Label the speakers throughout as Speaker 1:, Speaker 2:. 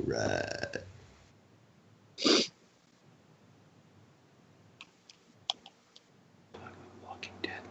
Speaker 1: Right.
Speaker 2: Walking Dead.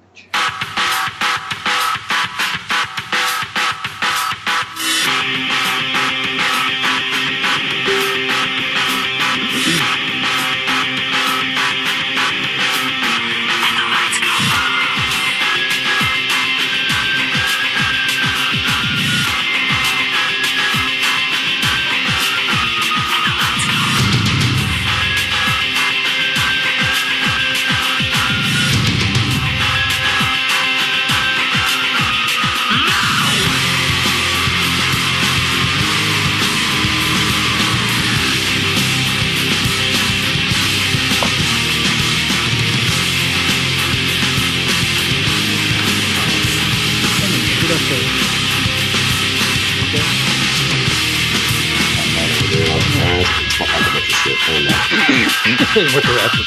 Speaker 2: What the rest of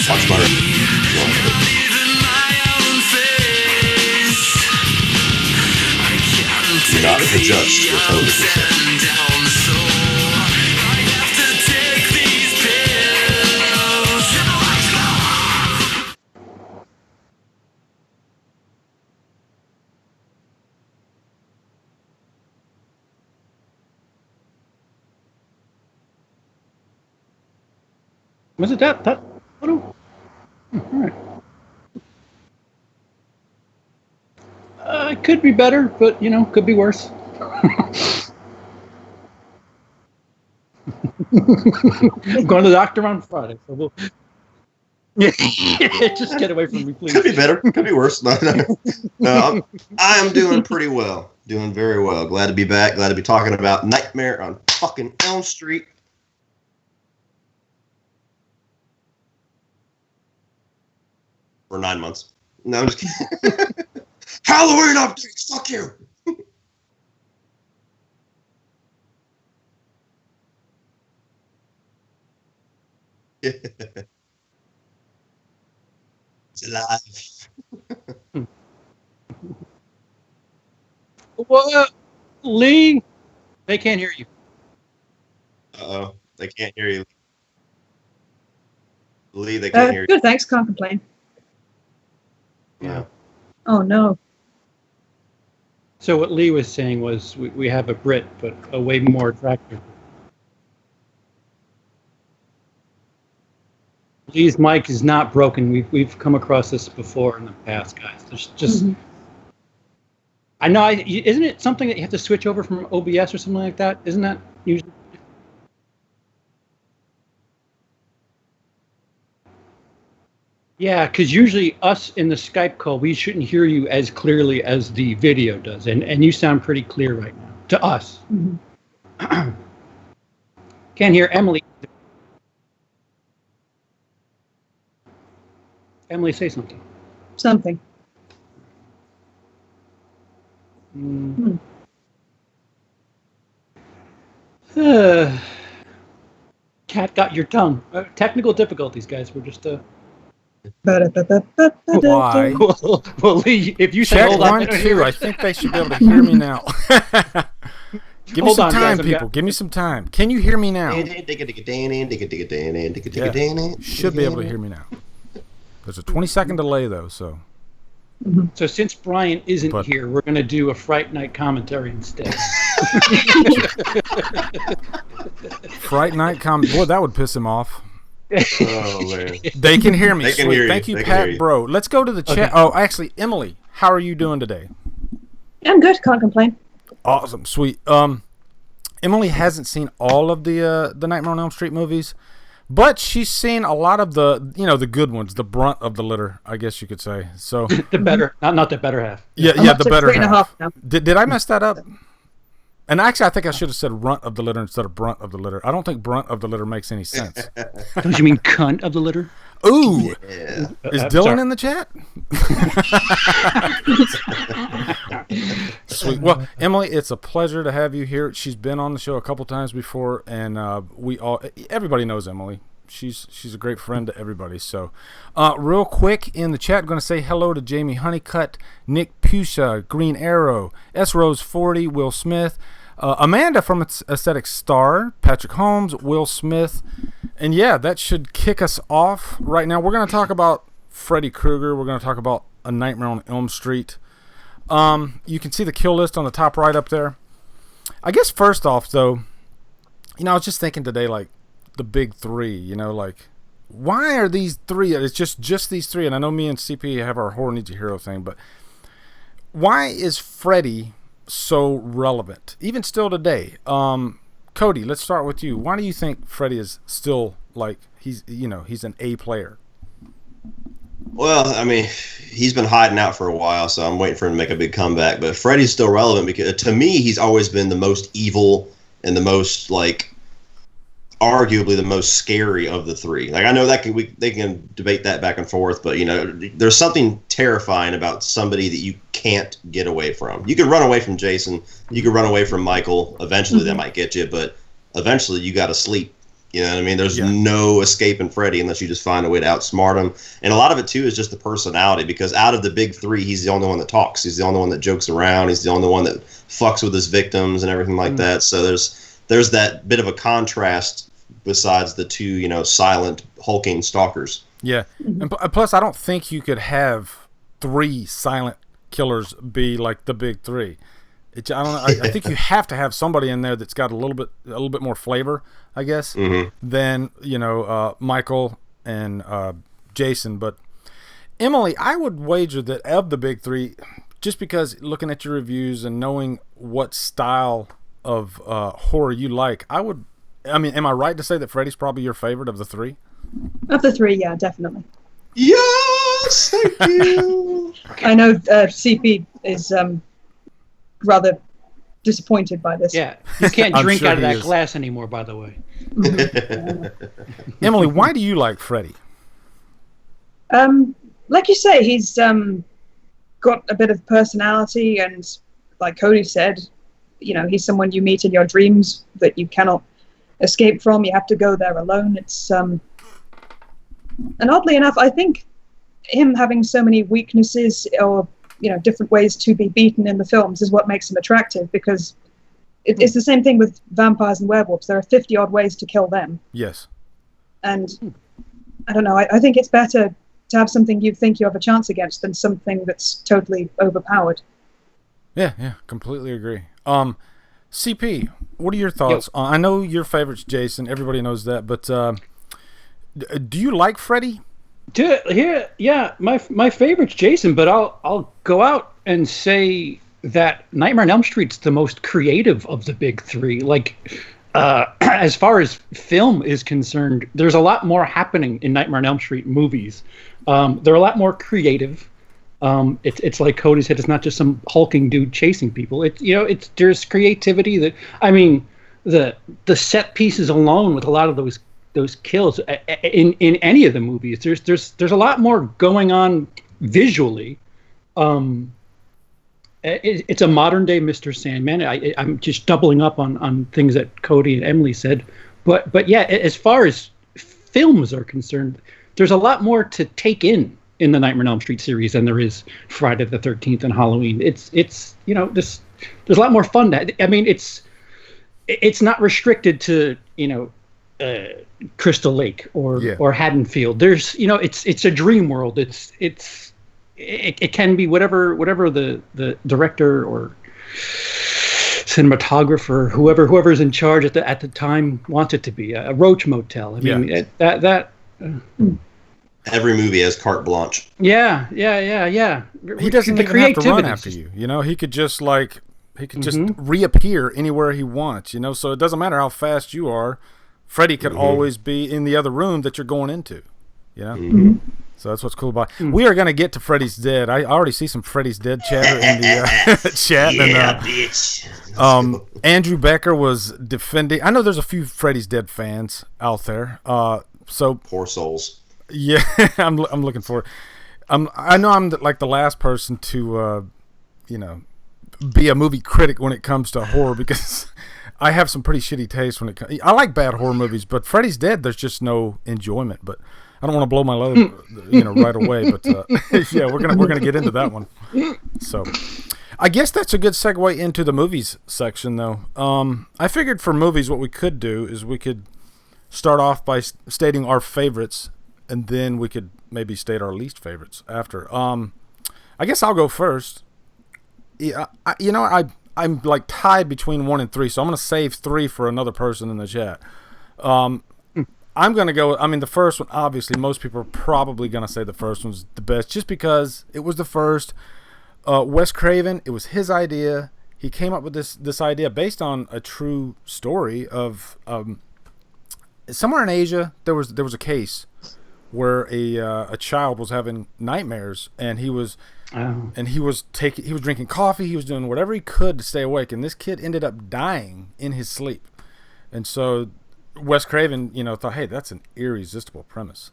Speaker 1: Watch my You're not the judge. You're totally
Speaker 2: Was it that photo? All right. It could be better, but could be worse. I'm going to the doctor on Friday, so we'll. Just get away from me, please.
Speaker 1: Could be better. Could be worse. No. I'm doing pretty well. Doing very well. Glad to be back. Glad to be talking about Nightmare on fucking Elm Street. For 9 months. No, I'm just kidding. Halloween updates. Fuck you. It's alive.
Speaker 2: What? Lee? They can't hear you.
Speaker 1: Uh-oh. They can't hear you. Lee, they can't hear you.
Speaker 3: Good, thanks. Can't complain.
Speaker 1: Yeah.
Speaker 3: Oh, no.
Speaker 2: So what Lee was saying was we have a Brit, but a way more attractive. Lee's mic is not broken. We've come across this before in the past, guys. There's just I know. Isn't it something that you have to switch over from OBS or something like that? Isn't that usually? Yeah, because usually us in the Skype call, we shouldn't hear you as clearly as the video does, and you sound pretty clear right now to us. Mm-hmm. Can't hear Emily. Emily, say something.
Speaker 3: Something.
Speaker 2: Cat got your tongue. Technical difficulties, guys. We're just
Speaker 4: Why?
Speaker 2: Well, Lee, if you say
Speaker 4: check
Speaker 2: hold on,
Speaker 4: 1, 2, I think they should be able to hear me now. Give me some time, people. Give me some time. Can you hear me now?
Speaker 1: Should
Speaker 4: be able to hear me now. There's a 20-second delay, though, so.
Speaker 2: So since Bryan isn't here, we're going to do a Fright Night commentary instead.
Speaker 4: Fright Night Boy, that would piss him off.
Speaker 1: Oh, man.
Speaker 4: They can hear me.
Speaker 1: They can hear you.
Speaker 4: Thank you,
Speaker 1: They can
Speaker 4: Pat
Speaker 1: hear you.
Speaker 4: Bro. Let's go to the chat. Oh, actually, Emily, how are you doing today?
Speaker 3: I'm good. Can't complain.
Speaker 4: Awesome. Sweet. Emily hasn't seen all of the Nightmare on Elm Street movies, but she's seen a lot of the good ones, the brunt of the litter, I guess you could say. So
Speaker 2: the better, not the better half.
Speaker 4: Yeah,
Speaker 3: I'm up
Speaker 4: the
Speaker 3: to
Speaker 4: better
Speaker 3: 3.5
Speaker 4: half.
Speaker 3: now.
Speaker 4: Did I mess that up? And actually, I think I should have said runt of the litter instead of brunt of the litter. I don't think brunt of the litter makes any sense.
Speaker 2: Don't you mean cunt of the litter?
Speaker 4: Ooh,
Speaker 1: Yeah.
Speaker 4: is Dylan in the chat? Sweet. Well, Emily, it's a pleasure to have you here. She's been on the show a couple times before, and everybody knows Emily. She's a great friend to everybody. So, real quick in the chat, I'm going to say hello to Jamie Honeycutt, Nick Pusha, Green Arrow, S Rose 40, Will Smith, Amanda from Aesthetic Star, Patrick Holmes, Will Smith, and yeah, that should kick us off right now. We're going to talk about Freddy Krueger. We're going to talk about A Nightmare on Elm Street. You can see the kill list on the top right up there. I guess first off, though, I was just thinking today, like, the big three, like, why are these three? It's just these three, and I know me and CP have our Horror Needs a Hero thing, but why is Freddy so relevant, even still today? Cody, let's start with you. Why do you think Freddy is still, like, he's an A player?
Speaker 1: Well, I mean, he's been hiding out for a while, so I'm waiting for him to make a big comeback. But Freddy's still relevant because, to me, he's always been the most evil and the most, like, arguably the most scary of the three. Like, I know that they can debate that back and forth, but there's something terrifying about somebody that you can't get away from. You can run away from Jason, you can run away from Michael. Eventually, that might get you, but eventually you got to sleep. You know what I mean? There's no escaping Freddy unless you just find a way to outsmart him. And a lot of it too is just the personality, because out of the big three, he's the only one that talks. He's the only one that jokes around. He's the only one that fucks with his victims and everything like that. So there's that bit of a contrast besides the two, silent, hulking stalkers.
Speaker 4: Yeah. And plus, I don't think you could have three silent killers be like the big three. I don't know. I think you have to have somebody in there that's got a little bit more flavor, I guess, than Michael and Jason. But Emily, I would wager that of the big three, just because looking at your reviews and knowing what style of horror you like, am I right to say that Freddy's probably your favorite of the three?
Speaker 3: Of the three, yeah, definitely.
Speaker 1: Yes, thank you.
Speaker 3: I know CP is rather disappointed by this.
Speaker 2: Yeah, you can't
Speaker 4: I'm
Speaker 2: drink
Speaker 4: sure
Speaker 2: out of
Speaker 4: he
Speaker 2: that
Speaker 4: is.
Speaker 2: glass anymore, by the way.
Speaker 4: Emily, why do you like Freddy?
Speaker 3: Like you say, he's got a bit of personality, and like Cody said, he's someone you meet in your dreams that you cannot escape from. You have to go there alone. It's and oddly enough, I think him having so many weaknesses or different ways to be beaten in the films is what makes him attractive, because it's the same thing with vampires and werewolves. There are 50 odd ways to kill them.
Speaker 4: Yes.
Speaker 3: And I don't know, I think it's better to have something you think you have a chance against than something that's totally overpowered.
Speaker 4: Yeah, completely agree. CP, what are your thoughts? I know your favorite's Jason. Everybody knows that, but do you like Freddy?
Speaker 2: Yeah, my favorite's Jason, but I'll go out and say that Nightmare on Elm Street's the most creative of the big three. Like, as far as film is concerned, there's a lot more happening in Nightmare on Elm Street movies. They're a lot more creative. It's like Cody said, it's not just some hulking dude chasing people. There's creativity that, the set pieces alone with a lot of those kills in any of the movies. There's a lot more going on visually. It's a modern day Mr. Sandman. I'm just doubling up on things that Cody and Emily said, but yeah, as far as films are concerned, there's a lot more to take in the Nightmare on Elm Street series than there is Friday the 13th and Halloween. It's there's a lot more fun. It's not restricted to Crystal Lake or Haddonfield. There's it's a dream world. It can be whatever the director or cinematographer, whoever's in charge at the time wants it to be. A Roach Motel.
Speaker 1: Every movie has carte blanche.
Speaker 2: Yeah.
Speaker 4: He doesn't even have to run after you. He could just just reappear anywhere he wants. So it doesn't matter how fast you are. Freddy could always be in the other room that you're going into. You know.
Speaker 1: Mm-hmm.
Speaker 4: So that's what's cool about it. We are going to get to Freddy's Dead. I already see some Freddy's Dead chatter in the chat.
Speaker 1: Yeah, bitch.
Speaker 4: Andrew Becker was defending. I know there's a few Freddy's Dead fans out there. So
Speaker 1: poor souls.
Speaker 4: Yeah, I'm looking for it. I know I'm like the last person to, be a movie critic when it comes to horror because I have some pretty shitty taste when it comes. I like bad horror movies, but Freddy's Dead, there's just no enjoyment. But I don't want to blow my load, right away. But yeah, we're gonna get into that one. So, I guess that's a good segue into the movies section, though. I figured for movies, what we could do is we could start off by stating our favorites, and then we could maybe state our least favorites after. I guess I'll go first. Yeah, I'm like tied between 1 and 3, so I'm gonna save 3 for another person in the chat. I'm going to go, the first one, obviously, most people are probably going to say the first one's the best, just because it was the first. Wes Craven, it was his idea. He came up with this idea based on a true story of somewhere in Asia, there was a case where a child was having nightmares, and he was drinking coffee, he was doing whatever he could to stay awake, and this kid ended up dying in his sleep. And so Wes Craven, thought, hey, that's an irresistible premise.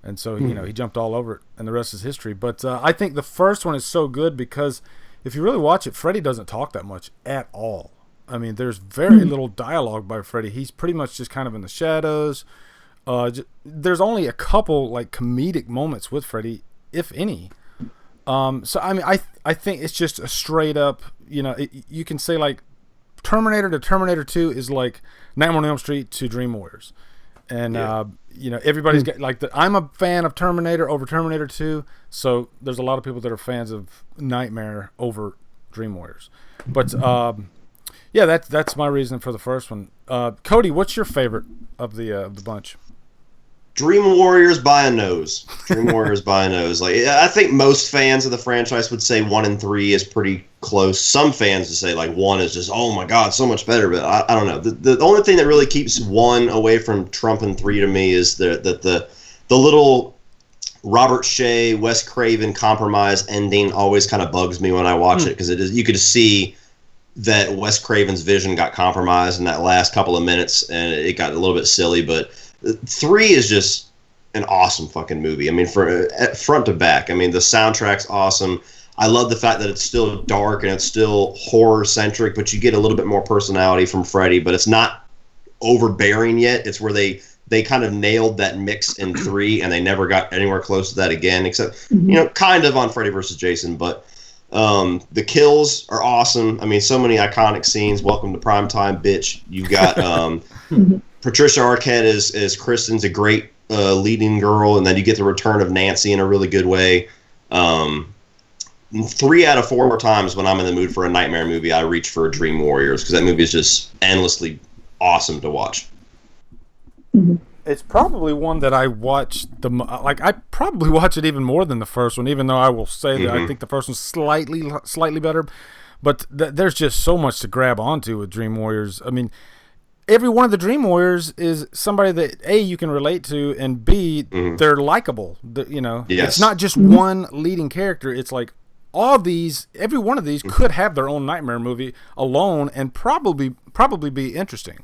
Speaker 4: And so, he jumped all over it, and the rest is history. But I think the first one is so good because if you really watch it, Freddy doesn't talk that much at all. I mean, there's very little dialogue by Freddy. He's pretty much just kind of in the shadows. There's only a couple, like, comedic moments with Freddy, if any. So, I think it's just a straight up, you can say, like, Terminator to Terminator 2 is like Nightmare on Elm Street to Dream Warriors. And, everybody's got, like, I'm a fan of Terminator over Terminator 2, so there's a lot of people that are fans of Nightmare over Dream Warriors. But, yeah, that's my reason for the first one. Cody, what's your favorite of the bunch?
Speaker 1: Dream Warriors by a nose. Dream Warriors by a nose. Like, I think most fans of the franchise would say 1 and 3 is pretty close. Some fans would say like 1 is just, oh my god, so much better. But I don't know. The only thing that really keeps 1 away from Trump and 3 to me is the little Robert Shea, Wes Craven compromise ending always kind of bugs me when I watch it, because you could see that Wes Craven's vision got compromised in that last couple of minutes, and it got a little bit silly. But 3 is just an awesome fucking movie. I mean, front to back. I mean, the soundtrack's awesome. I love the fact that it's still dark and it's still horror-centric, but you get a little bit more personality from Freddy, but it's not overbearing yet. It's where they kind of nailed that mix in 3, and they never got anywhere close to that again, except, kind of on Freddy vs. Jason. But the kills are awesome. I mean, so many iconic scenes. Welcome to Primetime, bitch. You got Patricia Arquette as Kristen's a great leading girl, and then you get the return of Nancy in a really good way. 3 out of 4 times when I'm in the mood for a nightmare movie, I reach for Dream Warriors, because that movie is just endlessly awesome to watch.
Speaker 4: It's probably one that I watched I probably watch it even more than the first one, even though I will say that I think the first one's slightly better. But there's just so much to grab onto with Dream Warriors. I mean, every one of the Dream Warriors is somebody that A, you can relate to, and B, they're likable. Yes. It's not just one leading character. It's like every one of these could have their own nightmare movie alone and probably be interesting.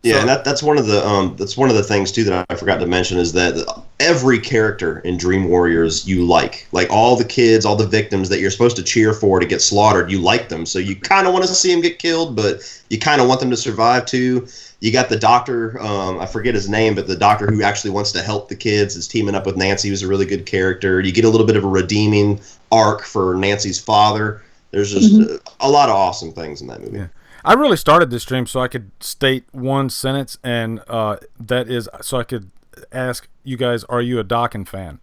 Speaker 1: Yeah, and that's one of the things too that I forgot to mention, is that every character in Dream Warriors you like all the kids, all the victims that you're supposed to cheer for to get slaughtered, you like them. So you kind of want to see them get killed, but you kind of want them to survive too. You got the doctor, I forget his name, but the doctor who actually wants to help the kids is teaming up with Nancy, who's a really good character. You get a little bit of a redeeming arc for Nancy's father. There's just a lot of awesome things in that movie.
Speaker 4: Yeah. I really started this stream so I could state one sentence, and that is so I could ask you guys, are you a Dokken fan?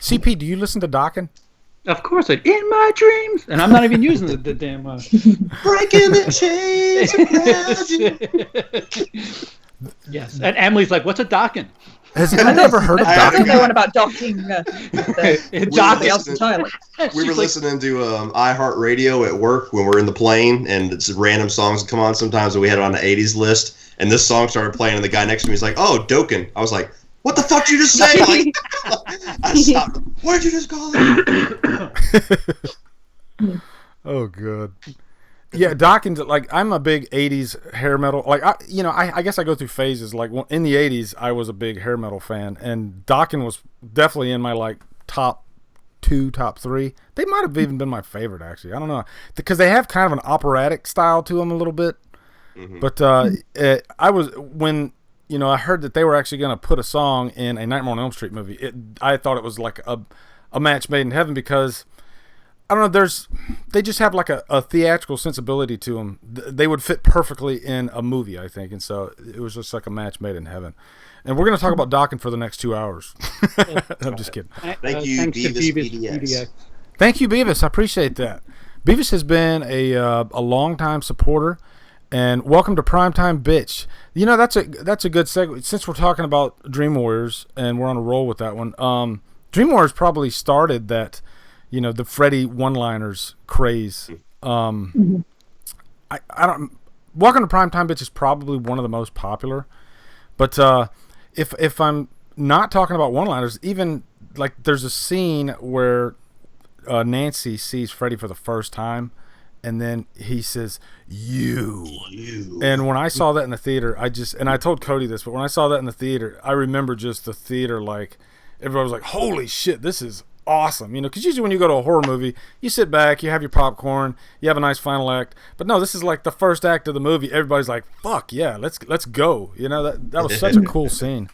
Speaker 4: CP, do you listen to Dokken?
Speaker 2: Of course, in my dreams, and I'm not even using the damn.
Speaker 1: Breaking the chains.
Speaker 2: Yes, and Emily's like, "What's a Dokken?"
Speaker 4: Has anyone ever heard of
Speaker 3: I
Speaker 4: Dokken?
Speaker 3: thought they went about docking something else entirely.
Speaker 1: We were listening to iHeartRadio at work when we're in the plane, and it's random songs that come on sometimes, and we had it on the 80s list, and this song started playing, and the guy next to me was like, oh, Dokken. I was like, what the fuck did you just say? Like, I stopped. What did you just call it?
Speaker 4: Oh, good. Yeah, Dawkins, like, I'm a big 80s hair metal. Like, I guess I go through phases. Like, in the 80s, I was a big hair metal fan, and Dawkins was definitely in my, like, top 2, top 3. They might have even been my favorite, actually. I don't know. Because they have kind of an operatic style to them a little bit. Mm-hmm. But when I heard that they were actually going to put a song in a Nightmare on Elm Street movie, I thought it was like a match made in heaven because, I don't know, they just have like a theatrical sensibility to them. They would fit perfectly in a movie, I think. And so it was just like a match made in heaven. And we're going to talk about Dawkins for the next 2 hours. I'm just kidding.
Speaker 1: Thank you, Beavis PDX.
Speaker 4: Thank you, Beavis. I appreciate that. Beavis has been a long-time supporter. And welcome to Primetime Bitch. That's a good segue. Since we're talking about Dream Warriors and we're on a roll with that one, Dream Warriors probably started that, the Freddy one-liners craze. I don't. Welcome to Primetime Bitch is probably one of the most popular, but if I'm not talking about one-liners, even like there's a scene where Nancy sees Freddy for the first time. And then he says, you. And when I saw that in the theater, and I told Cody this, but when I saw that in the theater, I remember just the theater, like, everybody was like, holy shit, this is awesome. Because usually when you go to a horror movie, you sit back, you have your popcorn, you have a nice final act. But no, this is like the first act of the movie. Everybody's like, fuck yeah, let's go. That was such a cool scene.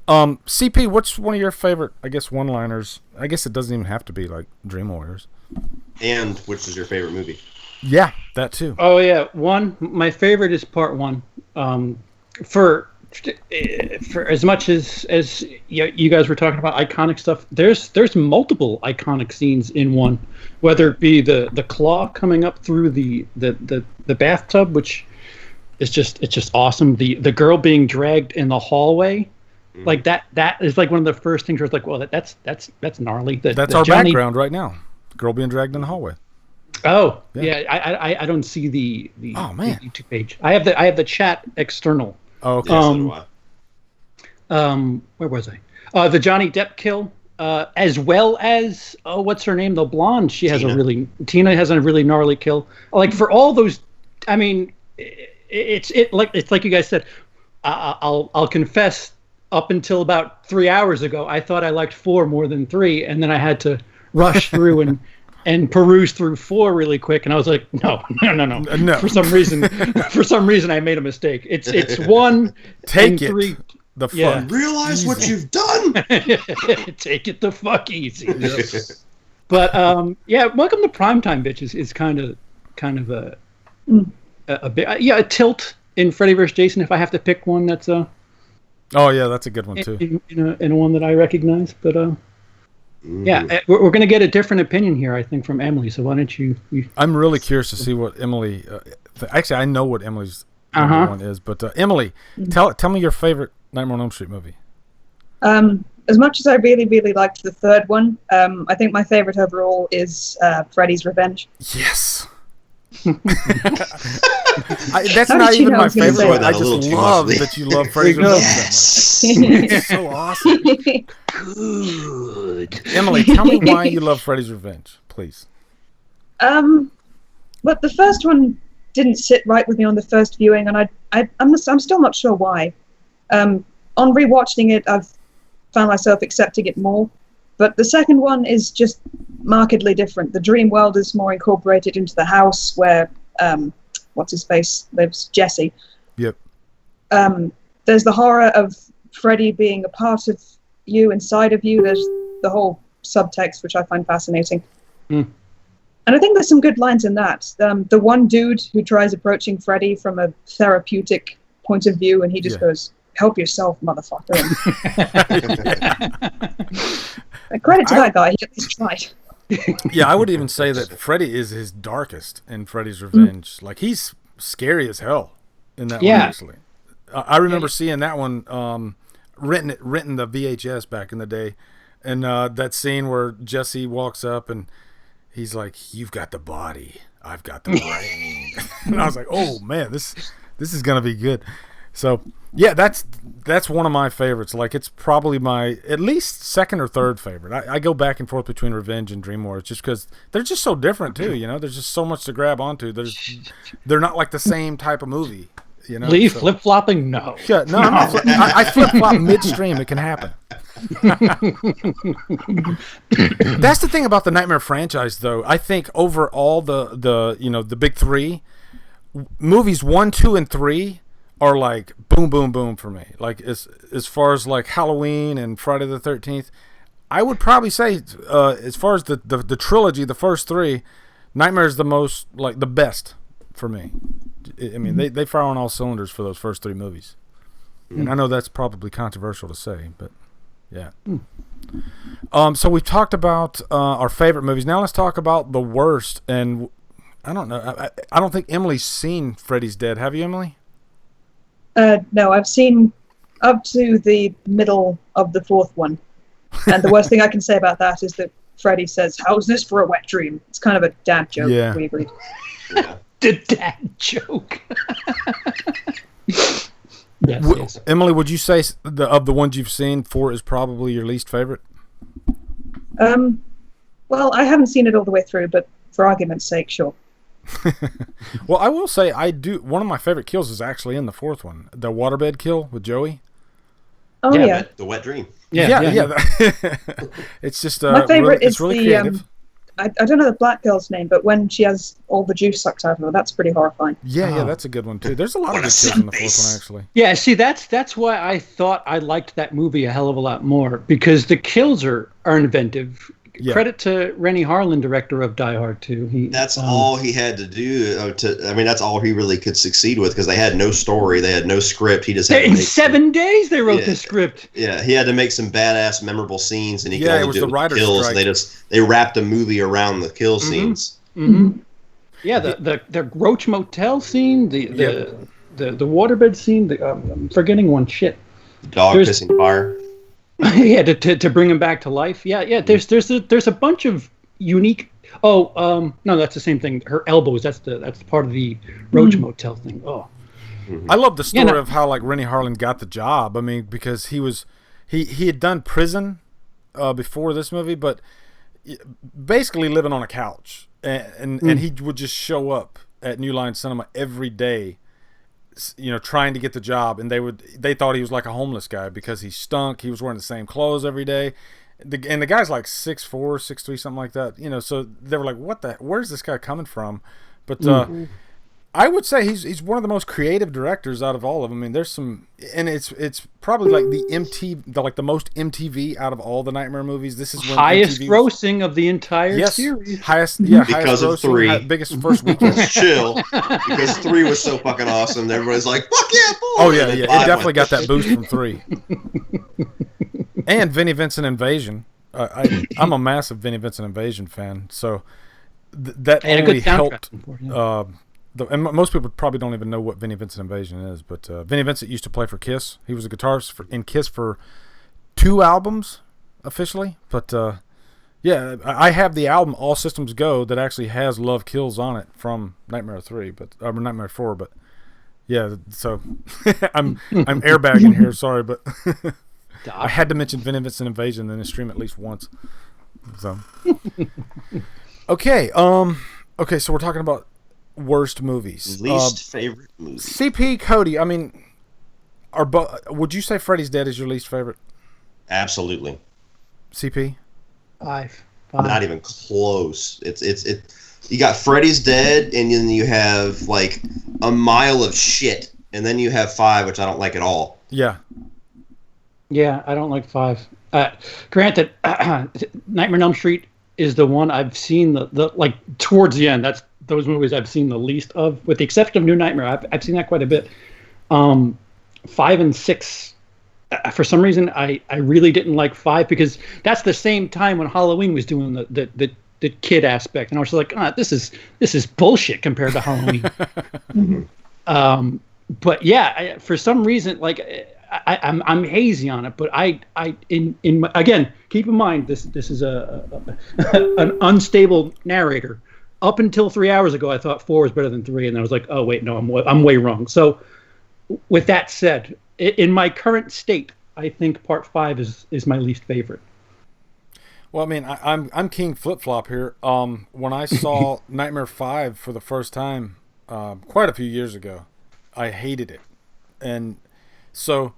Speaker 4: CP, what's one of your favorite, I guess, one-liners? I guess it doesn't even have to be like Dream Warriors.
Speaker 1: And which is your favorite movie?
Speaker 4: Yeah, that too.
Speaker 2: Oh yeah, my favorite is part 1. For as much as you guys were talking about iconic stuff, there's multiple iconic scenes in 1, whether it be the claw coming up through the bathtub, which is just awesome. The girl being dragged in the hallway. Like that is like one of the first things where it's like, well, that's gnarly.
Speaker 4: That's our background right now. The girl being dragged in the hallway.
Speaker 2: Oh yeah, I don't see the
Speaker 4: oh man
Speaker 2: the YouTube page. I have the chat external.
Speaker 4: Oh, okay.
Speaker 2: Where was I? The Johnny Depp kill, as well as what's her name? The blonde. Tina has a really gnarly kill. Like for all those, I mean, it's like you guys said. I'll confess. Up until about 3 hours ago, I thought I liked 4 more than 3, and then I had to rush through and peruse through 4 really quick, and I was like, no. For some reason, I made a mistake. It's 1,
Speaker 4: take
Speaker 2: and 3.
Speaker 4: The fuck.
Speaker 2: Yeah.
Speaker 1: Realize what you've done.
Speaker 2: Take it the fuck easy. But welcome to Primetime Bitch is kind of a bit a tilt in Freddy vs. Jason. If I have to pick one, that's a.
Speaker 4: Oh yeah, that's a good one too.
Speaker 2: In one that I recognize, but we're going to get a different opinion here, I think, from Emily. So why don't you?
Speaker 4: I'm really curious to see what Emily. Actually, I know what Emily's number one is, but Emily, tell me your favorite Nightmare on Elm Street movie.
Speaker 3: As much as I really, really liked the third one, I think my favorite overall is Freddy's Revenge.
Speaker 4: Yes. That's not even my favorite one. I just love that you love Freddy's Revenge that much. It's so awesome. Good. Emily, tell me why you love Freddy's Revenge, please.
Speaker 3: But the first one didn't sit right with me on the first viewing, and I'm still not sure why. On rewatching it, I've found myself accepting it more. But the second one is just markedly different. The dream world is more incorporated into the house where, what's his face lives, Jesse.
Speaker 4: Yep.
Speaker 3: There's the horror of Freddy being a part of you, inside of you. There's the whole subtext, which I find fascinating. And I think there's some good lines in that. The one dude who tries approaching Freddy from a therapeutic point of view, and he just goes, "Help yourself, motherfucker." Credit to that guy, he at least tried.
Speaker 4: Yeah, I would even say that Freddy is his darkest in Freddy's Revenge. Like, he's scary as hell in that one, actually. I remember seeing that one, renting the VHS back in the day, and that scene where Jesse walks up and he's like, "You've got the body, I've got the brain." And I was like, oh man, this is gonna be good. So yeah, that's one of my favorites. Like it's probably my at least second or third favorite. I go back and forth between Revenge and Dream Wars just because they're just so different too. You know, there's just so much to grab onto. They're not like the same type of movie. You know,
Speaker 2: Lee flip flopping? No.
Speaker 4: Yeah, no. I flip flop midstream. It can happen. That's the thing about the Nightmare franchise, though. I think overall the big three movies 1, 2, and 3 are like boom, boom, boom for me. Like as far as like Halloween and Friday the 13th, I would probably say as far as the trilogy, the first 3, Nightmare is the most like the best for me. I mean, they fire on all cylinders for those first 3 movies, and I know that's probably controversial to say, but yeah. So we've talked about our favorite movies. Now let's talk about the worst. And I don't know. I don't think Emily's seen Freddy's Dead. Have you, Emily?
Speaker 3: No, I've seen up to the middle of the 4th one. And the worst thing I can say about that is that Freddy says, "How's this for a wet dream?" It's kind of a dad joke.
Speaker 4: Yeah.
Speaker 3: We agreed.
Speaker 1: Yeah.
Speaker 2: The dad joke. Yes.
Speaker 4: Emily, would you say of the ones you've seen, 4 is probably your least favorite?
Speaker 3: Well, I haven't seen it all the way through, but for argument's sake, sure.
Speaker 4: Well, I will say I do. One of my favorite kills is actually in the 4th one, the waterbed kill with Joey.
Speaker 3: Oh, yeah.
Speaker 1: The wet dream.
Speaker 4: Yeah. It's just
Speaker 3: My favorite is
Speaker 4: really
Speaker 3: the
Speaker 4: creative.
Speaker 3: I don't know the black girl's name, but when she has all the juice sucked out of her, that's pretty horrifying.
Speaker 4: Yeah, that's a good one too. There's a lot of good kills in the 4th one actually.
Speaker 2: Yeah, see, that's why I thought I liked that movie a hell of a lot more, because the kills are inventive.
Speaker 4: Yeah.
Speaker 2: Credit to Rennie Harlan, director of Die Hard 2.
Speaker 1: That's all he had to do. That's all he really could succeed with, because they had no story, they had no script. He just had to
Speaker 2: in
Speaker 1: make
Speaker 2: 7 days they wrote the script.
Speaker 1: Yeah, he had to make some badass, memorable scenes, and he could
Speaker 4: it
Speaker 1: only
Speaker 4: was
Speaker 1: do
Speaker 4: the
Speaker 1: it with
Speaker 4: writer's
Speaker 1: kills.
Speaker 4: strike.
Speaker 1: They wrapped a movie around the kill scenes.
Speaker 2: Mm-hmm. Yeah, the Roach Motel scene, the waterbed scene. I'm forgetting one. Shit.
Speaker 1: Dog pissing fire.
Speaker 2: Yeah, to bring him back to life. Yeah. There's a bunch of unique. No, that's the same thing. Her elbows. That's part of the Roach Motel thing. Oh,
Speaker 4: I love the story of how like Rennie Harlan got the job. I mean, because he had done prison before this movie, but basically living on a couch, and he would just show up at New Line Cinema every day, trying to get the job, and they thought he was like a homeless guy because he stunk. He was wearing the same clothes every day, and the guy's like 6'4", 6'3", something like that. So they were like, where's this guy coming from? But I would say he's one of the most creative directors out of all of them. I mean, there's some, and it's probably like the most MTV out of all the Nightmare movies. This is when
Speaker 2: highest
Speaker 4: MTV
Speaker 2: grossing of the entire series.
Speaker 4: Highest
Speaker 1: because of
Speaker 4: grossing,
Speaker 1: 3,
Speaker 4: biggest first weekend.
Speaker 1: Chill, because 3 was so fucking awesome. Everybody's like, "Fuck yeah, boy!"
Speaker 4: Oh yeah. It definitely got that boost from 3. And Vinnie Vincent Invasion. I'm a massive Vinnie Vincent Invasion fan, so that only helped. And most people probably don't even know what Vinnie Vincent Invasion is, but Vinnie Vincent used to play for Kiss. He was a guitarist in Kiss for 2 albums officially. But I have the album All Systems Go that actually has Love Kills on it from Nightmare 3, or Nightmare 4. But yeah, so I'm airbagging here. Sorry, but I had to mention Vinnie Vincent Invasion in the stream at least once. So okay, so we're talking about worst movies.
Speaker 1: Least favorite movie.
Speaker 4: CP, Cody, I mean, would you say Freddy's Dead is your least favorite?
Speaker 1: Absolutely.
Speaker 4: CP?
Speaker 2: 5.
Speaker 1: Not even close. You got Freddy's Dead, and then you have like a mile of shit, and then you have 5, which I don't like at all.
Speaker 4: Yeah.
Speaker 2: Yeah, I don't like 5. Granted, Nightmare on Elm Street is the one I've seen the like towards the end. That's those movies I've seen the least of, with the exception of New Nightmare. I've seen that quite a bit. 5 and 6, for some reason, I really didn't like 5, because that's the same time when Halloween was doing the kid aspect, and I was like, this is bullshit compared to Halloween. But yeah, for some reason, like I'm hazy on it, but again, keep in mind this is an unstable narrator. Up until 3 hours ago, I thought 4 was better than 3, and I was like, oh wait, no, I'm way wrong. So with that said, in my current state, I think Part 5 is my least favorite.
Speaker 4: Well, I mean, I'm King Flip Flop here. When I saw Nightmare 5 for the first time, quite a few years ago, I hated it, and so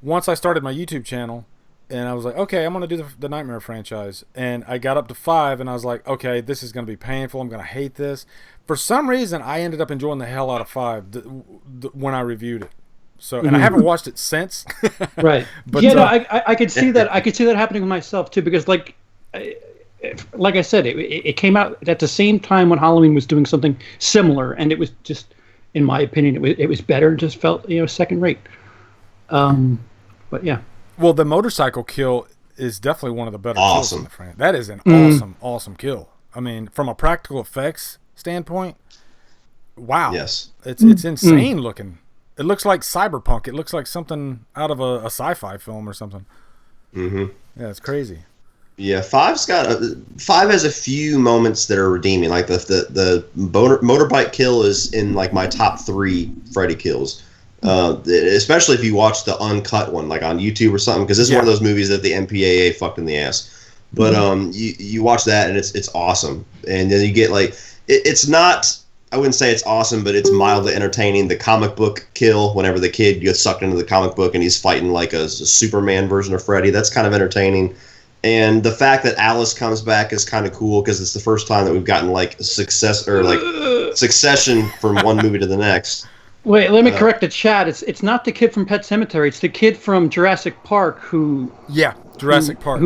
Speaker 4: once I started my YouTube channel, and I was like, okay, I'm gonna do the Nightmare franchise, and I got up to 5, and I was like, okay, this is gonna be painful. I'm gonna hate this. For some reason, I ended up enjoying the hell out of 5 when I reviewed it. So, and I haven't watched it since.
Speaker 2: Right.
Speaker 4: But
Speaker 2: yeah, no, I could see that. I could see that happening with myself too, because like I said, it came out at the same time when Halloween was doing something similar, and it was just, in my opinion, it was better and just felt second rate. But yeah.
Speaker 4: Well, the motorcycle kill is definitely one of the better kills in the franchise. That is an awesome kill. I mean, from a practical effects standpoint, wow.
Speaker 1: Yes.
Speaker 4: It's insane looking. It looks like cyberpunk. It looks like something out of a sci-fi film or something.
Speaker 1: Mm-hmm.
Speaker 4: Yeah, it's crazy.
Speaker 1: Yeah, 5 has a few moments that are redeeming. Like the motorbike kill is in like my top 3 Freddy kills. Especially if you watch the uncut one, like on YouTube or something, because this is one of those movies that the MPAA fucked in the ass. But you watch that and it's awesome. And then you get like it's not. I wouldn't say it's awesome, but it's mildly entertaining. The comic book kill, whenever the kid gets sucked into the comic book and he's fighting like a Superman version of Freddy, that's kind of entertaining. And the fact that Alice comes back is kind of cool because it's the first time that we've gotten like succession from one movie to the next.
Speaker 2: Wait, let me correct the chat. It's not the kid from Pet Sematary. It's the kid from Jurassic Park who.
Speaker 4: Yeah, Jurassic Park.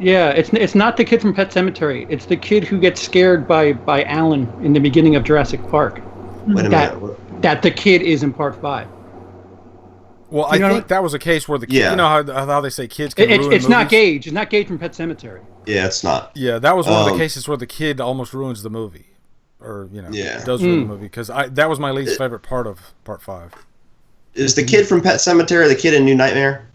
Speaker 2: Yeah, it's not the kid from Pet Sematary. It's the kid who gets scared by Alan in the beginning of Jurassic Park.
Speaker 1: Wait a minute.
Speaker 2: That the kid is in Part 5.
Speaker 4: Well, I think that was a case where the kid, you know how they say kids can ruin
Speaker 2: it's
Speaker 4: movies?
Speaker 2: not Gage. It's not Gage from Pet Sematary.
Speaker 1: Yeah, it's not.
Speaker 4: Yeah, that was one of the cases where the kid almost ruins the movie. Or, does ruin the movie. Because that was my least favorite part of Part 5.
Speaker 1: Is the kid from Pet Sematary the kid in New Nightmare?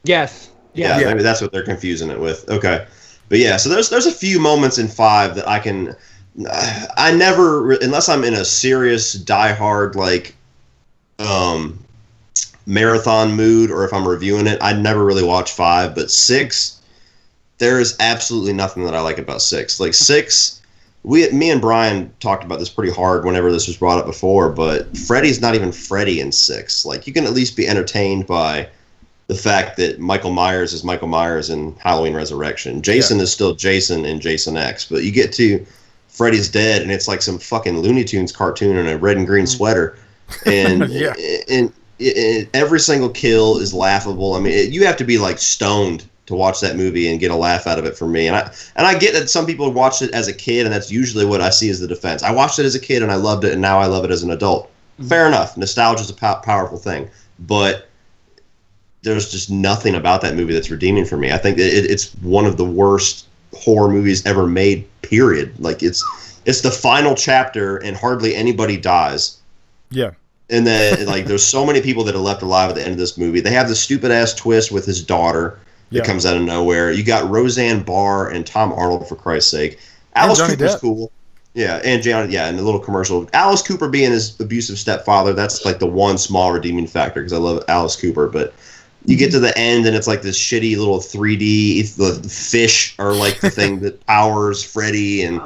Speaker 2: Yes.
Speaker 1: Yeah, maybe that's what they're confusing it with. Okay. But yeah, so there's a few moments in 5 that I never, unless I'm in a serious diehard like marathon mood, or if I'm reviewing it, I never really watch 5. But 6, there is absolutely nothing that I like about 6. Like 6, me and Bryan talked about this pretty hard whenever this was brought up before, but Freddy's not even Freddy in 6. Like, you can at least be entertained by the fact that Michael Myers is Michael Myers in Halloween Resurrection. Jason is still Jason in Jason X, but you get to Freddy's Dead and it's like some fucking Looney Tunes cartoon in a red and green sweater. And, and every single kill is laughable. I mean, you have to be like stoned to watch that movie and get a laugh out of it for me. And I get that some people watched it as a kid, and that's usually what I see as the defense. I watched it as a kid and I loved it, and now I love it as an adult. Fair enough. Nostalgia is a powerful thing, but there's just nothing about that movie that's redeeming for me. I think it's one of the worst horror movies ever made, period. Like, it's the final chapter and hardly anybody dies.
Speaker 4: Yeah.
Speaker 1: And then, like, there's so many people that are left alive at the end of this movie. They have the stupid-ass twist with his daughter that comes out of nowhere. You got Roseanne Barr and Tom Arnold, for Christ's sake. Alice Cooper's cool. Yeah, and Johnny, in the little commercial. Alice Cooper being his abusive stepfather, that's, like, the one small redeeming factor, because I love Alice Cooper, but you get to the end, and it's like this shitty little 3D. The fish are like the thing that powers Freddy, and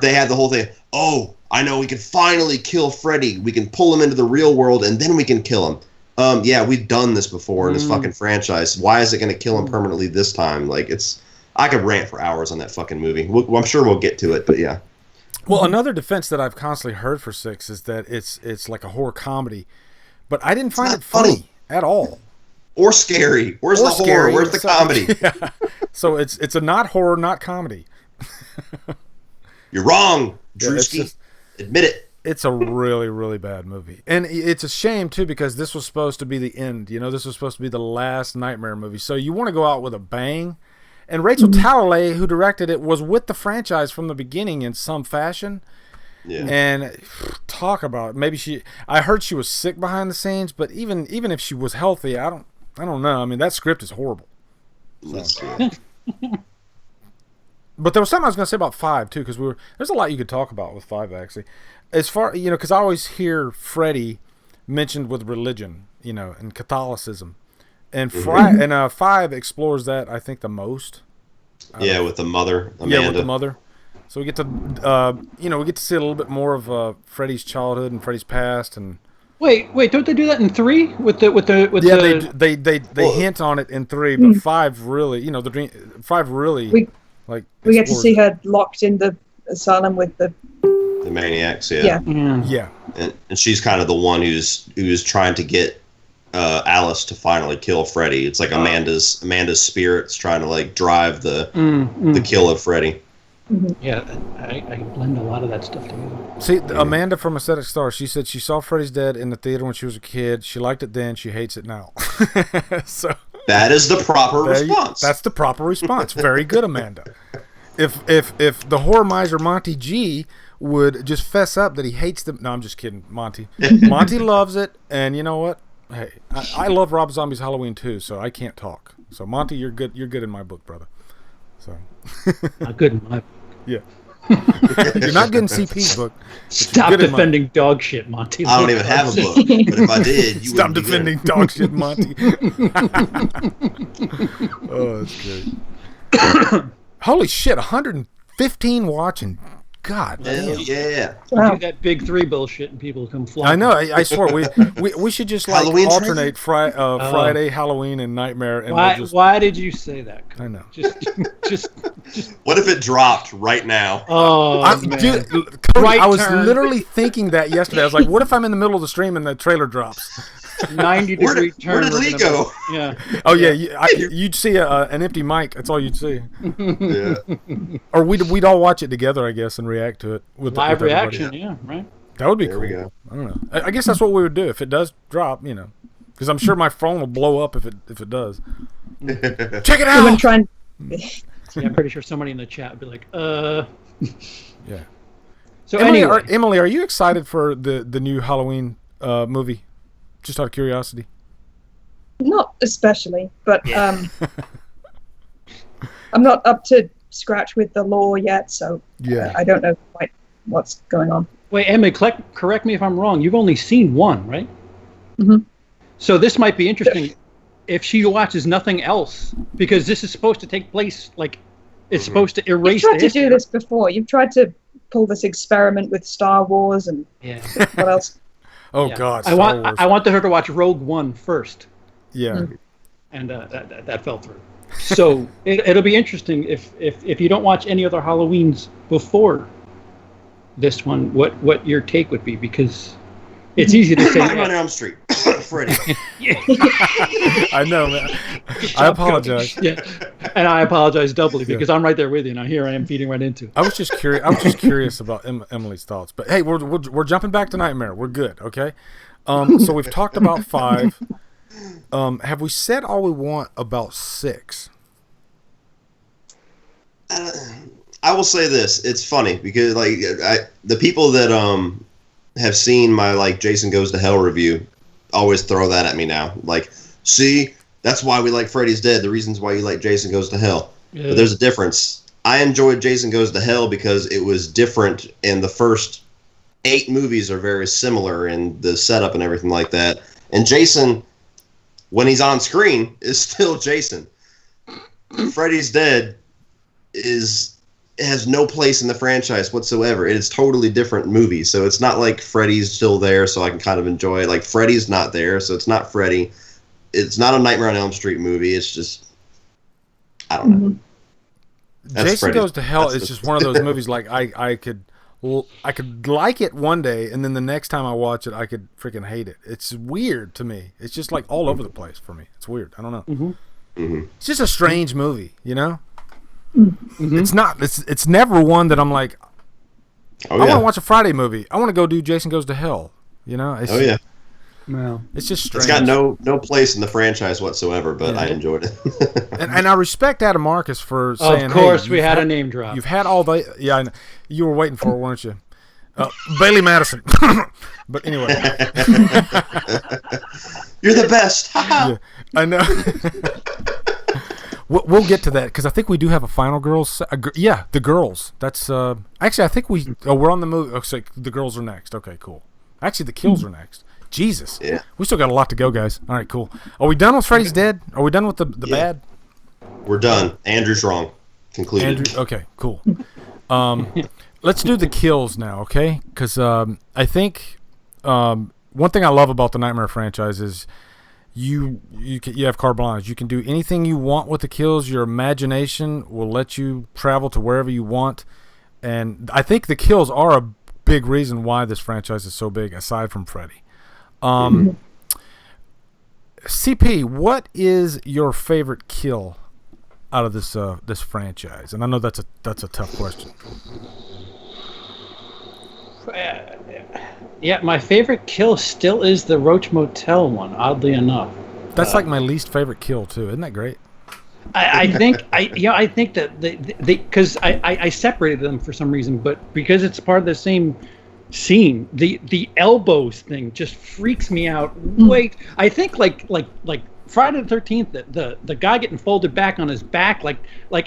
Speaker 1: they had the whole thing. Oh, I know, we can finally kill Freddy. We can pull him into the real world, and then we can kill him. Yeah, we've done this before in this fucking franchise. Why is it going to kill him permanently this time? Like, I could rant for hours on that fucking movie. I'm sure we'll get to it, but yeah.
Speaker 4: Well, another defense that I've constantly heard for 6 is that it's like a horror comedy, but I didn't find it funny at all.
Speaker 1: Or scary. Where's the horror? Where's the comedy?
Speaker 4: Yeah. So it's a not horror, not comedy.
Speaker 1: You're wrong, Drewski. Admit it.
Speaker 4: It's a really, really bad movie. And it's a shame, too, because this was supposed to be the end. This was supposed to be the last Nightmare movie. So you want to go out with a bang. And Rachel Talalay, who directed it, was with the franchise from the beginning in some fashion. Yeah. And talk about it. Maybe I heard she was sick behind the scenes, but even if she was healthy, I don't know. I mean, that script is horrible. So. But there was something I was going to say about 5 too, because there's a lot you could talk about with 5 actually. As far because I always hear Freddy mentioned with religion, and Catholicism, and 5 explores that I think the most.
Speaker 1: Yeah, with the mother, Amanda.
Speaker 4: Yeah, with the mother. So we get to, we get to see a little bit more of Freddy's childhood and Freddy's past, and.
Speaker 2: Wait! Don't they do that in 3 with the?
Speaker 4: They hint on it in 3, but 5 really, 5 really
Speaker 3: we get to see her locked in the asylum with the
Speaker 1: maniacs.
Speaker 4: Yeah.
Speaker 1: And she's kind of the one who's trying to get Alice to finally kill Freddy. It's like Amanda's spirit's trying to like drive the kill of Freddy.
Speaker 3: Mm-hmm.
Speaker 2: Yeah, I blend a lot of that stuff together.
Speaker 4: See, Amanda from Aesthetic Star, she said she saw Freddy's Dead in the theater when she was a kid. She liked it then. She hates it now. So
Speaker 1: that is the proper response.
Speaker 4: That's the proper response. Very good, Amanda. If the horror miser Monty G would just fess up that he hates them. No, I'm just kidding, Monty. Monty loves it, and you know what? Hey, I love Rob Zombie's Halloween too, so I can't talk. So Monty, you're good. You're good in my book, brother. So
Speaker 2: not good in my book.
Speaker 4: Yeah. You're not good in CP's book.
Speaker 2: Stop defending dog shit, Monty.
Speaker 1: I don't even have a book, but if I did, you
Speaker 4: stop defending dog shit, Monty. Oh, that's great. Holy shit, 115 watching. God damn.
Speaker 1: Yeah.
Speaker 2: Wow. Do that big 3 bullshit and people come flying.
Speaker 4: I know. I swear we should just like
Speaker 1: Halloween
Speaker 4: alternate Friday, Halloween, and Nightmare. And
Speaker 2: why did you say that?
Speaker 4: I know.
Speaker 2: Just.
Speaker 1: What if it dropped right now?
Speaker 2: Oh,
Speaker 4: dude, Cody, I was literally thinking that yesterday. I was like, what if I'm in the middle of the stream and the trailer drops?
Speaker 2: 90-degree turn.
Speaker 1: Where did Lee go?
Speaker 2: Yeah.
Speaker 4: Oh yeah, you'd see an empty mic. That's all you'd see.
Speaker 1: Yeah.
Speaker 4: Or we'd all watch it together, I guess, and react to it with
Speaker 2: live reaction. Yeah, right.
Speaker 4: That would be
Speaker 1: there
Speaker 4: cool.
Speaker 1: We go.
Speaker 4: I don't know. I guess that's what we would do if it does drop. Because I'm sure my phone will blow up if it does. Check it out.
Speaker 3: I'm gonna try and.
Speaker 2: Yeah, I'm pretty sure somebody in the chat would be like,
Speaker 4: Yeah.
Speaker 2: So
Speaker 4: Emily, are you excited for the new Halloween movie? Just out of curiosity.
Speaker 3: Not especially, but I'm not up to scratch with the lore yet, so I don't know quite what's going on.
Speaker 2: Wait, Emily, correct me if I'm wrong. You've only seen 1, right?
Speaker 3: Mm-hmm.
Speaker 2: So this might be interesting if she watches nothing else, because this is supposed to take place, like, it's supposed to erase.
Speaker 3: You've tried to do this before. You've tried to pull this experiment with Star Wars and what else?
Speaker 4: Oh God!
Speaker 2: I wanted her to watch Rogue One first.
Speaker 4: Yeah.
Speaker 2: And that fell through. So it'll be interesting if you don't watch any other Halloweens before this one, what your take would be, because it's easy to say.
Speaker 1: I'm on Elm Street, Freddy.
Speaker 4: I know, man. I apologize.
Speaker 2: Yeah, and I apologize doubly because I'm right there with you. Now here I am feeding right into it.
Speaker 4: I was just curious about Emily's thoughts, but hey, we're jumping back to Nightmare. We're good, okay? So we've talked about 5. Have we said all we want about 6?
Speaker 1: I will say this: it's funny because the people that have seen my like Jason Goes to Hell review always throw that at me now. Like, see, that's why we like Freddy's Dead. The reasons why you like Jason Goes to Hell. Yeah. But there's a difference. I enjoyed Jason Goes to Hell because it was different, and the first 8 movies are very similar in the setup and everything like that. And Jason, when he's on screen, is still Jason. Freddy's Dead has no place in the franchise whatsoever. It is totally different movie, so it's not like Freddy's still there, so I can kind of enjoy it. Like, Freddy's not there, so it's not Freddy. It's not a Nightmare on Elm Street movie. It's just, I don't know.
Speaker 4: Mm-hmm. Jason Goes to Hell is just one of those movies. Like I could like it one day, and then the next time I watch it, I could freaking hate it. It's weird to me. It's just like all over the place for me. It's weird. I don't know.
Speaker 2: Mm-hmm.
Speaker 1: Mm-hmm.
Speaker 4: It's just a strange movie, you know.
Speaker 3: Mm-hmm.
Speaker 4: It's not. It's never one that I'm like, I want to watch a Friday movie. I want to go do Jason Goes to Hell. You know.
Speaker 2: Well,
Speaker 4: it's just strange.
Speaker 1: It's got no place in the franchise whatsoever, but I enjoyed it.
Speaker 4: and I respect Adam Marcus for saying,
Speaker 2: of course,
Speaker 4: hey,
Speaker 2: we had a name drop.
Speaker 4: You've had all the I know. You were waiting for it, weren't you? Bailey Madison. But anyway,
Speaker 1: you're the best.
Speaker 4: Yeah, I know. We'll get to that because I think we do have a final girls. The girls. That's actually I think we're on the movie. Oh, so the girls are next. Okay, cool. Actually, the kills are next. Jesus.
Speaker 1: Yeah.
Speaker 4: We still got a lot to go, guys. All right, cool. Are we done with Freddy's Dead? Are we done with the bad?
Speaker 1: We're done. Andrew's wrong. Concluded.
Speaker 4: Andrew, okay, cool. Let's do the kills now, okay? Because I think one thing I love about the Nightmare franchise is you have carte blanche. You can do anything you want with the kills. Your imagination will let you travel to wherever you want. And I think the kills are a big reason why this franchise is so big, aside from Freddy. CP, what is your favorite kill out of this franchise? And I know that's a tough question.
Speaker 2: Yeah, my favorite kill still is the Roach Motel one, oddly enough.
Speaker 4: That's like my least favorite kill too. Isn't that great?
Speaker 2: I think that because I separated them for some reason, but because it's part of the same scene, the elbows thing just freaks me out. Wait, I think like Friday the 13th, the guy getting folded back on his back, like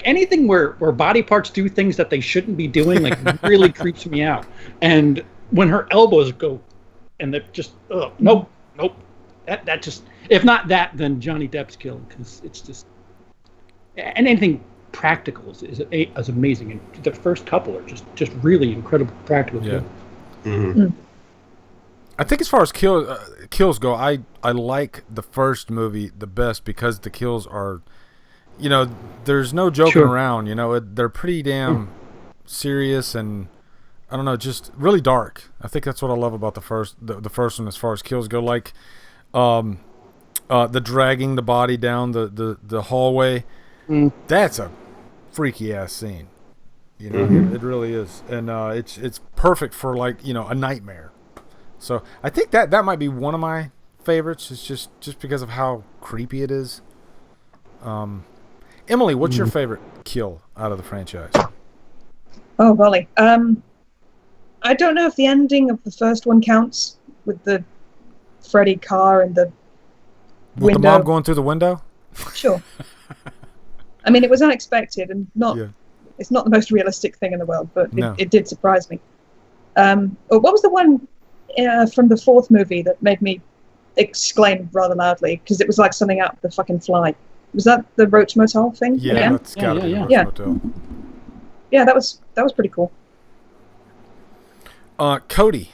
Speaker 2: anything where body parts do things that they shouldn't be doing, like really creeps me out. And when her elbows go, and they're just nope. That just, if not that, then Johnny Depp's kill, because it's just, and anything practical is amazing. And the first couple are just really incredible practical.
Speaker 4: Yeah.
Speaker 1: Mm-hmm.
Speaker 4: I think as far as kills go, I like the first movie the best because the kills are, there's no joking around. They're pretty damn serious and I don't know, just really dark. I think that's what I love about the first one as far as kills go. Like, the dragging the body down the hallway. That's a freaky ass scene. It really is, and it's perfect for like a nightmare. So I think that might be one of my favorites. It's just because of how creepy it is. Emily, what's your favorite kill out of the franchise?
Speaker 3: Oh golly, I don't know if the ending of the first one counts with the Freddy car and the
Speaker 4: With
Speaker 3: window.
Speaker 4: the mom going through the window?
Speaker 3: Sure. I mean, it was unexpected and it's not the most realistic thing in the world, but it did surprise me. What was the one from the fourth movie that made me exclaim rather loudly? Because it was like something out of the fucking Fly. Was that the Roach Motel thing?
Speaker 4: Yeah, that's gotta be the Roach Motel.
Speaker 3: Yeah, that was pretty cool.
Speaker 4: Cody,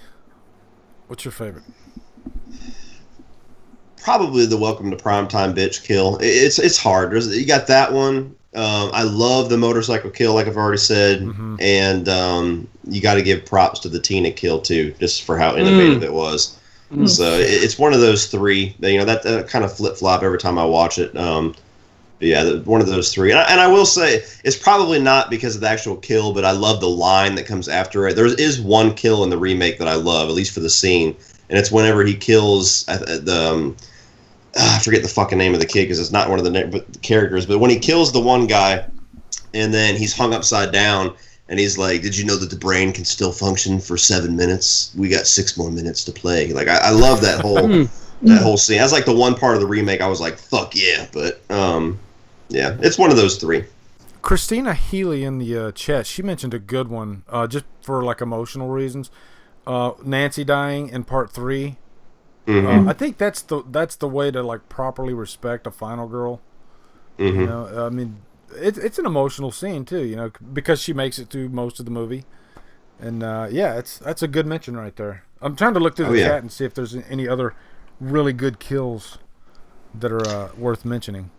Speaker 4: what's your favorite?
Speaker 1: Probably the Welcome to Primetime bitch kill. It's hard. You got that one. I love the motorcycle kill, like I've already said, and you got to give props to the Tina kill too, just for how innovative it was. So it's one of those three. That kind of flip flop every time I watch it. But yeah, one of those three. And I will say, it's probably not because of the actual kill, but I love the line that comes after it. There is one kill in the remake that I love, at least for the scene, and it's whenever he kills I forget the fucking name of the kid because it's not one of the characters, but when he kills the one guy and then he's hung upside down and he's like, "Did you know that the brain can still function for 7 minutes? We got 6 more minutes to play." Like I love that whole scene. That's like the one part of the remake I was like, "Fuck yeah!" But yeah, it's one of those three.
Speaker 4: Christina Healy in the chat, she mentioned a good one, just for like emotional reasons. Nancy dying in part 3. I think that's the way to like properly respect a final girl. I mean, it's an emotional scene too, because she makes it through most of the movie, and that's a good mention right there. I'm trying to look through the chat and see if there's any other really good kills that are worth mentioning.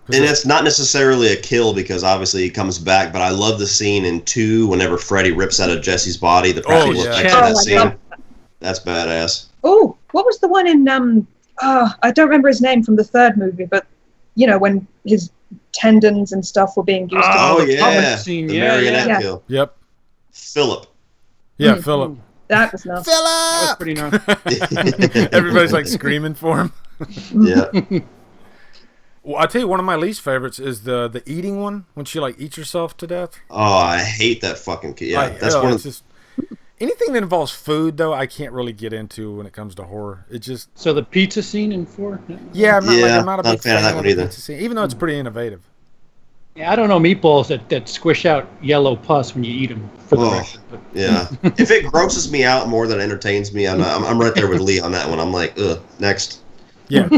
Speaker 1: And it's not necessarily a kill because obviously he comes back, but I love the scene in 2 whenever Freddy rips out of Jesse's body. The practical effects of that scene. God. That's badass.
Speaker 3: Oh, what was the one in I don't remember his name from the third movie, but when his tendons and stuff were being used.
Speaker 1: The marionette kill.
Speaker 4: Yep.
Speaker 1: Philip.
Speaker 4: Yeah, Philip.
Speaker 3: That was nasty.
Speaker 4: Philip.
Speaker 2: That was pretty nasty.
Speaker 4: Everybody's like screaming for him.
Speaker 1: Yeah.
Speaker 4: Well, I tell you, one of my least favorites is the eating one when she like eats herself to death.
Speaker 1: Oh, I hate that fucking kid. Yeah, that's one of
Speaker 4: just anything that involves food though. I can't really get into when it comes to horror. It just
Speaker 2: so the pizza scene in 4.
Speaker 4: Yeah, I'm not a big
Speaker 1: fan of that one either.
Speaker 4: Scene, even though it's pretty innovative.
Speaker 2: Yeah, I don't know meatballs that squish out yellow pus when you eat them. For the record, but.
Speaker 1: Yeah. If it grosses me out more than entertains me, I'm right there with Lee on that one. I'm like, ugh, next.
Speaker 4: Yeah,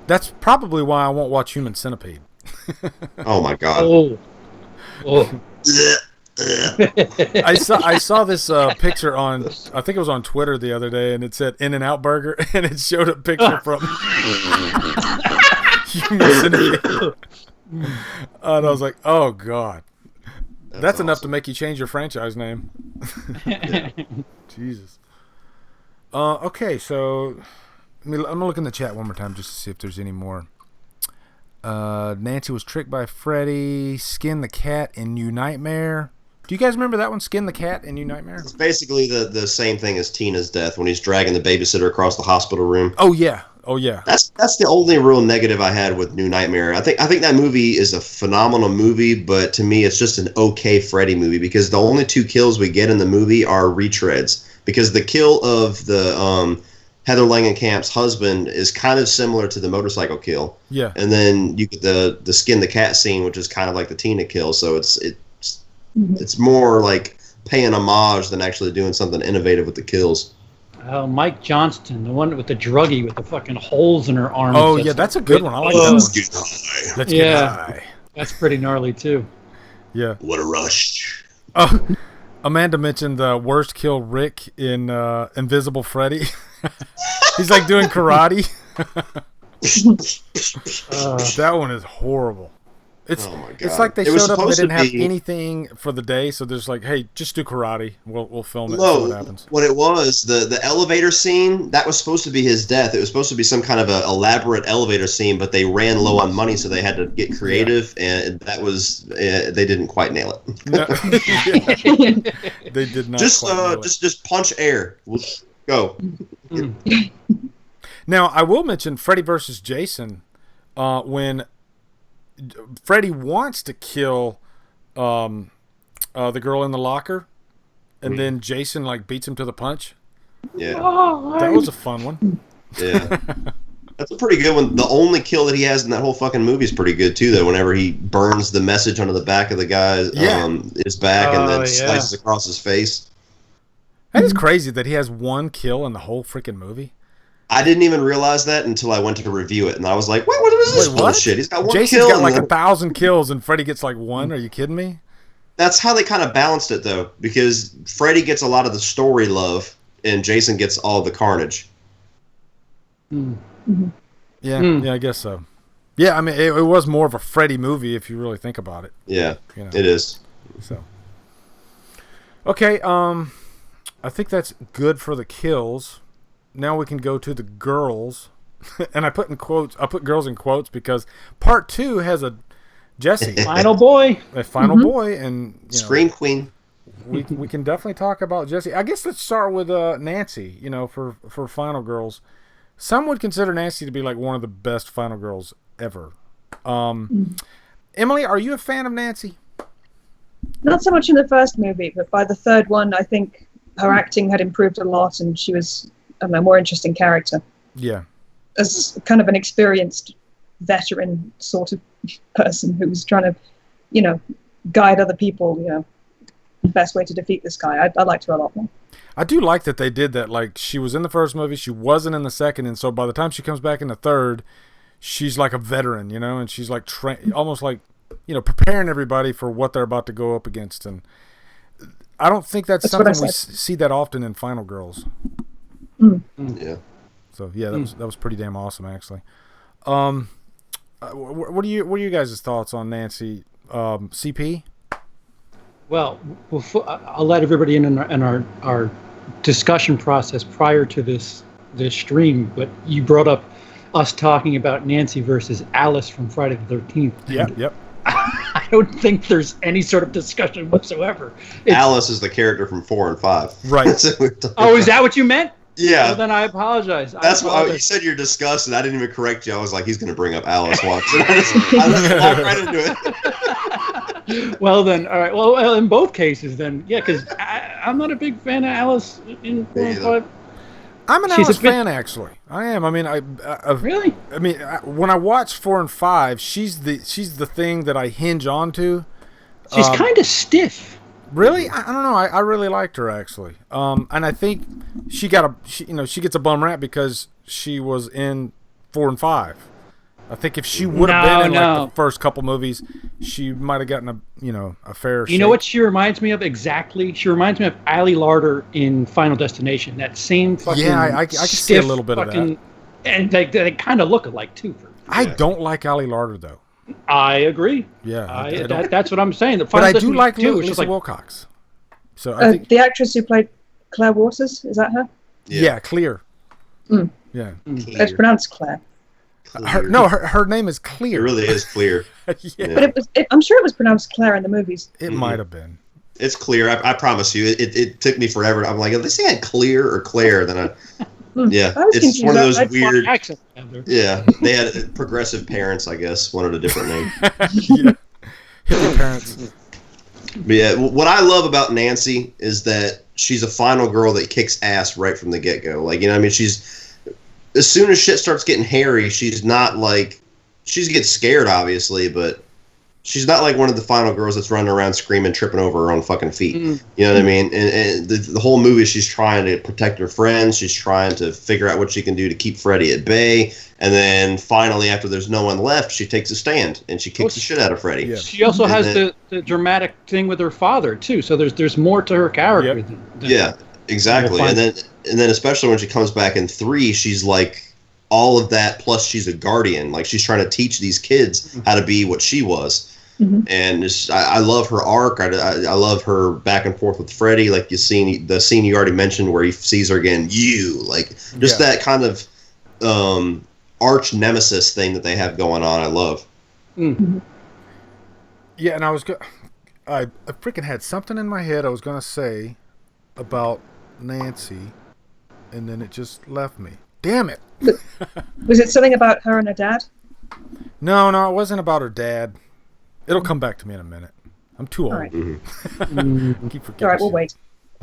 Speaker 4: that's probably why I won't watch Human Centipede.
Speaker 1: Oh my god.
Speaker 2: Oh.
Speaker 4: I saw this picture on, I think it was on Twitter the other day, and it said In-N-Out Burger, and it showed a picture from Human Centipede. And I was like, oh god, that's awesome. Enough to make you change your franchise name. Jesus. Okay, so I'm gonna look in the chat one more time just to see if there's any more. Nancy was tricked by Freddy. Skin the cat in New Nightmare. Do you guys remember that one? Skin the cat in New Nightmare.
Speaker 1: It's basically the same thing as Tina's death when he's dragging the babysitter across the hospital room.
Speaker 4: Oh yeah. Oh yeah.
Speaker 1: That's the only real negative I had with New Nightmare. I think that movie is a phenomenal movie, but to me it's just an okay Freddy movie because the only 2 kills we get in the movie are retreads. Because the kill of the Heather Langenkamp's husband is kind of similar to the motorcycle kill.
Speaker 4: Yeah.
Speaker 1: And then you get the skin the cat scene, which is kind of like the Tina kill. So it's more like paying homage than actually doing something innovative with the kills.
Speaker 2: Mike Johnston, the one with the druggie with the fucking holes in her arms.
Speaker 4: Oh yeah, that's a good one. I like that one. Let's get high.
Speaker 2: That's pretty gnarly too.
Speaker 4: Yeah.
Speaker 1: What a rush.
Speaker 4: Oh, Amanda mentioned the worst kill Rick in Invisible Freddy. He's like doing karate. That one is horrible.
Speaker 1: Oh my God.
Speaker 4: It's like they showed up and they didn't have anything for the day, so they're just like, hey, just do karate. We'll film it and see what happens.
Speaker 1: What it was, the elevator scene, that was supposed to be his death. It was supposed to be some kind of an elaborate elevator scene, but they ran low on money, so they had to get creative, and that was, they didn't quite nail it.
Speaker 4: No. They did not
Speaker 1: just punch air. Go.
Speaker 4: Now, I will mention Freddy versus Jason, when Freddy wants to kill the girl in the locker, and then Jason like beats him to the punch.
Speaker 1: Yeah,
Speaker 4: that was a fun one.
Speaker 1: Yeah, that's a pretty good one. The only kill that he has in that whole fucking movie is pretty good too. Though, whenever he burns the message onto the back of the guy's his back and then slices across his face.
Speaker 4: That is crazy that he has one kill in the whole freaking movie.
Speaker 1: I didn't even realize that until I went to review it, and I was like, what is this bullshit? He's got one
Speaker 4: Jason's
Speaker 1: kill.
Speaker 4: Jason's got like 1,000 kills, and Freddy gets like 1. Are you kidding me?
Speaker 1: That's how they kind of balanced it, though, because Freddy gets a lot of the story love, and Jason gets all the carnage.
Speaker 2: Mm-hmm.
Speaker 4: Yeah, I guess so. Yeah, I mean, it was more of a Freddy movie if you really think about it.
Speaker 1: Yeah, it is.
Speaker 4: So, okay, I think that's good for the kills. Now we can go to the girls, and I put girls in quotes because part 2 has a Jesse,
Speaker 2: final boy,
Speaker 4: a final boy, and
Speaker 1: Scream Queen.
Speaker 4: We can definitely talk about Jesse. I guess let's start with Nancy. For final girls, some would consider Nancy to be like one of the best final girls ever. Emily, are you a fan of Nancy?
Speaker 3: Not so much in the first movie, but by the third one, I think her acting had improved a lot, and she was a more interesting character.
Speaker 4: Yeah.
Speaker 3: As kind of an experienced veteran sort of person who was trying to, guide other people, the best way to defeat this guy. I liked her a lot more.
Speaker 4: I do like that they did that. Like, she was in the first movie, she wasn't in the second, and so by the time she comes back in the third, she's like a veteran, and she's like almost like, preparing everybody for what they're about to go up against. And I don't think that's something we see that often in Final Girls.
Speaker 1: Yeah.
Speaker 4: So yeah, that was pretty damn awesome, actually. What are you guys' thoughts on Nancy? CP?
Speaker 2: Well, I'll let everybody in our discussion process prior to this stream, but you brought up us talking about Nancy versus Alice from Friday the 13th.
Speaker 4: Yep.
Speaker 2: I don't think there's any sort of discussion whatsoever.
Speaker 1: Alice is the character from 4 and 5.
Speaker 4: Right.
Speaker 2: Is that what you meant?
Speaker 1: Yeah.
Speaker 2: Well, then I apologize.
Speaker 1: That's what you said. You're disgusted. I didn't even correct you. I was like, he's going to bring up Alice Watson. I walked right into
Speaker 2: it. Well, then, all right. Well, in both cases, then, yeah, because I'm not a big fan of Alice in 4 and 5.
Speaker 4: I'm an
Speaker 2: She's
Speaker 4: Alice
Speaker 2: a bit-
Speaker 4: fan, actually. I am. I mean,
Speaker 2: Really?
Speaker 4: I mean, when I watch 4 and 5, she's the thing that I hinge on to.
Speaker 2: She's kind of stiff.
Speaker 4: Really, I don't know. I really liked her actually. And I think she gets a bum rap because she was in 4 and 5. I think if she would have been in like the first couple movies, she might have gotten a fair shake.
Speaker 2: You know what she reminds me of exactly? She reminds me of Ali Larter in Final Destination. That same fucking
Speaker 4: I can see a little bit of that.
Speaker 2: And they kind of look alike too.
Speaker 4: I don't like Ali Larter though.
Speaker 2: I agree.
Speaker 4: Yeah,
Speaker 2: that's what I'm saying.
Speaker 4: But I do like Lisa Wilcox. So I think
Speaker 3: the actress who played Claire Waters, is that her?
Speaker 4: Yeah, Clear.
Speaker 3: Mm.
Speaker 4: Yeah,
Speaker 3: It's pronounced Claire.
Speaker 4: Her name is Clear.
Speaker 1: It really is Clear.
Speaker 4: Yeah.
Speaker 3: But I'm sure it was pronounced Claire in the movies.
Speaker 4: It might have been.
Speaker 1: It's Clear. I promise you. It took me forever. I'm like, if they say Clear or Claire, then it's one of those weird
Speaker 2: accent.
Speaker 1: Yeah, they had progressive parents, I guess, wanted a different name.
Speaker 4: Yeah, hippie parents.
Speaker 1: But yeah, what I love about Nancy is that she's a final girl that kicks ass right from the get go. Like, I mean, she's as soon as shit starts getting hairy, she's not like she gets scared, obviously, but she's not like one of the final girls that's running around screaming, tripping over her own fucking feet. You know what I mean? And the whole movie, she's trying to protect her friends. She's trying to figure out what she can do to keep Freddy at bay. And then finally, after there's no one left, she takes a stand and she kicks the shit out of Freddy.
Speaker 4: Yeah.
Speaker 2: She also has the dramatic thing with her father too. So there's more to her character.
Speaker 1: Yeah, exactly. And then especially when she comes back in 3, she's like all of that. Plus, she's a guardian. Like she's trying to teach these kids how to be what she was. And I love her arc. I love her back and forth with Freddy. Like the scene you already mentioned where he sees her again. That kind of arch nemesis thing that they have going on. I love.
Speaker 4: Yeah, and I freaking had something in my head I was gonna say about Nancy, and then it just left me. Damn it!
Speaker 3: Was it something about her and her dad?
Speaker 4: No, it wasn't about her dad. It'll come back to me in a minute. I'm too old.
Speaker 3: All right.
Speaker 4: Keep forgetting.
Speaker 3: All right, we'll wait.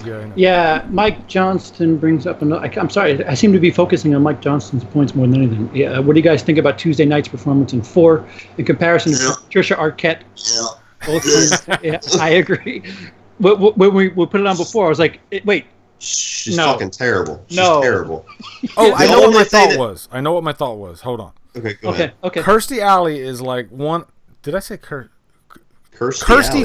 Speaker 4: Yeah, I know.
Speaker 2: Yeah, Mike Johnston brings up another. I'm sorry, I seem to be focusing on Mike Johnston's points more than anything. Yeah, what do you guys think about Tuesday night's performance in 4 in comparison to Patricia Arquette? Yeah, I agree. When we put it on before, I was like, wait.
Speaker 1: She's fucking terrible. She's terrible.
Speaker 4: Oh, I know what my thought was. I know what my thought was. Hold on.
Speaker 1: Okay, go ahead.
Speaker 2: Okay.
Speaker 4: Kirstie Alley is like one. Did I say
Speaker 1: Kirstie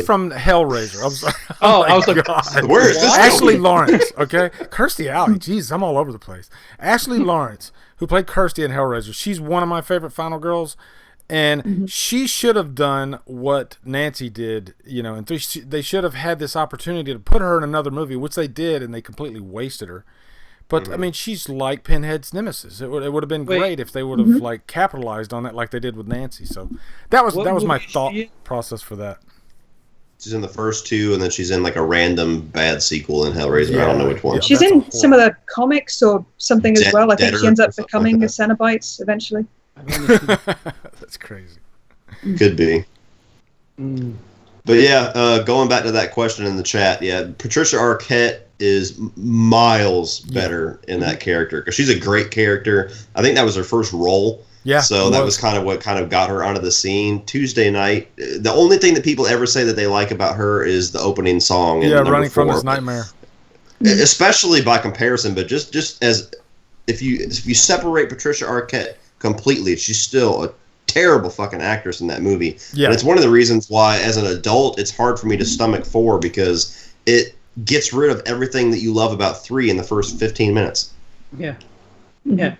Speaker 4: from Hellraiser? I was like,
Speaker 2: I was like,
Speaker 4: God.
Speaker 1: Where is this
Speaker 4: Ashley Lawrence, okay? Kirstie Alley. Jeez, I'm all over the place. Ashley Lawrence, who played Kirstie in Hellraiser, she's one of my favorite final girls. And she should have done what Nancy did, and they should have had this opportunity to put her in another movie, which they did, and they completely wasted her. But I mean, she's like Pinhead's nemesis. It would have been great if they would have like capitalized on that, like they did with Nancy. So that was my thought process for that.
Speaker 1: She's in the first 2, and then she's in like a random bad sequel in Hellraiser. I don't know which one.
Speaker 4: Yeah,
Speaker 3: She's in some of the comics or something as well. I think she ends up becoming a Cenobite eventually.
Speaker 4: That's crazy.
Speaker 1: Could be. But yeah, going back to that question in the chat, Patricia Arquette is miles better in that character because she's a great character. I think that was her first role. Yeah. So that was kind of what kind of got her onto the scene. Tuesday night, the only thing that people ever say that they like about her is the opening song.
Speaker 4: Yeah, Running from This Nightmare.
Speaker 1: Especially by comparison, but just as if you separate Patricia Arquette completely, she's still a terrible fucking actress in that movie. Yeah. And it's one of the reasons why, as an adult, it's hard for me to stomach 4 because it gets rid of everything that you love about 3 in the first 15 minutes.
Speaker 2: Yeah.
Speaker 3: I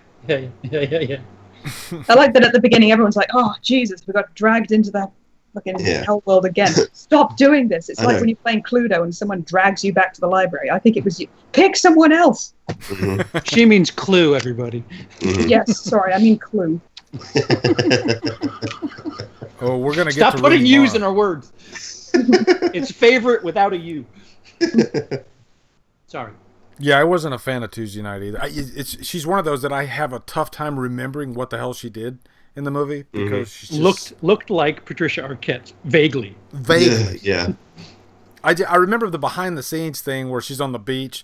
Speaker 3: like that at the beginning, everyone's like, "Oh Jesus, we got dragged into that fucking hell world again. Stop doing this." It's like when you're playing Cluedo and someone drags you back to the library. I think it was you. Pick someone else.
Speaker 2: She means Clue, everybody.
Speaker 3: Yes, sorry, I mean Clue.
Speaker 4: Oh, we're gonna
Speaker 2: stop putting U's in our words. It's favorite without a U. Sorry.
Speaker 4: Yeah, I wasn't a fan of Tuesday Night either. She's one of those that I have a tough time remembering what the hell she did in the movie because she
Speaker 2: looked like Patricia Arquette vaguely.
Speaker 1: Yeah.
Speaker 4: I remember the behind the scenes thing where she's on the beach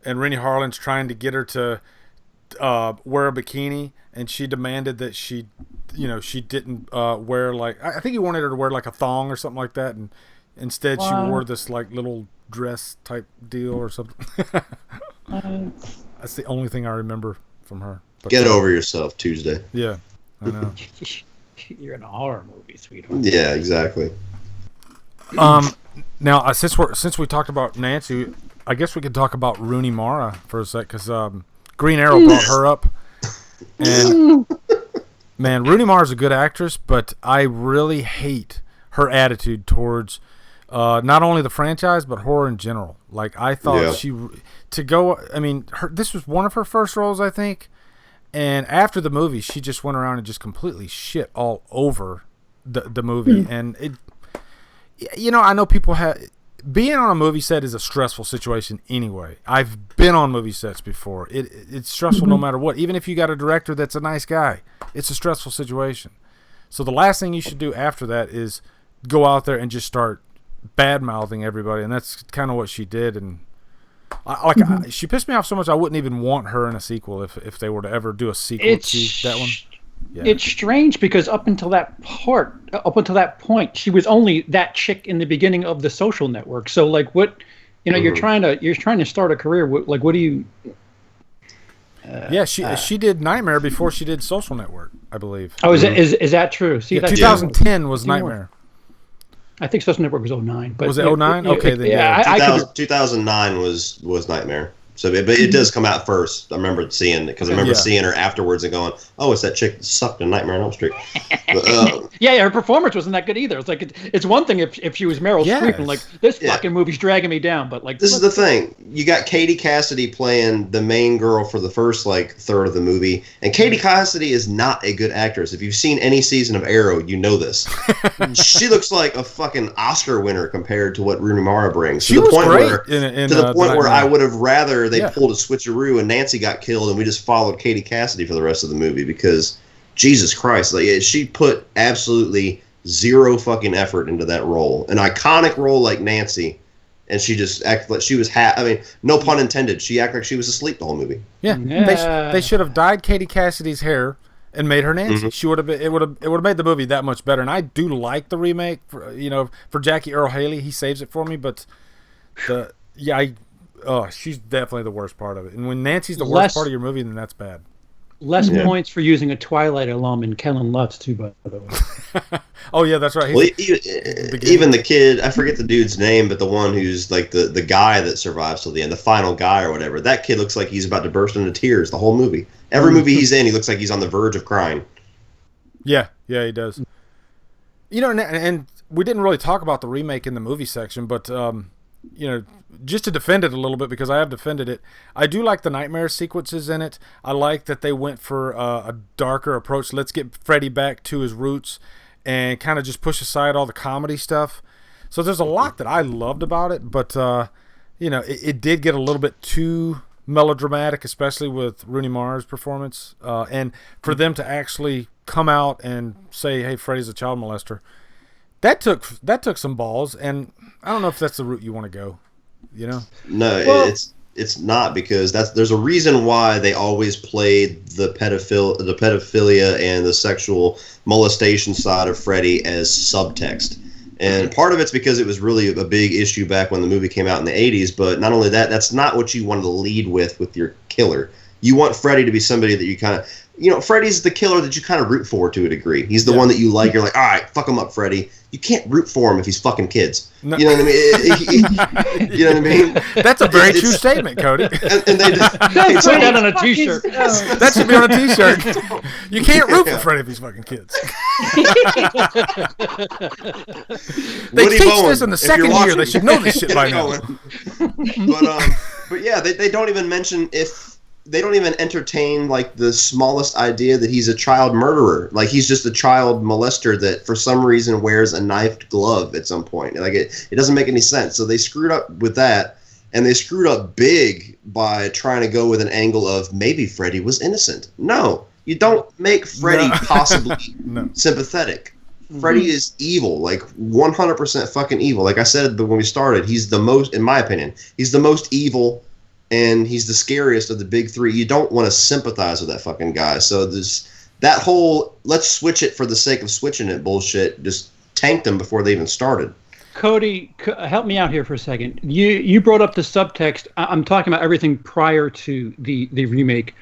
Speaker 4: and Rennie Harlan's trying to get her to wear a bikini, and she demanded that she didn't wear like I think he wanted her to wear like a thong or something like that, and instead she wore this like little dress type deal or something. That's the only thing I remember from her. But,
Speaker 1: Get over yourself, Tuesday.
Speaker 4: Yeah, I know.
Speaker 2: You're in a horror movie, sweetheart.
Speaker 1: Yeah, exactly.
Speaker 4: Now since we talked about Nancy, I guess we could talk about Rooney Mara for a sec, because Green Arrow brought her up, and man, Rooney Mara's a good actress, but I really hate her attitude towards not only the franchise but horror in general. Like, I thought this was one of her first roles, I think, and after the movie, she just went around and just completely shit all over the movie, and it. I know people have. Being on a movie set is a stressful situation anyway. I've been on movie sets before. It's stressful no matter what. Even if you got a director that's a nice guy, it's a stressful situation. So the last thing you should do after that is go out there and just start bad-mouthing everybody, and that's kind of what she did. And she pissed me off so much I wouldn't even want her in a sequel if they were to ever do a sequel to that one. Yeah.
Speaker 2: It's strange because up until that point, she was only that chick in the beginning of The Social Network. So, like, what, you're trying to start a career. Like, what do you?
Speaker 4: She did Nightmare before she did Social Network, I believe.
Speaker 2: Oh, is that true? See,
Speaker 4: 2010 was Nightmare.
Speaker 2: I think Social Network was 2009. But
Speaker 4: was it 2009? Okay, then
Speaker 2: yeah.
Speaker 1: 2009 was Nightmare. So, but it does come out first. I remember seeing it because I remember seeing her afterwards and going, "Oh, it's that chick that sucked in Nightmare on Elm Street." But,
Speaker 2: her performance wasn't that good either. It's like it's one thing if she was Meryl Streep and like this fucking movie's dragging me down, but like
Speaker 1: this is the thing. You got Katie Cassidy playing the main girl for the first third of the movie, and Katie Cassidy is not a good actress. If you've seen any season of Arrow, you know this. She looks like a fucking Oscar winner compared to what Rooney Mara brings.
Speaker 4: She was great to the point
Speaker 1: where I would have rather they pulled a switcheroo and Nancy got killed and we just followed Katie Cassidy for the rest of the movie, because Jesus Christ, she put absolutely zero fucking effort into that role, an iconic role like Nancy, and she just acted like she was no pun intended, she acted like she was asleep the whole movie.
Speaker 4: They should have dyed Katie Cassidy's hair and made her Nancy. She would have been. It would have made the movie that much better. And I do like the remake for Jackie Earle Haley. He saves it for me, but she's definitely the worst part of it. And when Nancy's the worst part of your movie, then that's bad.
Speaker 2: Less points for using a Twilight alum in Kellen Lutz too, by the way.
Speaker 4: Oh yeah, that's right.
Speaker 1: Even the kid, I forget the dude's name, but the one who's like the guy that survives till the end, the final guy or whatever. That kid looks like he's about to burst into tears the whole movie. Every movie he's in, he looks like he's on the verge of crying.
Speaker 4: Yeah, he does. And we didn't really talk about the remake in the movie section, but just to defend it a little bit, because I have defended it, I do like the nightmare sequences in it. I like that they went for a darker approach. Let's get Freddy back to his roots and kind of just push aside all the comedy stuff. So there's a lot that I loved about it, but it did get a little bit too melodramatic, especially with Rooney Mara's performance. And for them to actually come out and say, "Hey, Freddy's a child molester," that took some balls, and I don't know if that's the route you want to go.
Speaker 1: No, it's not, because there's a reason why they always played the pedophilia and the sexual molestation side of Freddy as subtext. And part of it's because it was really a big issue back when the movie came out in the 80s, but not only that, that's not what you wanted to lead with your killer. You want Freddy to be somebody that you kind of, Freddy's the killer that you kind of root for to a degree. He's the one that you like. You're like, all right, fuck him up, Freddy. You can't root for him if he's fucking kids. No. You know what I mean? You know what I mean?
Speaker 4: That's a very true statement, Cody.
Speaker 1: And they just
Speaker 2: put that on a t-shirt.
Speaker 4: That should be on a t-shirt. You can't root for Freddy if he's fucking kids. They teach this in the second year. They should know this shit by now.
Speaker 1: But yeah, they don't even mention they don't even entertain the smallest idea that he's a child murderer. Like, he's just a child molester that for some reason wears a knifed glove at some point. It doesn't make any sense. So they screwed up with that, and they screwed up big by trying to go with an angle of maybe Freddy was innocent. No, you don't make Freddy possibly sympathetic. Freddy is evil, 100% fucking evil. Like I said when we started, he's the most, in my opinion, he's the most evil and he's the scariest of the big three. You don't want to sympathize with that fucking guy. So that whole let's switch it for the sake of switching it bullshit just tanked them before they even started.
Speaker 2: Cody, help me out here for a second. You brought up the subtext. I'm talking about everything prior to the remake.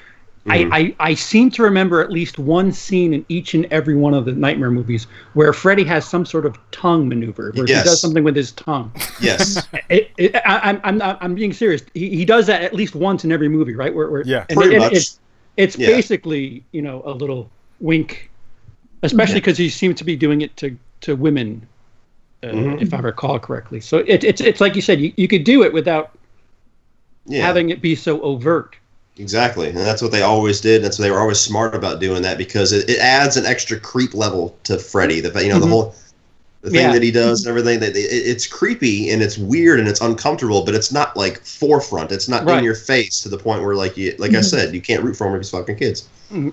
Speaker 2: I seem to remember at least one scene in each and every one of the Nightmare movies where Freddy has some sort of tongue maneuver, where he does something with his tongue.
Speaker 1: Yes.
Speaker 2: I'm being serious. He does that at least once in every movie, right?
Speaker 1: Pretty much.
Speaker 2: It's basically, a little wink, especially because he seems to be doing it to women, if I recall correctly. So it's like you said, you could do it without having it be so overt.
Speaker 1: Exactly, and that's what they always did. That's what they were always smart about doing that, because it adds an extra creep level to Freddy. The whole thing that he does and everything. It's creepy and it's weird and it's uncomfortable, but it's not like forefront. It's not in your face to the point where, like I said, you can't root for him with his fucking kids.
Speaker 4: You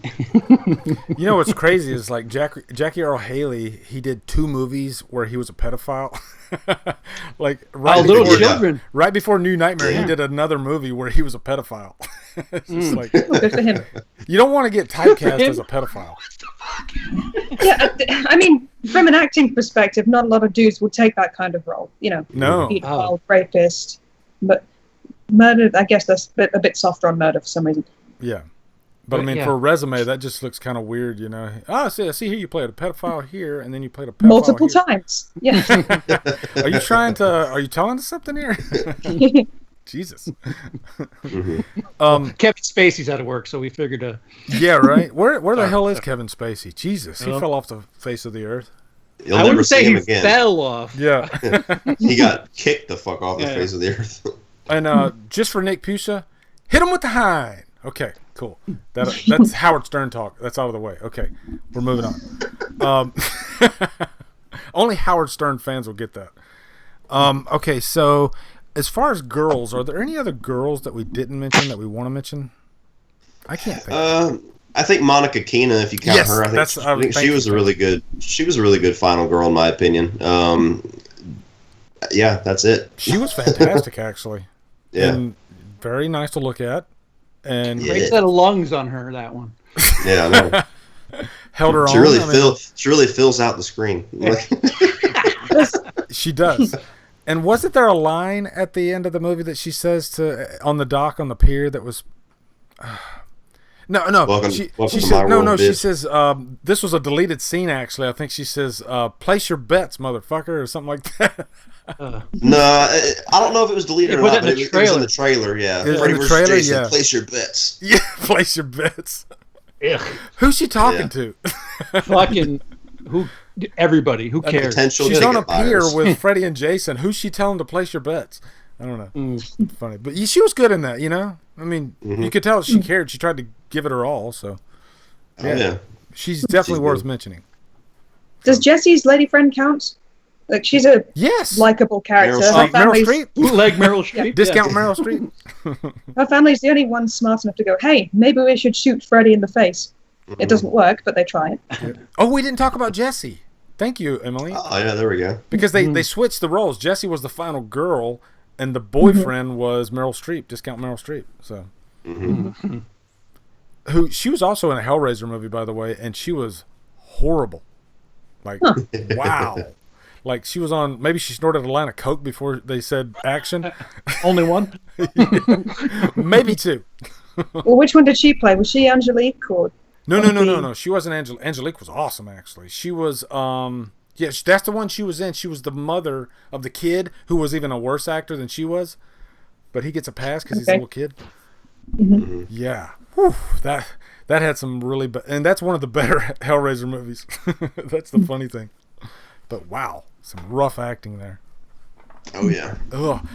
Speaker 4: know what's crazy is like Jackie Earle Haley. He did 2 movies where he was a pedophile.
Speaker 2: Little children.
Speaker 4: Right before New Nightmare, he did another movie where he was a pedophile. It's just like,
Speaker 3: good for him.
Speaker 4: You don't want to get typecast as a pedophile.
Speaker 3: Yeah, I mean, from an acting perspective, not a lot of dudes will take that kind of role.
Speaker 4: No.
Speaker 3: Pedophile, rapist, but murder. I guess that's a bit softer on murder for some reason.
Speaker 4: Yeah. But I mean, for a resume, that just looks kind of weird, I see here you played a pedophile here, and then you played a pedophile
Speaker 3: multiple
Speaker 4: here.
Speaker 3: Times. Yeah.
Speaker 4: Are you telling us something here? Jesus.
Speaker 2: Kevin Spacey's out of work, so we figured
Speaker 4: Yeah, right. Where the hell is Kevin Spacey? Jesus, he fell off the face of the earth.
Speaker 1: I wouldn't say he
Speaker 2: fell off.
Speaker 4: Yeah.
Speaker 1: He got kicked the fuck off the face of the earth.
Speaker 4: And just for Nick Pusha, hit him with the hind. Okay, cool. That's Howard Stern talk. That's out of the way. Okay, we're moving on. Only Howard Stern fans will get that. Okay, so as far as girls, are there any other girls that we didn't mention that we want to mention? I can't think.
Speaker 1: I think Monica Keena, if you count her, I think she was a really good. She was a really good final girl, in my opinion. Yeah, that's it.
Speaker 4: She was fantastic, actually.
Speaker 1: Yeah,
Speaker 4: and very nice to look at. And
Speaker 2: great set of lungs on her, that one.
Speaker 1: Yeah, I know.
Speaker 4: Held her
Speaker 1: she
Speaker 4: on.
Speaker 1: She really fills out the screen.
Speaker 4: She does. And wasn't there a line at the end of the movie that she says on the dock on the pier that was? No.
Speaker 1: Welcome
Speaker 4: she
Speaker 1: to
Speaker 4: says,
Speaker 1: my world,
Speaker 4: no.
Speaker 1: bitch.
Speaker 4: She says this was a deleted scene. Actually, I think she says, "Place your bets, motherfucker," or something like that.
Speaker 1: No, I don't know if it was deleted or not, but it was in the trailer. Yeah,
Speaker 4: Freddy vs. Jason.
Speaker 1: Place your bets.
Speaker 4: Yeah, place your bets. Who's she talking to?
Speaker 2: Fucking everybody. Who cares?
Speaker 4: She's on a pier with Freddy and Jason. Who's she telling to place your bets? I don't know. Funny, but she was good in that. I mean, you could tell she cared. She tried to give it her all. So,
Speaker 1: yeah.
Speaker 4: She's definitely worth mentioning.
Speaker 3: Does Jessie's lady friend count? Like, she's a likable character.
Speaker 4: Meryl Streep?
Speaker 2: Like Meryl Streep?
Speaker 4: Discount Meryl Streep?
Speaker 3: Her family's the only one smart enough to go, hey, maybe we should shoot Freddy in the face. It doesn't work, but they try it.
Speaker 4: Oh, we didn't talk about Jessie. Thank you, Emily.
Speaker 1: Oh, yeah, there we go.
Speaker 4: Because they switched the roles. Jessie was the final girl, and the boyfriend was Meryl Streep, Discount Meryl Streep. So, she was also in a Hellraiser movie, by the way, and she was horrible. Like, wow. Like, she was on, maybe she snorted a line of coke before they said action.
Speaker 2: Only one?
Speaker 4: Maybe 2.
Speaker 3: Well, which one did she play? Was she Angelique or?
Speaker 4: No. She wasn't Angelique. Angelique was awesome, actually. She was, that's the one she was in. She was the mother of the kid who was even a worse actor than she was. But he gets a pass because he's a little kid. Yeah. Whew, that had some really, and that's one of the better Hellraiser movies. That's the funny thing. But wow, some rough acting there.
Speaker 1: Oh yeah.
Speaker 4: Ugh.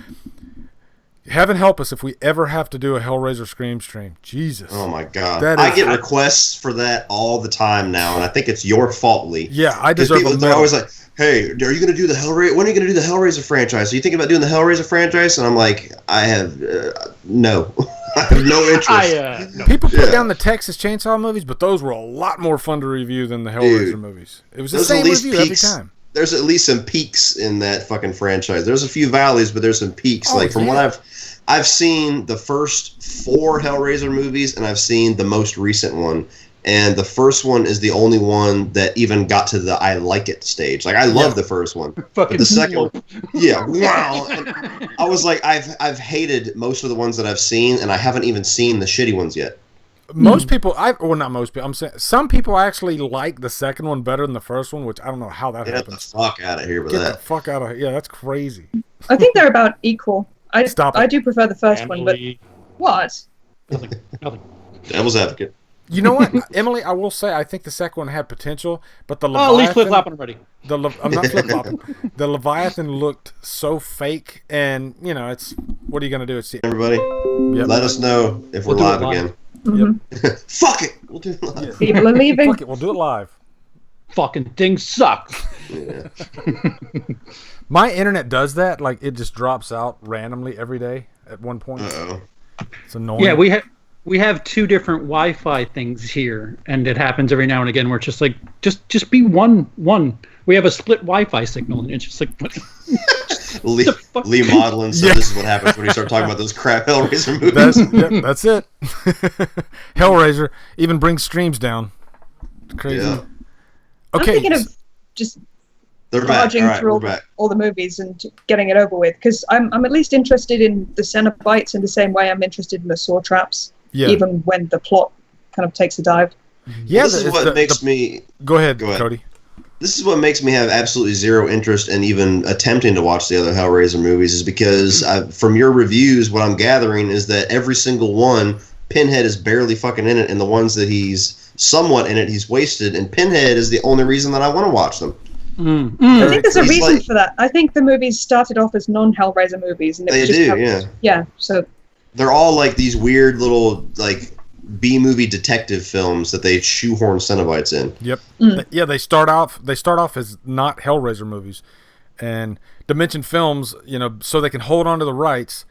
Speaker 4: Heaven help us if we ever have to do a Hellraiser Scream stream. Jesus.
Speaker 1: Oh my God. I get requests for that all the time now, and I think it's your fault, Lee.
Speaker 4: Yeah, I deserve
Speaker 1: people, they're always like, hey, are you going to do the Hellraiser? When are you going to do the Hellraiser franchise? Are you thinking about doing the Hellraiser franchise? And I'm like, I have no. I have no interest.
Speaker 4: No. People put down the Texas Chainsaw movies, but those were a lot more fun to review than the Hellraiser movies. It was the same review every time.
Speaker 1: There's at least some peaks in that fucking franchise. There's a few valleys, but there's some peaks. From what I've seen the first 4 Hellraiser movies, and I've seen the most recent one. And the first one is the only one that even got to the I like it stage. Like, I love the first one. But the second one, wow. And I was like, I've hated most of the ones that I've seen, and I haven't even seen the shitty ones yet.
Speaker 4: Most people, not most people, I'm saying some people actually like the second one better than the first one, which I don't know how that happens.
Speaker 1: Get the fuck out of here with
Speaker 4: Get
Speaker 1: that.
Speaker 4: the fuck out of here. Yeah, that's crazy.
Speaker 3: I think they're about equal. I do prefer the first
Speaker 2: Emily.
Speaker 3: one, but what?
Speaker 2: Nothing.
Speaker 1: Devil's advocate.
Speaker 4: You know what, Emily? I will say I think the second one had potential, but the
Speaker 2: Oh, at least flip-flopping already.
Speaker 4: I'm not flip-flopping. The Leviathan looked so fake, and you know, it's what are you gonna do? It's
Speaker 1: Everybody, let us know if we're
Speaker 2: We'll
Speaker 1: live
Speaker 2: do it
Speaker 1: again.
Speaker 3: Mhm.
Speaker 1: Fuck it, we'll do it live.
Speaker 3: People are leaving.
Speaker 4: Fuck it, we'll do it live.
Speaker 2: Fucking thing sucks.
Speaker 1: Yeah.
Speaker 4: My internet does that, like it just drops out randomly every day at one point.
Speaker 1: Uh-oh.
Speaker 4: It's annoying.
Speaker 2: Yeah, we have 2 different Wi-Fi things here, and it happens every now and again where it's just like just be one. We have a split Wi-Fi signal, and it's just like what?
Speaker 1: Lee modeling. So this is what happens when you start talking about those crap Hellraiser movies.
Speaker 4: That's it. Hellraiser even brings streams down. It's crazy.
Speaker 1: Yeah.
Speaker 4: Okay.
Speaker 3: I'm thinking of just
Speaker 1: They're back.
Speaker 3: barging
Speaker 1: All right,
Speaker 3: through
Speaker 1: we're back.
Speaker 3: all the movies and getting it over with, because I'm at least interested in the Cenobites in the same way I'm interested in the Saw traps, even when the plot kind of takes a dive.
Speaker 4: Yeah,
Speaker 1: This is what makes me...
Speaker 4: Go ahead, Cody.
Speaker 1: This is what makes me have absolutely zero interest in even attempting to watch the other Hellraiser movies, is because from your reviews, what I'm gathering is that every single one, Pinhead is barely fucking in it, and the ones that he's somewhat in it, he's wasted, and Pinhead is the only reason that I want to watch them.
Speaker 3: I think there's a reason for that. I think the movies started off as non-Hellraiser movies, and so
Speaker 1: they're all like these weird little like B-movie detective films that they shoehorn Cenobites in.
Speaker 4: Yep. Yeah, they start off as not Hellraiser movies, and Dimension Films, you know, so they can hold on to the rights.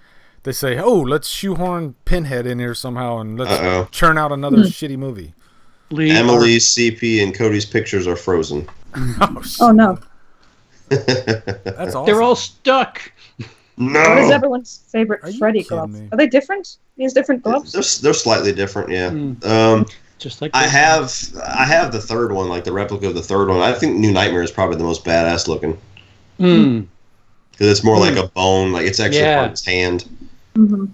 Speaker 4: They say, "Oh, let's shoehorn Pinhead in here somehow, and let's churn out another shitty movie."
Speaker 1: Emily's, CP, and Cody's pictures are frozen.
Speaker 3: Oh no!
Speaker 4: That's awesome.
Speaker 2: They're all stuck.
Speaker 1: No.
Speaker 3: What is everyone's favorite
Speaker 4: Are you
Speaker 3: Freddy
Speaker 4: kidding
Speaker 3: glove?
Speaker 4: me?
Speaker 3: Are they different? He has different gloves.
Speaker 1: They're slightly different, yeah.
Speaker 2: Just like
Speaker 1: I have the third one, like the replica of the third one. I think New Nightmare is probably the most badass looking. Because it's more like a bone, like it's actually part of his hand.
Speaker 3: Mm-hmm.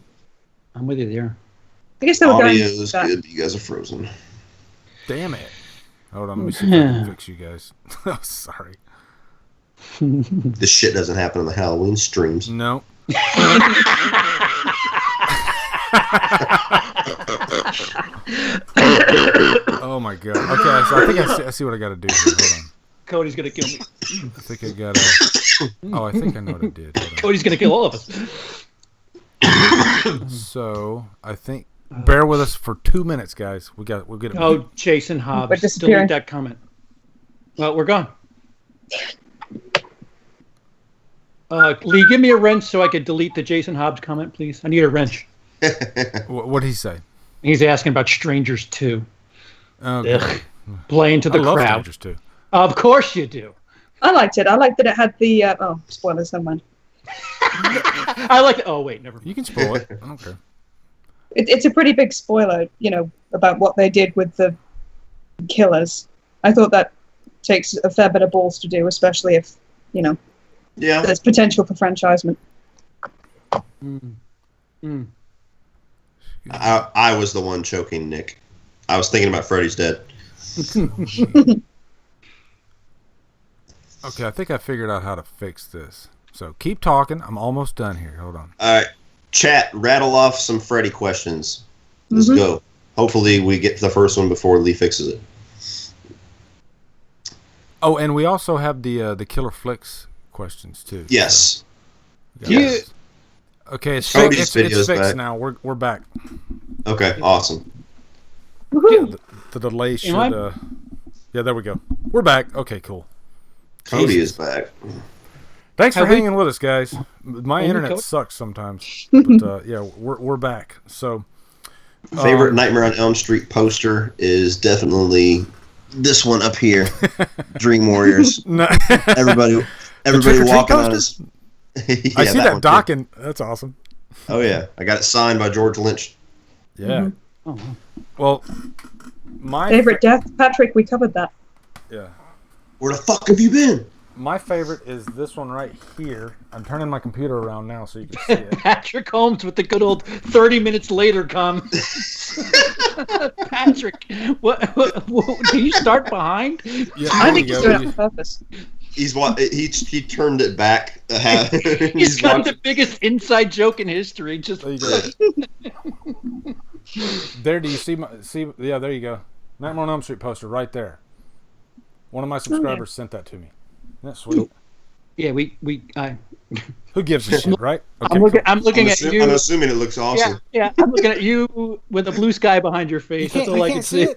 Speaker 2: I'm with you there.
Speaker 3: I guess they were
Speaker 1: Audio
Speaker 3: going.
Speaker 1: is good, but you guys are frozen.
Speaker 4: Damn it. Hold on, let me see if I can fix you guys. Oh, sorry.
Speaker 1: This shit doesn't happen on the Halloween streams.
Speaker 4: No. Oh my god. Okay, so I think I see what I got to do here. Hold on.
Speaker 2: Cody's gonna kill me.
Speaker 4: I think I got to... Oh, I think I know what I did. Hold on.
Speaker 2: Cody's gonna kill all of us.
Speaker 4: So, I think... Bear with us for 2 minutes, guys. We'll get it.
Speaker 2: Oh, Jason Hobbs.
Speaker 3: We're disappearing.
Speaker 2: Delete that comment. Well, we're gone. Lee, give me a wrench so I could delete the Jason Hobbs comment, please. I need a wrench.
Speaker 4: What did he say?
Speaker 2: He's asking about Strangers 2.
Speaker 4: Okay.
Speaker 2: Ugh. Playing to the
Speaker 4: I love
Speaker 2: crowd.
Speaker 4: Strangers too.
Speaker 2: Of course you do.
Speaker 3: I liked it. I liked that it had the. Spoilers. Never mind.
Speaker 2: I like it. Oh, wait, never mind.
Speaker 4: You can spoil it. I don't care.
Speaker 3: It's a pretty big spoiler, about what they did with the killers. I thought that takes a fair bit of balls to do, especially if, there's potential for franchisement.
Speaker 1: I was the one choking Nick. I was thinking about Freddy's dead.
Speaker 4: Okay, I think I figured out how to fix this. So keep talking. I'm almost done here. Hold on.
Speaker 1: All right. Chat, rattle off some Freddy questions. Let's go. Hopefully we get to the first one before Lee fixes it.
Speaker 4: Oh, and we also have the Killer Flicks questions too.
Speaker 1: Yes.
Speaker 4: So,
Speaker 1: yes.
Speaker 4: Okay, it's
Speaker 1: Cody's
Speaker 4: fixed
Speaker 1: video's
Speaker 4: back.
Speaker 1: back.
Speaker 4: Now. We're back.
Speaker 1: Okay, awesome.
Speaker 3: Woohoo!
Speaker 4: The delay should. Yeah, there we go. We're back. Okay, cool.
Speaker 1: Cody is back.
Speaker 4: Thanks for hanging with us, guys. My internet sucks sometimes, but yeah, we're back. So,
Speaker 1: favorite Nightmare on Elm Street poster is definitely this one up here. Dream Warriors.
Speaker 4: No.
Speaker 1: Everybody walking on his.
Speaker 4: I see that docking. That's awesome.
Speaker 1: Oh yeah, I got it signed by George Lynch.
Speaker 4: Yeah.
Speaker 2: Oh,
Speaker 4: Well, my
Speaker 3: Favorite death, Patrick. We covered that.
Speaker 4: Yeah.
Speaker 1: Where the fuck have you been?
Speaker 4: My favorite is this one right here. I'm turning my computer around now so you can see it.
Speaker 2: Patrick Holmes with the good old 30 minutes later come. Patrick, what, do you start behind?
Speaker 4: Yeah,
Speaker 3: I
Speaker 4: there
Speaker 3: think
Speaker 4: you
Speaker 3: he's
Speaker 4: go.
Speaker 3: doing it on purpose.
Speaker 1: He turned it back.
Speaker 2: He's got the biggest inside joke in history. Just
Speaker 4: There you go. There, do you see yeah, there you go. Nightmare on Elm Street poster right there. One of my subscribers sent that to me. Isn't that sweet?
Speaker 2: yeah,
Speaker 4: Who gives a shit, right? Okay,
Speaker 2: I'm looking at you.
Speaker 1: I'm assuming it looks awesome.
Speaker 2: Yeah, I'm looking at you with a blue sky behind your face. That's all I can see.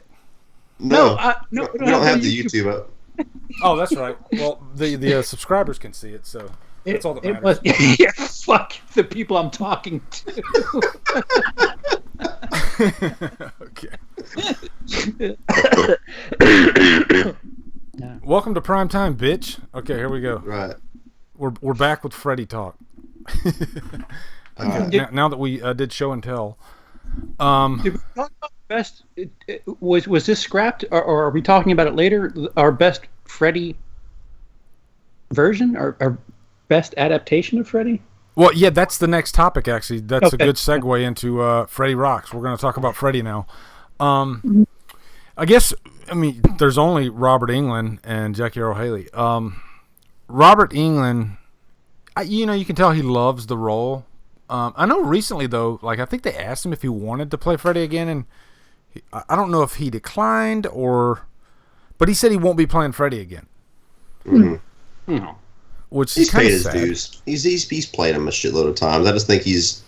Speaker 1: No,
Speaker 2: No,
Speaker 1: we don't have the YouTube up.
Speaker 4: Oh, that's right. Well, the subscribers can see it, so that's all that matters.
Speaker 2: Yeah, fuck the people I'm talking to.
Speaker 4: Okay. Welcome to prime time, bitch. Okay, here we go.
Speaker 1: Right.
Speaker 4: We're back with Freddy talk. Okay, now that we did show and tell,
Speaker 2: Did we talk about best? Was this scrapped, or are we talking about it later? Our best Freddy version, our best adaptation of Freddy.
Speaker 4: well, yeah, that's the next topic. Actually, that's a good segue into Freddy Rocks. We're going to talk about Freddy now. I guess, I mean, there's only Robert Englund and Jackie Earle Haley. Robert Englund, you can tell he loves the role. I know recently, though, like, I think they asked him if he wanted to play Freddy again, and I don't know if he declined but he said he won't be playing Freddy again.
Speaker 1: Mm-hmm.
Speaker 4: Which
Speaker 1: He's
Speaker 4: is kind
Speaker 1: paid
Speaker 4: of
Speaker 1: his
Speaker 4: sad.
Speaker 1: dues. He's played him a shitload of times. I just think he's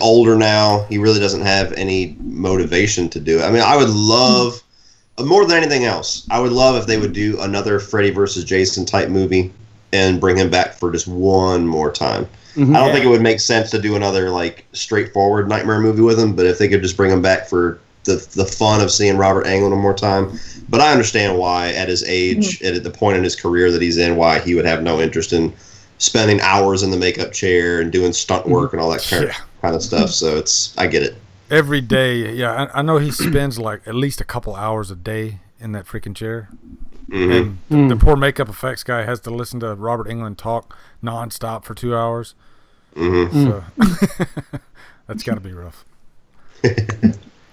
Speaker 1: older now. He really doesn't have any motivation to do it. I mean, I would love, more than anything else, I would love if they would do another Freddy versus Jason type movie and bring him back for just one more time.
Speaker 2: Mm-hmm.
Speaker 1: I don't think it would make sense to do another like straightforward nightmare movie with him, but if they could just bring him back for the fun of seeing Robert Englund one more time. But I understand why, at his age, at the point in his career that he's in, why he would have no interest in spending hours in the makeup chair and doing stunt work and all that kind of stuff. So I get it.
Speaker 4: Every day, yeah, I know he spends like at least a couple hours a day in that freaking chair.
Speaker 1: Mm-hmm.
Speaker 4: And the poor makeup effects guy has to listen to Robert Englund talk nonstop for 2 hours.
Speaker 1: Mm-hmm.
Speaker 4: So that's got to be rough.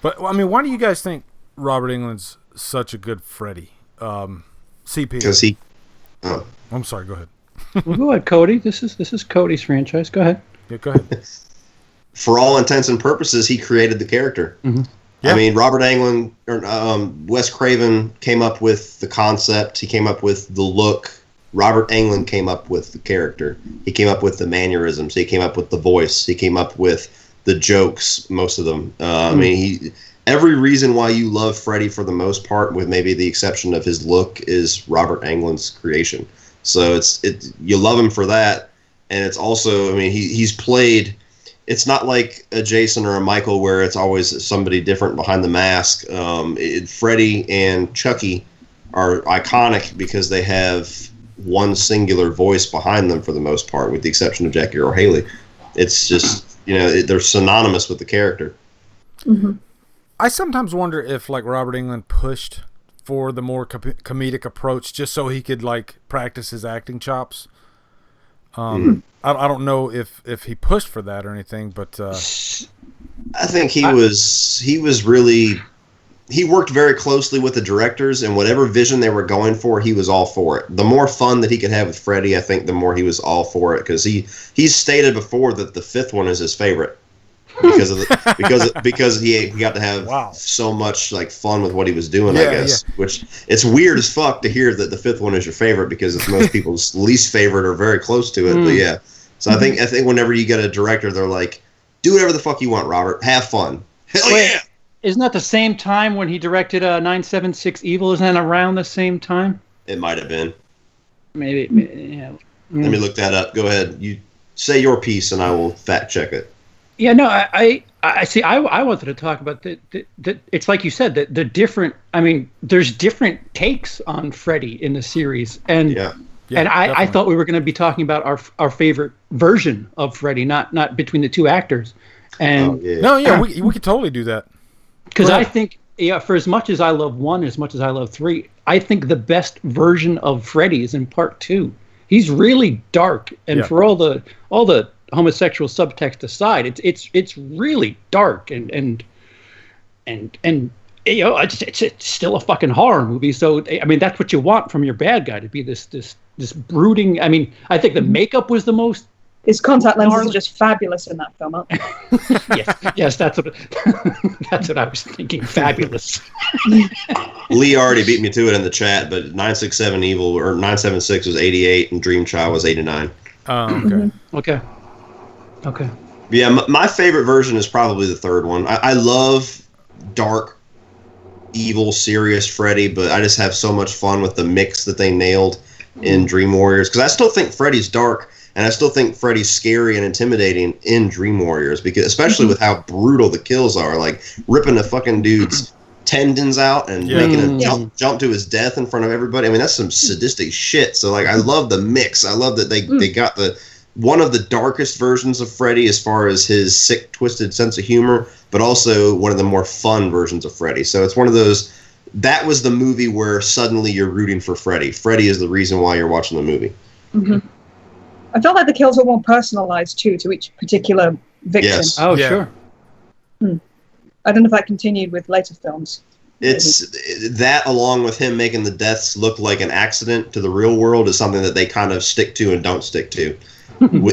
Speaker 4: But I mean, why do you guys think Robert Englund's such a good Freddy? CP.
Speaker 1: Because he. Oh.
Speaker 4: I'm sorry. Go ahead.
Speaker 2: Well, go ahead, Cody. This is Cody's franchise. Go ahead.
Speaker 4: Yeah, go ahead.
Speaker 1: For all intents and purposes, he created the character.
Speaker 2: Mm-hmm.
Speaker 1: Yeah. I mean, Robert Englund or Wes Craven came up with the concept. He came up with the look. Robert Englund came up with the character. He came up with the mannerisms. He came up with the voice. He came up with the jokes, most of them. I mean, every reason why you love Freddy for the most part, with maybe the exception of his look, is Robert Englund's creation. So you love him for that, and it's also, I mean, he's played. It's not like a Jason or a Michael where it's always somebody different behind the mask. Freddy and Chucky are iconic because they have one singular voice behind them for the most part, with the exception of Jackie Earle Haley. It's just, they're synonymous with the character.
Speaker 3: Mm-hmm.
Speaker 4: I sometimes wonder if like Robert Englund pushed for the more comedic approach just so he could like practice his acting chops. I don't know if he pushed for that or anything, but
Speaker 1: I think he worked very closely with the directors, and whatever vision they were going for, he was all for it. The more fun that he could have with Freddy, I think the more he was all for it, because he's stated before that the fifth one is his favorite because he got to have so much like fun with what he was doing. I guess, which it's weird as fuck to hear that the fifth one is your favorite, because it's most people's least favorite or very close to it. But yeah, so I think whenever you get a director, they're like, do whatever the fuck you want, Robert. Have fun. Hell yeah. Isn't
Speaker 2: that the same time when he directed 976 Evil? Isn't that around the same time?
Speaker 1: It might have been.
Speaker 2: Maybe, yeah.
Speaker 1: Let me look that up. Go ahead. You say your piece, and I will fact check it.
Speaker 2: Yeah, no, I see. I wanted to talk about the it's like you said, the different. I mean, there's different takes on Freddy in the series, and and I thought we were going to be talking about our favorite version of Freddy, not between the two actors. And
Speaker 4: we could totally do that.
Speaker 2: Because I think, for as much as I love 1, as much as I love 3, I think the best version of Freddy is in part 2. He's really dark, and for all the homosexual subtext aside, it's really dark and it's still a fucking horror movie. So I mean, that's what you want from your bad guy, to be this brooding. I mean, I think the makeup was the most.
Speaker 3: His contact lenses are just fabulous in that film.
Speaker 2: Yes, that's what I was thinking. Fabulous.
Speaker 1: Lee already beat me to it in the chat, but 967 Evil or 976 was 88 and Dream Child was 89.
Speaker 2: Okay.
Speaker 1: Yeah, my favorite version is probably the third one. I love dark, evil, serious Freddy, but I just have so much fun with the mix that they nailed in Dream Warriors, because I still think Freddy's dark, and I still think Freddy's scary and intimidating in Dream Warriors, because especially with how brutal the kills are, like ripping a fucking dude's tendons out and making him jump to his death in front of everybody. I mean, that's some sadistic shit. So like, I love the mix. I love that they got one of the darkest versions of Freddy as far as his sick, twisted sense of humor, but also one of the more fun versions of Freddy. So it's one of those, that was the movie where suddenly you're rooting for Freddy. Freddy is the reason why you're watching the movie.
Speaker 3: Mm-hmm. I felt like the kills were more personalized too, to each particular victim.
Speaker 1: Yes.
Speaker 2: Oh, sure.
Speaker 3: I don't know if that continued with later films.
Speaker 1: It's that, along with him making the deaths look like an accident to the real world, is something that they kind of stick to and don't stick to.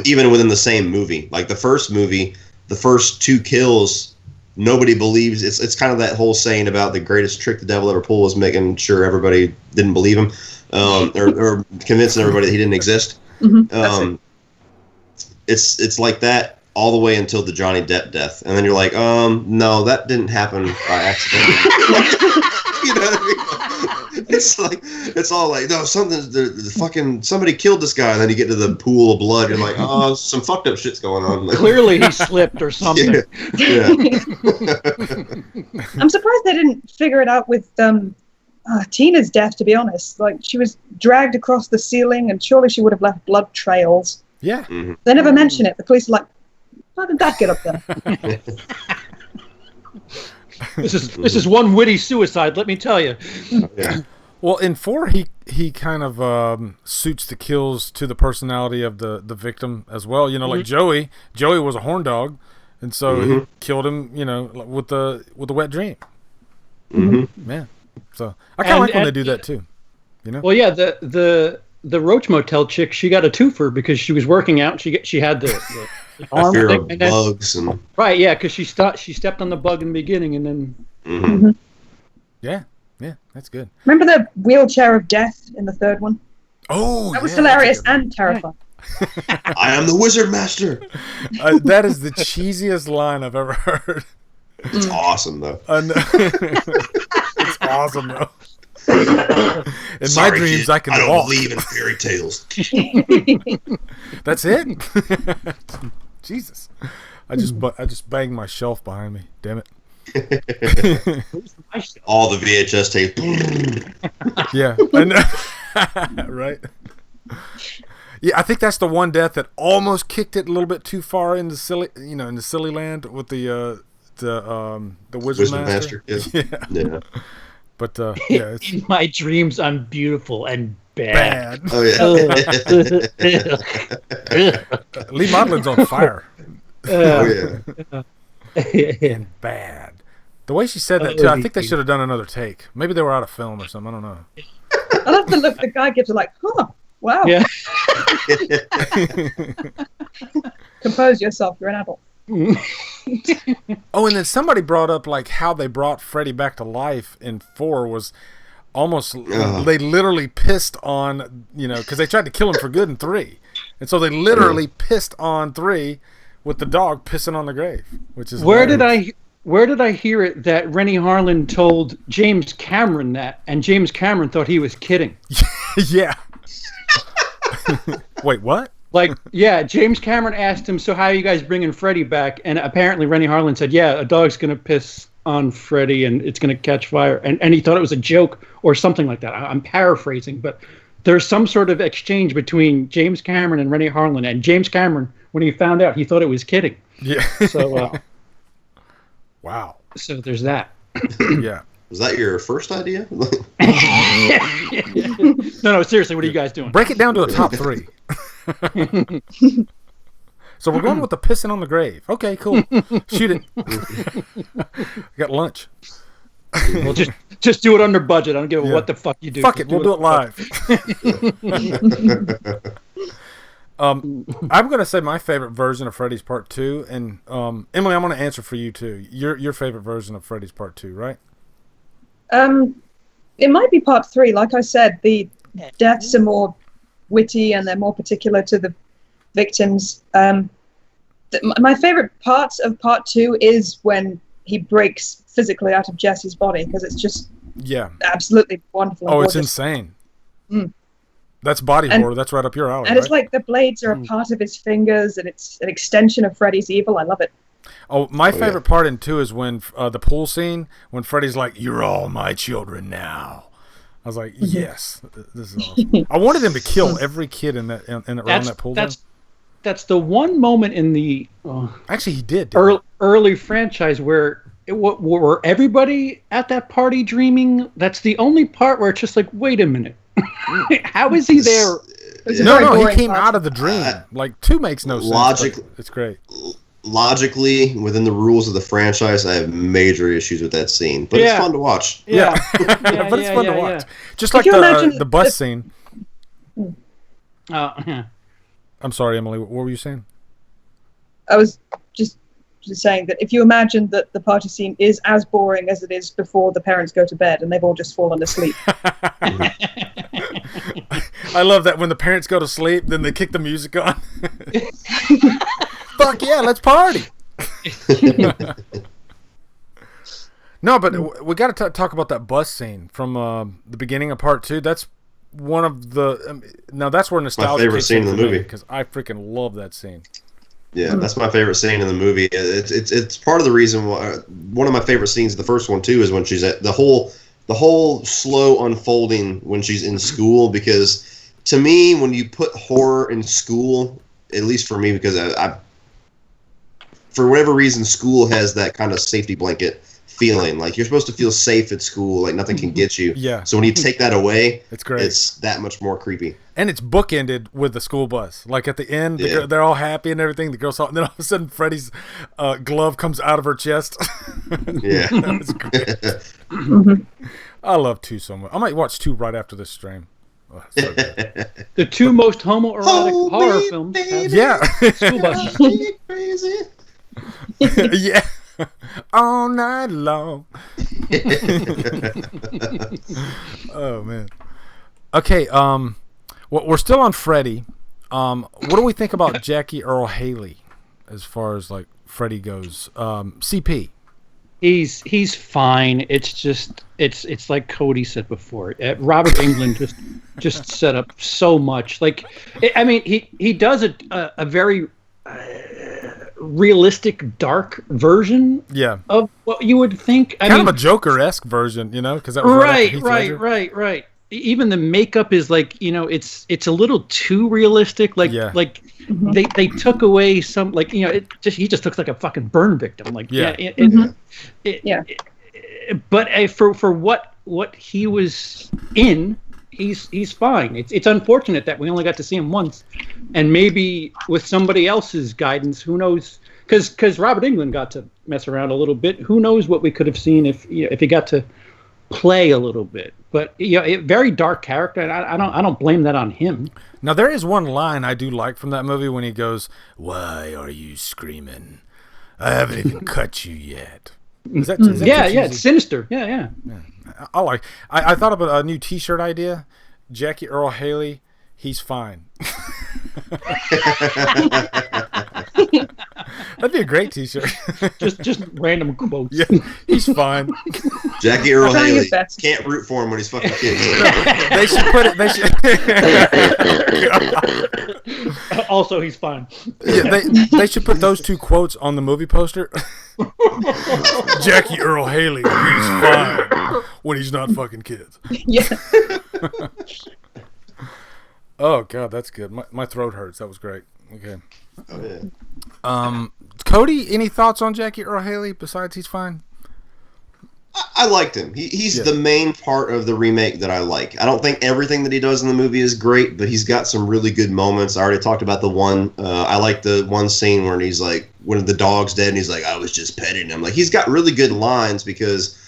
Speaker 1: Even within the same movie. Like the first movie, the first 2 kills, nobody believes. It's kind of that whole saying about the greatest trick the devil ever pulled was making sure everybody didn't believe him, or convincing everybody that he didn't exist. It's like that all the way until the Johnny Depp death, and then you're like, no, that didn't happen by accident. You know what I mean? It's all like, no, somebody killed this guy, and then you get to the pool of blood, you're like, oh, some fucked up shit's going on. Like,
Speaker 2: clearly he slipped or something.
Speaker 1: Yeah.
Speaker 3: I'm surprised they didn't figure it out with Tina's death, to be honest. Like, she was dragged across the ceiling, and surely she would have left blood trails.
Speaker 4: Yeah.
Speaker 1: Mm-hmm.
Speaker 3: They never mention it. The police are like, how did that get up there?
Speaker 2: This is one witty suicide, let me tell you.
Speaker 1: Yeah.
Speaker 4: Well, in 4, he kind of suits the kills to the personality of the victim as well. You know, like Joey was a horn dog, and so he killed him. You know, with the wet dream.
Speaker 1: Mm-hmm.
Speaker 4: Man, so I kind of like when they do that too. You know.
Speaker 2: Well, yeah, the Roach Motel chick, she got a twofer because she was working out. She had the arm
Speaker 1: fear
Speaker 2: thing,
Speaker 1: of
Speaker 2: and then,
Speaker 1: bugs and
Speaker 2: right, yeah, because she stepped on the bug in the beginning, and then
Speaker 4: Yeah, that's good.
Speaker 3: Remember the wheelchair of death in the third one?
Speaker 4: Oh,
Speaker 3: that was hilarious and terrifying.
Speaker 1: I am the Wizard Master.
Speaker 4: That is the cheesiest line I've ever heard.
Speaker 1: It's awesome though.
Speaker 4: It's awesome though. In my dreams,
Speaker 1: kid,
Speaker 4: I can
Speaker 1: I don't
Speaker 4: walk.
Speaker 1: believe in fairy tales.
Speaker 4: That's it. Jesus, I just banged my shelf behind me. Damn it.
Speaker 1: All the VHS tape.
Speaker 4: Yeah, I know. Right. Yeah, I think that's the one death that almost kicked it a little bit too far into silly land with the Wizard Master.
Speaker 1: Yeah.
Speaker 4: But yeah,
Speaker 2: in my dreams, I'm beautiful and bad.
Speaker 1: Oh yeah.
Speaker 4: Lee Modlin's on fire.
Speaker 1: Oh yeah.
Speaker 4: And bad. The way she said that too, I think they should have done another take. Maybe they were out of film or something. I don't know.
Speaker 3: I love the look the guy gives her, like, huh, wow.
Speaker 2: Yeah.
Speaker 3: Compose yourself, you're an adult.
Speaker 4: Oh, and then somebody brought up like how they brought Freddy back to life in 4 was almost they literally pissed on, because they tried to kill him for good in 3, and so they literally pissed on 3 with the dog pissing on the grave, which is
Speaker 2: Where did I hear it that Rennie Harlan told James Cameron that, and James Cameron thought he was kidding?
Speaker 4: Yeah. Wait, what?
Speaker 2: Like, yeah, James Cameron asked him, so how are you guys bringing Freddy back? And apparently Rennie Harlan said, yeah, a dog's going to piss on Freddy and it's going to catch fire. And he thought it was a joke or something like that. I'm paraphrasing, but there's some sort of exchange between James Cameron and Rennie Harlan, and James Cameron, when he found out, he thought it was kidding.
Speaker 4: Yeah.
Speaker 2: So
Speaker 4: wow.
Speaker 2: So there's that.
Speaker 4: Yeah.
Speaker 1: Was that your first idea?
Speaker 2: No, seriously, what are you guys doing?
Speaker 4: Break it down to a top 3. So we're going with the pissing on the grave. Okay, cool. Shoot it. Got lunch.
Speaker 2: Well, just do it under budget. I don't give a what the fuck you do.
Speaker 4: Fuck it, we'll do it live. I'm gonna say my favorite version of Freddy's Part 2, and Emily, I'm gonna answer for you too. Your favorite version of Freddy's Part 2, right?
Speaker 3: It might be Part 3. Like I said, the deaths are more witty and they're more particular to the victims. My favorite part of Part 2 is when he breaks physically out of Jesse's body, because it's just absolutely wonderful.
Speaker 4: Oh, it's insane. That's body horror. That's right up your alley.
Speaker 3: And it's like the blades are a part of his fingers, and it's an extension of Freddy's evil. I love it.
Speaker 4: Oh, my favorite part in 2 is when the pool scene, when Freddy's like, "You're all my children now." I was like, "Yes, this is awesome." I wanted him to kill every kid in that around that pool.
Speaker 2: That's the one moment in the
Speaker 4: actually he did
Speaker 2: early franchise where were everybody at that party dreaming. That's the only part where it's just like, wait a minute, how is he there?
Speaker 4: No, he came out of the dream. Like 2 makes no sense.
Speaker 1: Logically,
Speaker 4: it's great.
Speaker 1: Logically, within the rules of the franchise, I have major issues with that scene, but it's fun to watch.
Speaker 4: Yeah, but it's fun to watch. Just like the bus scene. I'm sorry, Emily. What were you saying?
Speaker 3: I was just saying that if you imagine that the party scene is as boring as it is before the parents go to bed and they've all just fallen asleep.
Speaker 4: I love that when the parents go to sleep, then they kick the music on. Fuck yeah, let's party. No, but we got to talk about that bus scene from the beginning of Part 2. That's one of the now that's where nostalgia.
Speaker 1: My favorite scene in the movie,
Speaker 4: because I freaking love that scene.
Speaker 1: Yeah, that's my favorite scene in the movie. It's part of the reason why one of my favorite scenes, the first one too, is when she's at the whole slow unfolding when she's in school. Because to me, when you put horror in school, at least for me, because I for whatever reason, school has that kind of safety blanket feeling. Like you're supposed to feel safe at school, like nothing can get you.
Speaker 4: Yeah.
Speaker 1: So when you take that away,
Speaker 4: it's great.
Speaker 1: It's that much more creepy.
Speaker 4: And it's bookended with the school bus. Like at the end, they're all happy and everything. The girls, and then all of a sudden, Freddy's glove comes out of her chest.
Speaker 1: Yeah.
Speaker 4: That was great. I love 2 so much. I might watch 2 right after this stream. Oh, so
Speaker 2: the 2 most homoerotic horror films.
Speaker 4: Yeah.
Speaker 2: School buses.
Speaker 1: Crazy.
Speaker 4: Yeah. All night long. Oh man. Okay. We're still on Freddy. What do we think about Jackie Earl Haley as far as like Freddy goes? CP.
Speaker 2: He's fine. It's just it's like Cody said before. Robert Englund just set up so much. Like, I mean, he does a very realistic, dark version. Of what you would think.
Speaker 4: Kind of a Joker-esque version, you know, because that was
Speaker 2: right. Even the makeup is like, you know, it's a little too realistic. Like they took away some, like, you know, he just looks like a fucking burn victim. Like but for what he was in, he's fine. It's unfortunate that we only got to see him once, and maybe with somebody else's guidance, who knows? Because Robert Englund got to mess around a little bit. Who knows what we could have seen if he got to play a little bit. But very dark character, and I don't blame that on him.
Speaker 4: Now there is one line I do like from that movie when he goes, "Why are you screaming? I haven't even cut you yet." Is that
Speaker 2: it's sinister. Yeah.
Speaker 4: I thought about a new T-shirt idea. Jackie Earl Haley, he's fine. That'd be a great T-shirt.
Speaker 2: just random quotes.
Speaker 4: Yeah, he's fine.
Speaker 1: Jackie Earl Haley can't root for him when he's fucking kids.
Speaker 4: They should put it.
Speaker 2: Also, he's fine.
Speaker 4: Yeah, they should put those 2 quotes on the movie poster. Jackie Earl Haley, he's fine when he's not fucking kids.
Speaker 3: Yeah.
Speaker 4: Oh God, that's good. My throat hurts. That was great. Okay.
Speaker 1: Oh, yeah.
Speaker 4: Cody, any thoughts on Jackie Earle Haley besides he's fine?
Speaker 1: I liked him. He's the main part of the remake that I like. I don't think everything that he does in the movie is great, but he's got some really good moments. I already talked about the one. I like the one scene where he's like, when the dog's dead, and he's like, I was just petting him. Like, he's got really good lines because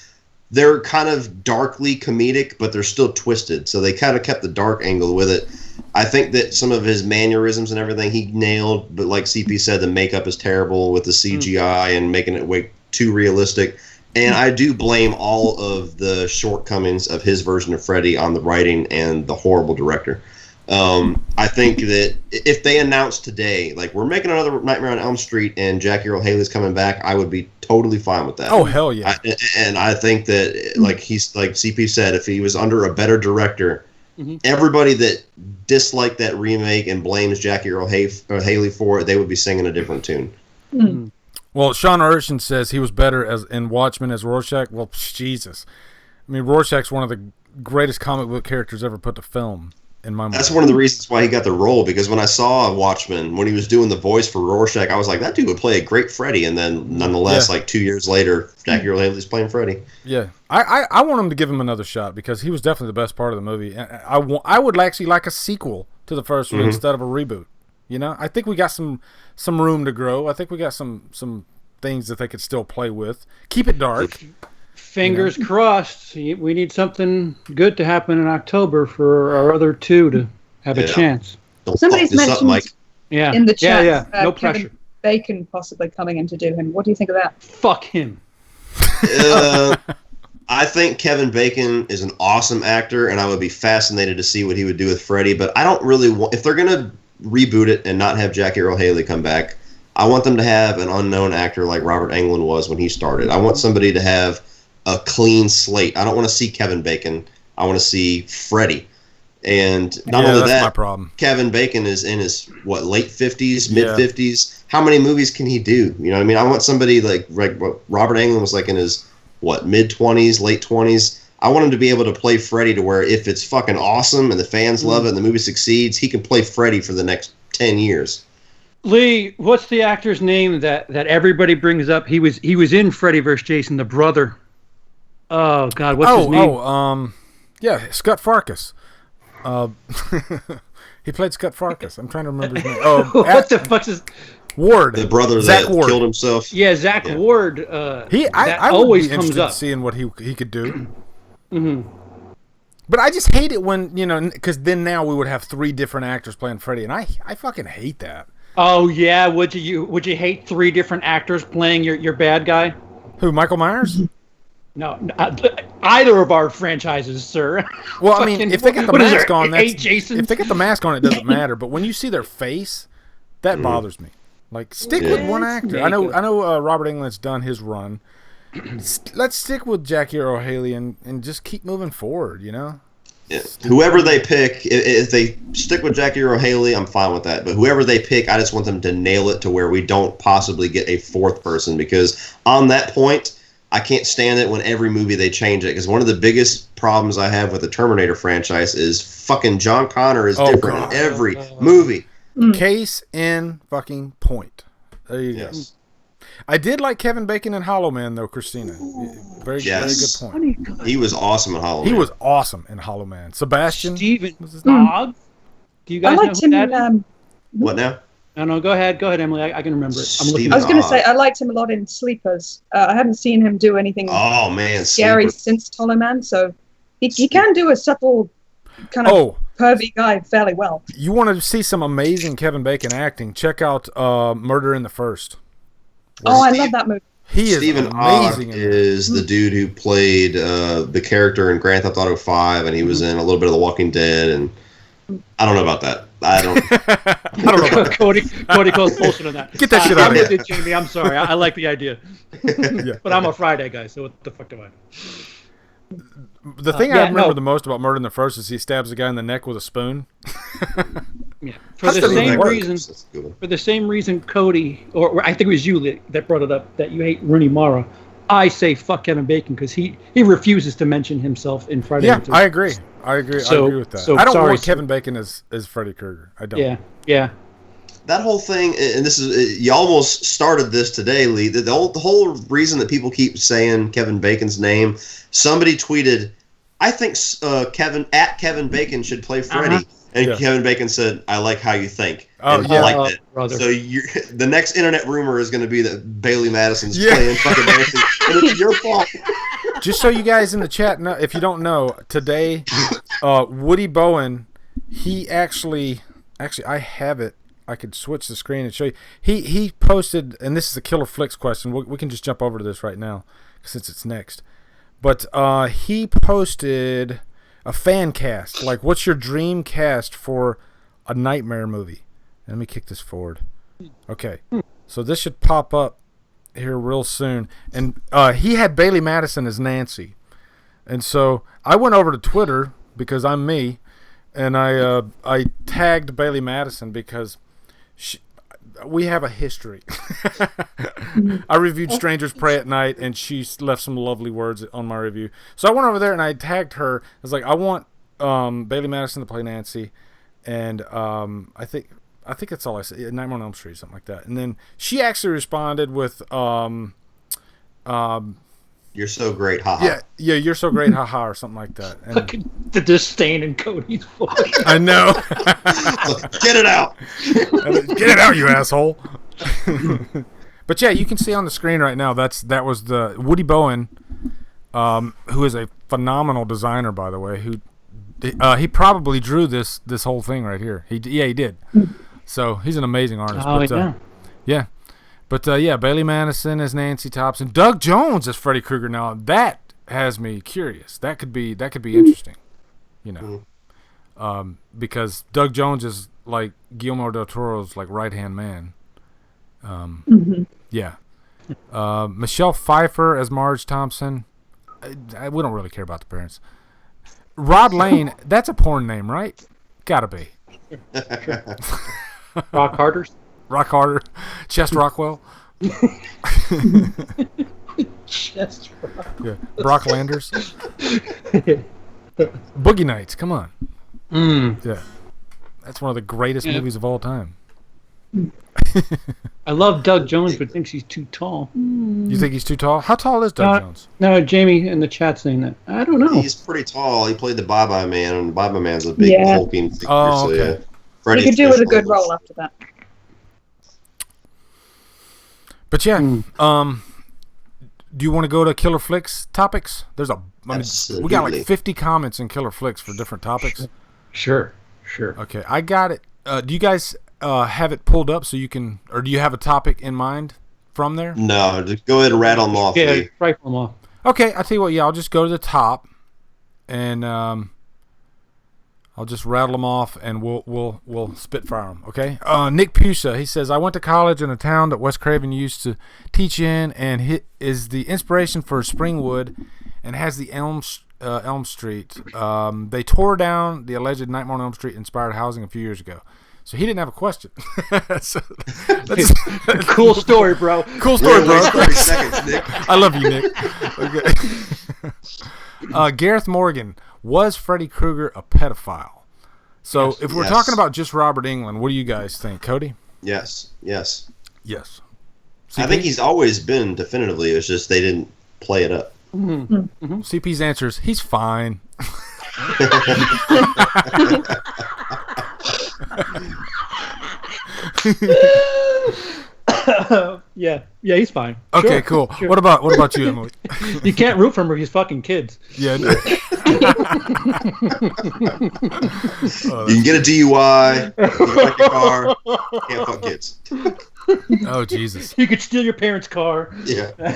Speaker 1: they're kind of darkly comedic, but they're still twisted. So they kind of kept the dark angle with it. I think that some of his mannerisms and everything he nailed, but like CP said, the makeup is terrible with the CGI and making it way too realistic. And I do blame all of the shortcomings of his version of Freddy on the writing and the horrible director. I think that if they announced today, like, we're making another Nightmare on Elm Street and Jackie Earle Haley's coming back, I would be totally fine with that.
Speaker 4: Oh, hell yeah.
Speaker 1: And I think that, like CP said, if he was under a better director, everybody that disliked that remake and blames Jackie Earle Haley for it, they would be singing a different tune.
Speaker 3: Mm.
Speaker 4: Well, Sean Urshan says he was better in Watchmen as Rorschach. Well, Jesus. I mean, Rorschach's one of the greatest comic book characters ever put to film, in my mind.
Speaker 1: That's one of the reasons why he got the role, because when I saw Watchmen, when he was doing the voice for Rorschach, I was like, that dude would play a great Freddy. And then, nonetheless, like 2 years later, Jackie Earle Haley's playing Freddy.
Speaker 4: Yeah. I want him to give him another shot, because he was definitely the best part of the movie. I would actually like a sequel to the first one instead of a reboot. You know, I think we got some room to grow. I think we got some things that they could still play with. Keep it dark.
Speaker 2: Fingers crossed. We need something good to happen in October for our other two to have a chance.
Speaker 3: Somebody's mentioned in the chat
Speaker 2: no
Speaker 3: Kevin
Speaker 2: pressure.
Speaker 3: Bacon possibly coming in to do him. What do you think of that?
Speaker 2: Fuck him.
Speaker 1: I think Kevin Bacon is an awesome actor, and I would be fascinated to see what he would do with Freddy, but I don't really want... If they're going to reboot it and not have Jackie Earle Haley come back, I want them to have an unknown actor like Robert Englund was when he started. I want somebody to have a clean slate. I don't want to see Kevin Bacon. I want to see Freddy. And not only that,
Speaker 4: my problem.
Speaker 1: Kevin Bacon is in his, late 50s, mid-50s. How many movies can he do? You know what I mean? I want somebody like what Robert Englund was like in his, mid-20s, late 20s. I want him to be able to play Freddy to where if it's fucking awesome and the fans love it and the movie succeeds, he can play Freddy for the next 10 years.
Speaker 2: Lee, what's the actor's name that everybody brings up? He was in Freddy vs. Jason, the brother. Oh God, what's his name?
Speaker 4: Scott Farkus. He played Scott Farkus. I'm trying to remember his name. Oh,
Speaker 2: what the fuck's his...
Speaker 4: Ward,
Speaker 1: the brother
Speaker 4: Zach
Speaker 1: that
Speaker 4: Ward.
Speaker 1: killed himself.
Speaker 2: Yeah, Zach Ward.
Speaker 4: I
Speaker 2: always
Speaker 4: would be
Speaker 2: comes
Speaker 4: interested
Speaker 2: up.
Speaker 4: in seeing what he could do. But I just hate it when, because then now we would have 3 different actors playing Freddy, and I fucking hate that.
Speaker 2: Oh yeah, would you hate 3 different actors playing your bad guy?
Speaker 4: Who, Michael Myers?
Speaker 2: No, either of our franchises, sir.
Speaker 4: Well, I mean, if they get the mask on,
Speaker 2: Jason?
Speaker 4: if they get the mask on, it doesn't matter. But when you see their face, that bothers me. Like, stick with one actor. I know. Robert Englund's done his run. Let's stick with Jackie Earle Haley and just keep moving forward.
Speaker 1: Yeah. Whoever they pick, if they stick with Jackie Earle Haley, I'm fine with that. But whoever they pick, I just want them to nail it to where we don't possibly get a 4th person, because on that point, I can't stand it when every movie they change it. Because one of the biggest problems I have with the Terminator franchise is fucking John Connor is different in every movie.
Speaker 4: Case in fucking point. There you go. I did like Kevin Bacon in Hollow Man, though, Christina. Very good point.
Speaker 1: He was awesome in Hollow Man.
Speaker 4: He was awesome in Hollow Man. Sebastian
Speaker 2: Steven was his dog. Do you guys know who that is?
Speaker 1: What now?
Speaker 2: No, go ahead, Emily. I can remember it.
Speaker 3: I was going to say, I liked him a lot in Sleepers. I haven't seen him do anything scary since Hollow Man, so he can do a subtle kind of pervy guy fairly well.
Speaker 4: You want to see some amazing Kevin Bacon acting? Check out Murder in the First.
Speaker 3: I love that movie.
Speaker 1: Stephen amazing. Is the dude who played the character in Grand Theft Auto 5, and he was in a little bit of The Walking Dead, and I don't know about that. I don't
Speaker 2: know. Cody calls bullshit on that.
Speaker 4: Get that shit out of here.
Speaker 2: Jamie, I'm sorry. I like the idea. But I'm a Friday guy, so what the fuck do I know?
Speaker 4: The thing I remember the most about Murder in the First is he stabs a guy in the neck with a spoon.
Speaker 2: For the same reason, Cody, or I think it was you that brought it up, that you hate Rooney Mara. I say fuck Kevin Bacon because he refuses to mention himself in Friday.
Speaker 4: Yeah, I agree. I agree.
Speaker 2: So-
Speaker 4: I agree with that.
Speaker 2: so
Speaker 4: I don't
Speaker 2: sorry,
Speaker 4: want
Speaker 2: so-
Speaker 4: Kevin Bacon as Freddy Krueger. I don't.
Speaker 2: Yeah.
Speaker 1: That whole thing, and this is, you almost started this today, Lee. The whole reason that people keep saying Kevin Bacon's name, somebody tweeted, I think Kevin Bacon should play Freddy.
Speaker 2: Uh-huh.
Speaker 1: And
Speaker 4: Yeah.
Speaker 1: Kevin Bacon said, I like how you think.
Speaker 4: Oh,
Speaker 1: And
Speaker 4: yeah.
Speaker 1: I liked it.
Speaker 2: Brother.
Speaker 1: So the next internet rumor is going to be that Bailey Madison's
Speaker 4: Yeah.
Speaker 1: playing fucking dancing. And it's your fault.
Speaker 4: Just so you guys in the chat know, if you don't know, today, Woody Bowen, he actually, I have it. I could switch the screen and show you. He posted, and this is a Killer Flicks question. We can just jump over to this right now since it's next. But he posted a fan cast. Like, what's your dream cast for a Nightmare movie? Let me kick this forward. Okay. So this should pop up here real soon. And he had Bailey Madison as Nancy. And so I went over to Twitter because I'm me, and I tagged Bailey Madison because we have a history. I reviewed Strangers Pray at Night, and she left some lovely words on my review. So I went over there and I tagged her. I was like, I want Bailey Madison to play Nancy, and I think that's all I said. Nightmare on Elm Street, something like that. And then she actually responded with,
Speaker 1: You're so great, haha.
Speaker 4: yeah, you're so great, haha, or something like that. And
Speaker 2: Look at the disdain in Cody's voice.
Speaker 4: I know.
Speaker 1: Get it out.
Speaker 4: Get it out, you asshole. But yeah, you can see on the screen right now. That was the Woody Bowen, who is a phenomenal designer, by the way. Who he probably drew this whole thing right here. He did. So he's an amazing artist.
Speaker 2: Oh,
Speaker 4: but,
Speaker 2: yeah.
Speaker 4: Yeah. But yeah, Bailey Madison as Nancy Thompson, Doug Jones as Freddy Krueger. Now that has me curious. That could be interesting, you know, because Doug Jones is like Guillermo del Toro's like right hand man. Yeah. Michelle Pfeiffer as Marge Thompson. We don't really care about the parents. Rod Lane, that's a porn name, right? Gotta be.
Speaker 2: Rock Harders.
Speaker 4: Rock Harder, Chest Rockwell.
Speaker 2: Chest Rock.
Speaker 4: Yeah. Brock Landers. Boogie Nights, come on. Yeah. That's one of the greatest movies of all time.
Speaker 2: I love Doug Jones, but thinks he's too tall.
Speaker 4: You think he's too tall? How tall is Doug Jones?
Speaker 2: No, Jamie in the chat saying that. I don't know.
Speaker 1: He's pretty tall. He played the Bye-Bye Man, and the Bye-Bye Man's a big hulking figure.
Speaker 4: Oh, okay.
Speaker 1: So, yeah. Freddy
Speaker 3: He could do with a good
Speaker 1: Fish
Speaker 3: role after that.
Speaker 4: But yeah, do you want to go to Killer Flicks topics? We got like 50 comments in Killer Flicks for different topics.
Speaker 2: Sure.
Speaker 4: Okay, I got it. Do you guys have it pulled up so you can, or do you have a topic in mind from there?
Speaker 1: No, just go ahead and rattle them off.
Speaker 2: Yeah,
Speaker 1: Lee.
Speaker 2: rifle them off.
Speaker 4: Okay, I'll tell you what. Yeah, I'll just go to the top, and I'll just rattle them off, and we'll spitfire them. Okay. Nick Pusa, he says, I went to college in a town that Wes Craven used to teach in, and he is the inspiration for Springwood, and has the Elm Street. They tore down the alleged Nightmare on Elm Street inspired housing a few years ago. So he didn't have a question. So that's
Speaker 2: Cool story, bro.
Speaker 4: Cool story, bro.
Speaker 1: 30 seconds, Nick.
Speaker 4: I love you, Nick. Okay. Gareth Morgan, was Freddy Krueger a pedophile? So if we're talking about just Robert Englund, what do you guys think, Cody?
Speaker 1: Yes.
Speaker 4: Yes.
Speaker 1: I think he's always been definitively. It's just they didn't play it up.
Speaker 4: CP's answer is he's fine.
Speaker 2: Yeah, he's fine.
Speaker 4: Okay,
Speaker 2: Sure,
Speaker 4: cool.
Speaker 2: sure.
Speaker 4: What about you, Emily?
Speaker 2: You can't root for him if he's fucking kids.
Speaker 4: Yeah. No.
Speaker 1: You can get a DUI. You can wreck your car. Can't fuck kids.
Speaker 4: Oh Jesus.
Speaker 2: You could steal your parents' car.
Speaker 1: Yeah. I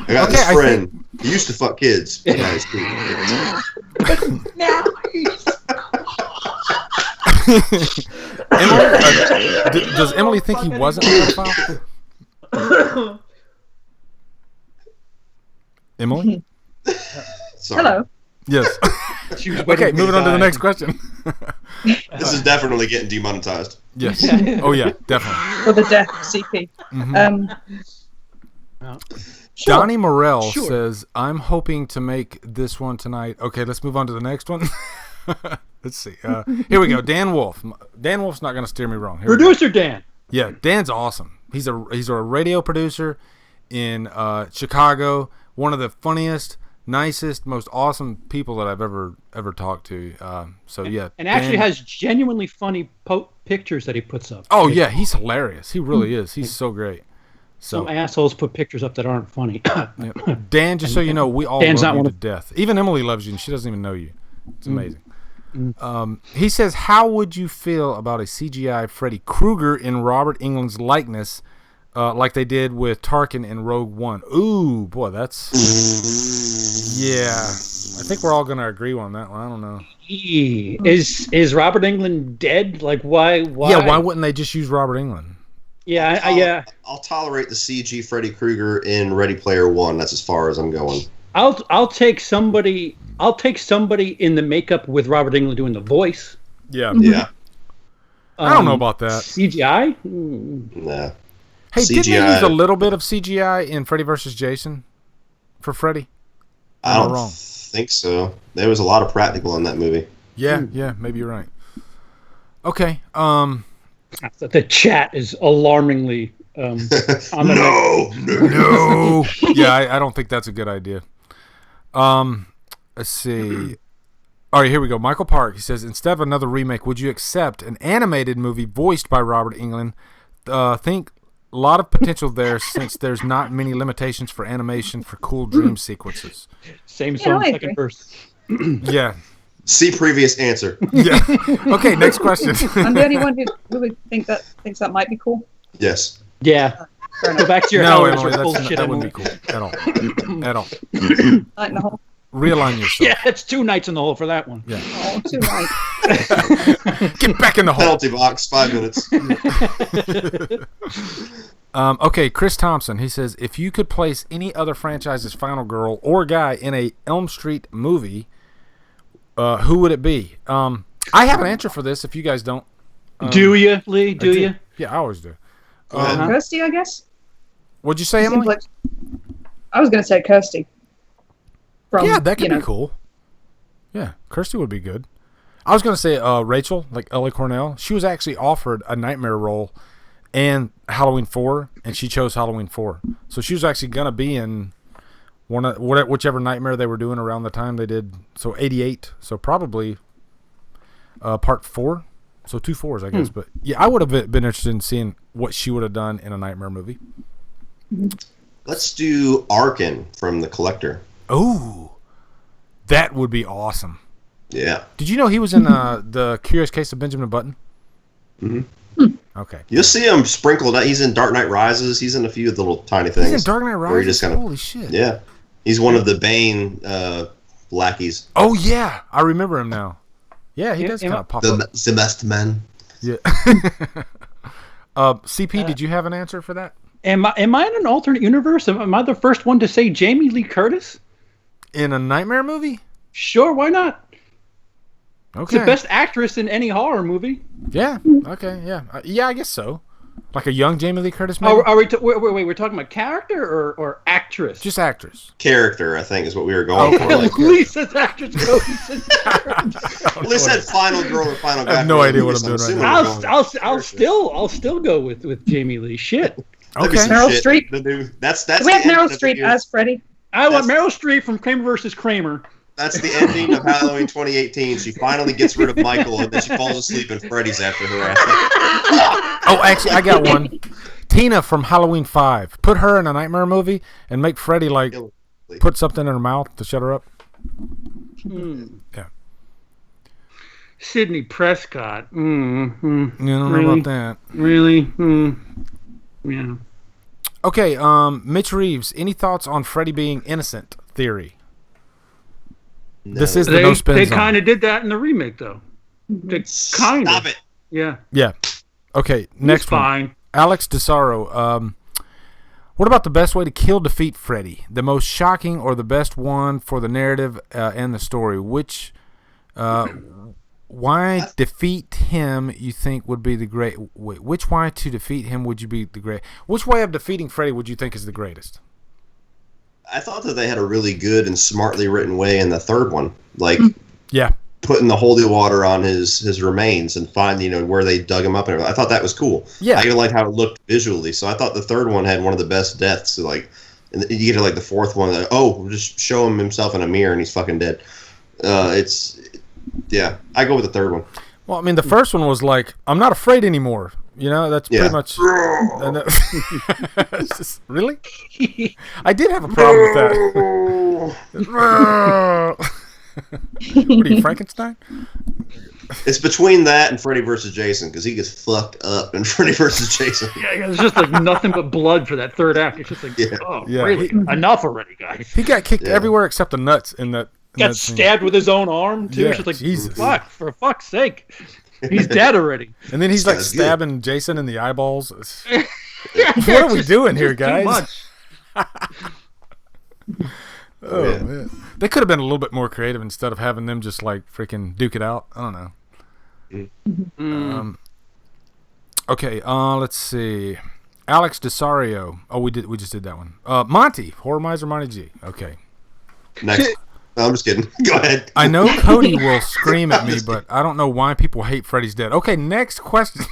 Speaker 1: got this friend. He used to fuck kids. Nice.
Speaker 2: Now
Speaker 4: Emily, does Emily think he wasn't a pedophile? Emily?
Speaker 1: Sorry.
Speaker 3: Hello.
Speaker 4: Yes. Okay, moving on to the next question.
Speaker 1: This is definitely getting demonetized.
Speaker 4: Yes. Oh yeah, definitely.
Speaker 3: For the death CP. Sure.
Speaker 4: Donnie Morell
Speaker 2: Sure.
Speaker 4: says, I'm hoping to make this one tonight. Okay, let's move on to the next one. Let's see. Here we go. Dan Wolf. Dan Wolf's not going to steer me wrong. Here we go.
Speaker 2: Producer Dan.
Speaker 4: Yeah, Dan's awesome. He's a radio producer in Chicago. One of the funniest, nicest, most awesome people that I've ever talked to. So yeah,
Speaker 2: And actually
Speaker 4: Dan-
Speaker 2: has genuinely funny pictures that he puts up.
Speaker 4: Oh yeah, he's hilarious. He really is. He's so great.
Speaker 2: Some
Speaker 4: So
Speaker 2: assholes put pictures up that aren't funny.
Speaker 4: yeah. Dan, just so you know, we all
Speaker 2: Dan's
Speaker 4: love
Speaker 2: not
Speaker 4: you
Speaker 2: one
Speaker 4: to
Speaker 2: of-
Speaker 4: death. Even Emily loves you, and she doesn't even know you. It's amazing. He says, how would you feel about a CGI Freddy Krueger in Robert Englund's likeness, like they did with Tarkin in Rogue One? Ooh, boy, that's... Yeah. I think we're all going to agree on that one. I don't know.
Speaker 2: Is Robert Englund dead? Like, why?
Speaker 4: Yeah, why wouldn't they just use Robert Englund?
Speaker 2: Yeah, yeah.
Speaker 1: I'll tolerate the CG Freddy Krueger in Ready Player One. That's as far as I'm going.
Speaker 2: I'll take somebody. I'll take somebody in the makeup with Robert Englund doing the voice.
Speaker 4: Yeah.
Speaker 1: Yeah.
Speaker 4: I don't know about that.
Speaker 2: CGI.
Speaker 1: Nah.
Speaker 4: Hey, didn't they
Speaker 1: CGI.
Speaker 4: use a little bit of CGI in Freddy vs. Jason for Freddy?
Speaker 1: I
Speaker 4: Am I
Speaker 1: don't
Speaker 4: wrong?
Speaker 1: think so. There was a lot of practical in that movie.
Speaker 4: Yeah, yeah, maybe you're right. Okay.
Speaker 2: The chat is alarmingly on the
Speaker 4: No. Yeah, I don't think that's a good idea. Let's see. All right, here we go. Michael Park, he says, instead of another remake, would you accept an animated movie voiced by Robert Englund? Think a lot of potential there since there's not many limitations for animation for cool dream sequences.
Speaker 2: Same song,
Speaker 3: I
Speaker 2: second
Speaker 3: agree.
Speaker 2: verse.
Speaker 4: Yeah.
Speaker 1: See previous answer.
Speaker 4: Yeah. Okay, next question.
Speaker 3: I'm the only one who would thinks that might be cool.
Speaker 1: Yes.
Speaker 2: Yeah.
Speaker 3: Fair
Speaker 2: Go
Speaker 3: enough.
Speaker 2: back to your
Speaker 4: No,
Speaker 2: hours
Speaker 4: Emily,
Speaker 2: of bullshit.
Speaker 4: that wouldn't be cool at all. At all.
Speaker 3: Night in the hole.
Speaker 4: Realign yourself.
Speaker 2: Yeah, it's 2 nights in the hole for that one.
Speaker 4: Yeah.
Speaker 3: Oh, too right.
Speaker 4: Get back in the hole.
Speaker 1: Penalty box, 5 minutes.
Speaker 4: Okay, Chris Thompson, he says, if you could place any other franchise's final girl or guy in a Elm Street movie, who would it be? I have an answer for this if you guys don't.
Speaker 2: Do you, Lee? Do
Speaker 4: I
Speaker 2: you?
Speaker 4: Yeah, I always do.
Speaker 1: Uh-huh.
Speaker 3: Kirsty, I guess.
Speaker 4: What'd you say,
Speaker 3: Seems
Speaker 4: Emily?
Speaker 3: like- I was going to say Kirsty. From,
Speaker 4: Yeah, that could
Speaker 3: you
Speaker 4: be
Speaker 3: know,
Speaker 4: cool. Yeah, Kirsty would be good. I was going to say Rachel, like Ellie Cornell. She was actually offered a Nightmare role and Halloween 4, and she chose Halloween 4. So she was actually going to be in whichever Nightmare they were doing around the time they did. So 88. So probably part 4. So 2 4s, I guess. But yeah, I would have been interested in seeing what she would have done in a Nightmare movie.
Speaker 1: Let's do Arkin from The Collector.
Speaker 4: Oh, that would be awesome.
Speaker 1: Yeah.
Speaker 4: Did you know he was in the Curious Case of Benjamin Button?
Speaker 1: Mm-hmm.
Speaker 4: Okay.
Speaker 1: You'll see him sprinkled out. He's in Dark Knight Rises. He's in a few of the little tiny things.
Speaker 4: He's in Dark Knight
Speaker 1: where he
Speaker 4: Rises?
Speaker 1: just kind of,
Speaker 4: Holy shit.
Speaker 1: yeah. He's one of the Bane lackeys.
Speaker 4: Oh, yeah. I remember him now. Yeah, he
Speaker 2: Yeah,
Speaker 4: does
Speaker 2: yeah.
Speaker 4: kind of pop
Speaker 1: The
Speaker 4: up.
Speaker 1: best man.
Speaker 4: Yeah. CP, did you have an answer for that?
Speaker 2: Am I in an alternate universe? Am I the first one to say Jamie Lee Curtis?
Speaker 4: In a Nightmare movie?
Speaker 2: Sure, why not? It's
Speaker 4: Okay.
Speaker 2: the best actress in any horror movie.
Speaker 4: Yeah. Okay. Yeah. Yeah, I guess so. Like a young Jamie Lee Curtis, maybe?
Speaker 2: Oh, are we? Wait, we're talking about character or actress?
Speaker 4: Just actress.
Speaker 1: Character, I think, is what we were going
Speaker 4: Okay.
Speaker 1: for. Like,
Speaker 2: Lee says actress. Cody says character.
Speaker 1: well, they said final girl or final guy.
Speaker 4: I have no
Speaker 1: for the
Speaker 4: idea
Speaker 1: movie,
Speaker 4: what
Speaker 1: so
Speaker 4: I'm doing
Speaker 1: assuming
Speaker 4: right
Speaker 1: we're
Speaker 2: I'll,
Speaker 1: going
Speaker 2: I'll,
Speaker 1: with
Speaker 2: I'll
Speaker 1: character.
Speaker 2: still go with Jamie Lee. Shit.
Speaker 1: That'd be
Speaker 4: Okay.
Speaker 1: some
Speaker 3: Meryl
Speaker 1: shit.
Speaker 3: Streep.
Speaker 1: The new- That's
Speaker 3: Do we have
Speaker 1: the
Speaker 3: Meryl
Speaker 1: end of
Speaker 3: Streep
Speaker 1: the-
Speaker 3: as Freddy?
Speaker 2: I want
Speaker 1: That's-
Speaker 2: Meryl Streep from Kramer versus Kramer.
Speaker 1: That's the ending of Halloween 2018. She finally gets rid of Michael, and then she falls asleep and Freddy's after her ass.
Speaker 4: Oh, actually, I got one. Tina from Halloween 5. Put her in a Nightmare movie and make Freddy, like, put something in her mouth to shut her up. Yeah.
Speaker 2: Sidney Prescott.
Speaker 4: You don't know
Speaker 2: Really?
Speaker 4: about that.
Speaker 2: Really? Yeah.
Speaker 4: Okay, Mitch Reeves, any thoughts on Freddy being innocent theory?
Speaker 1: No.
Speaker 4: This is the
Speaker 2: They
Speaker 4: no spin zone.
Speaker 2: kind of did that in the remake, though. They kind
Speaker 1: Stop
Speaker 2: of.
Speaker 1: it.
Speaker 2: Yeah.
Speaker 4: Yeah. Okay, next
Speaker 2: It's
Speaker 4: one.
Speaker 2: fine.
Speaker 4: Alex DeSaro. What about the best way to kill defeat Freddy? The most shocking or the best one for the narrative and the story? Which, why defeat him you think would be the great? Wait, which way to defeat him would you be the great? Which way of defeating Freddy would you think is the greatest?
Speaker 1: I thought that they had a really good and smartly written way in the third one, like putting the holy water on his remains and finding where they dug him up and everything. I thought that was cool.
Speaker 4: Yeah,
Speaker 1: I even liked how it looked visually. So I thought the third one had one of the best deaths. So like, and you get to like the fourth one, just show him himself in a mirror and he's fucking dead. I go with the third one.
Speaker 4: Well, I mean, the first one was like, I'm not afraid anymore. That's pretty much. It's just, really? I did have a problem with that. What are you, Frankenstein?
Speaker 1: It's between that and Freddy versus Jason because he gets fucked up in Freddy versus Jason.
Speaker 2: Yeah, it's just like nothing but blood for that third act. It's just like, really? Enough already, guys.
Speaker 4: He got kicked everywhere except the nuts in that.
Speaker 2: Got stabbed with his own arm too. It's just like, Jesus. Fuck, for fuck's sake, he's dead already.
Speaker 4: And then he's like stabbing Jason in the eyeballs. What are we doing here, guys?
Speaker 2: Too much.
Speaker 4: Man, they could have been a little bit more creative instead of having them just like freaking duke it out. I don't know. Okay, let's see. Alex Desario. Oh, we just did that one. Monty, Horror Miser Monty G. Okay.
Speaker 1: Next. No, I'm just kidding. Go ahead.
Speaker 4: I know Cody will scream at me, but I don't know why people hate Freddy's dead. Okay, next question.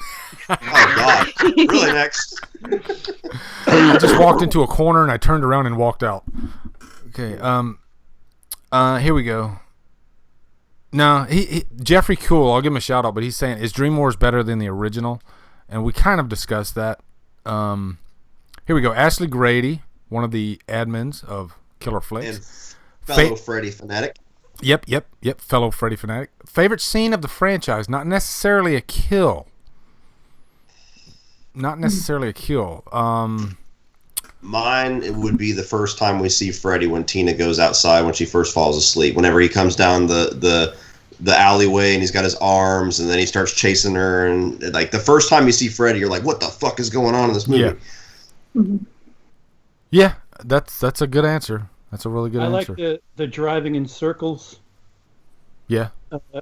Speaker 1: Oh God! Really, next?
Speaker 4: I just walked into a corner and I turned around and walked out. Okay. Here we go. No, he Jeffrey Cool. I'll give him a shout out, but he's saying, is Dream Wars better than the original? And we kind of discussed that. Here we go. Ashley Grady, one of the admins of Killer Flicks.
Speaker 1: Fellow Freddy fanatic.
Speaker 4: Yep. Fellow Freddy fanatic. Favorite scene of the franchise? Not necessarily a kill.
Speaker 1: Mine, it would be the first time we see Freddy when Tina goes outside when she first falls asleep. Whenever he comes down the alleyway and he's got his arms and then he starts chasing her and like the first time you see Freddy, you're like, what the fuck is going on in this movie?
Speaker 4: Yeah, that's a good answer. That's a really good answer.
Speaker 2: I like the driving in circles.
Speaker 4: Yeah.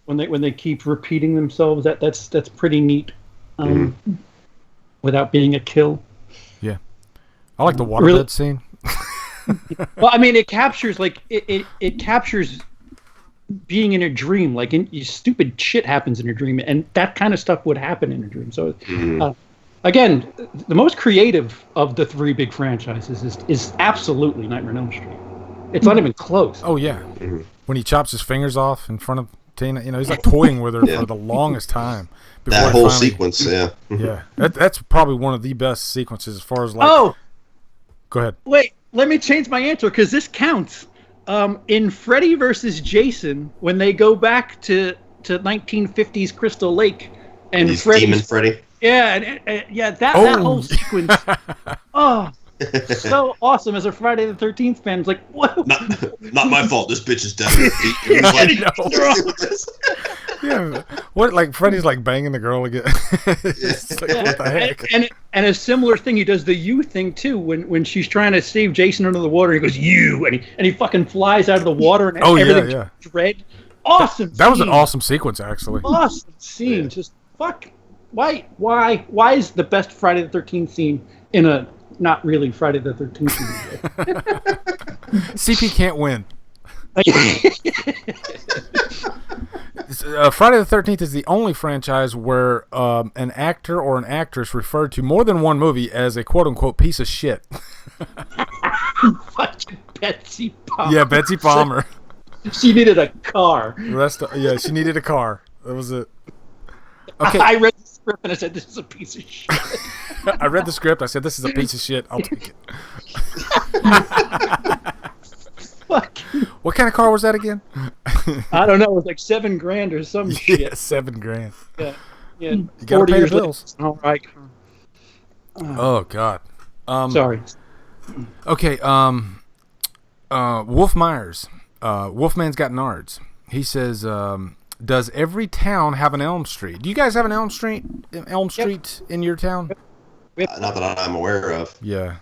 Speaker 2: When they keep repeating themselves, that's pretty neat. Without being a kill.
Speaker 4: Yeah. I like the waterbed scene.
Speaker 2: Well, I mean, it captures it captures being in a dream. Like stupid shit happens in a dream, and that kind of stuff would happen in a dream. So, again, the most creative of the three big franchises is absolutely Nightmare on Elm Street. It's not even close.
Speaker 4: Oh yeah, when he chops his fingers off in front of Tina, he's like toying with her for the longest time.
Speaker 1: That whole sequence,
Speaker 4: yeah, that's probably one of the best sequences as far as like.
Speaker 2: Oh,
Speaker 4: go ahead.
Speaker 2: Wait, let me change my answer because this counts. In Freddy versus Jason, when they go back to 1950s Crystal Lake, and
Speaker 1: Demon Freddy.
Speaker 2: Yeah, that whole sequence. Oh. So awesome as a Friday the 13th fan. It's like, what?
Speaker 1: Not my fault. This bitch is dead.
Speaker 4: Yeah, what? Like Freddy's like banging the girl again. Like, what the heck?
Speaker 2: And a similar thing, he does the you thing too. When she's trying to save Jason under the water, he goes you, and he fucking flies out of the water and everything's red. Awesome.
Speaker 4: That was an awesome sequence, actually.
Speaker 2: Awesome scene. Yeah. Just fuck. Why is the best Friday the 13th scene in a not really Friday the 13th movie?
Speaker 4: CP can't win. Friday the 13th is the only franchise where an actor or an actress referred to more than one movie as a quote-unquote piece of shit.
Speaker 2: Betsy Palmer.
Speaker 4: Yeah, Betsy Palmer.
Speaker 2: She needed a car.
Speaker 4: She needed a car. That was it. Okay.
Speaker 2: I read the script and I said, this is a piece of shit.
Speaker 4: I read the script. I said, this is a piece of shit. I'll take it.
Speaker 2: Fuck.
Speaker 4: What kind of car was that again?
Speaker 2: I don't know. It was like $7,000 or some shit.
Speaker 4: Yeah, $7,000.
Speaker 2: Yeah.
Speaker 4: You gotta pay the bills.
Speaker 2: All right.
Speaker 4: Oh God.
Speaker 2: Sorry.
Speaker 4: Okay. Wolf Myers. Wolfman's got nards. He says, does every town have an Elm Street? Do you guys have an Elm Street? In your town?
Speaker 1: Not that I'm aware of.
Speaker 4: Yeah.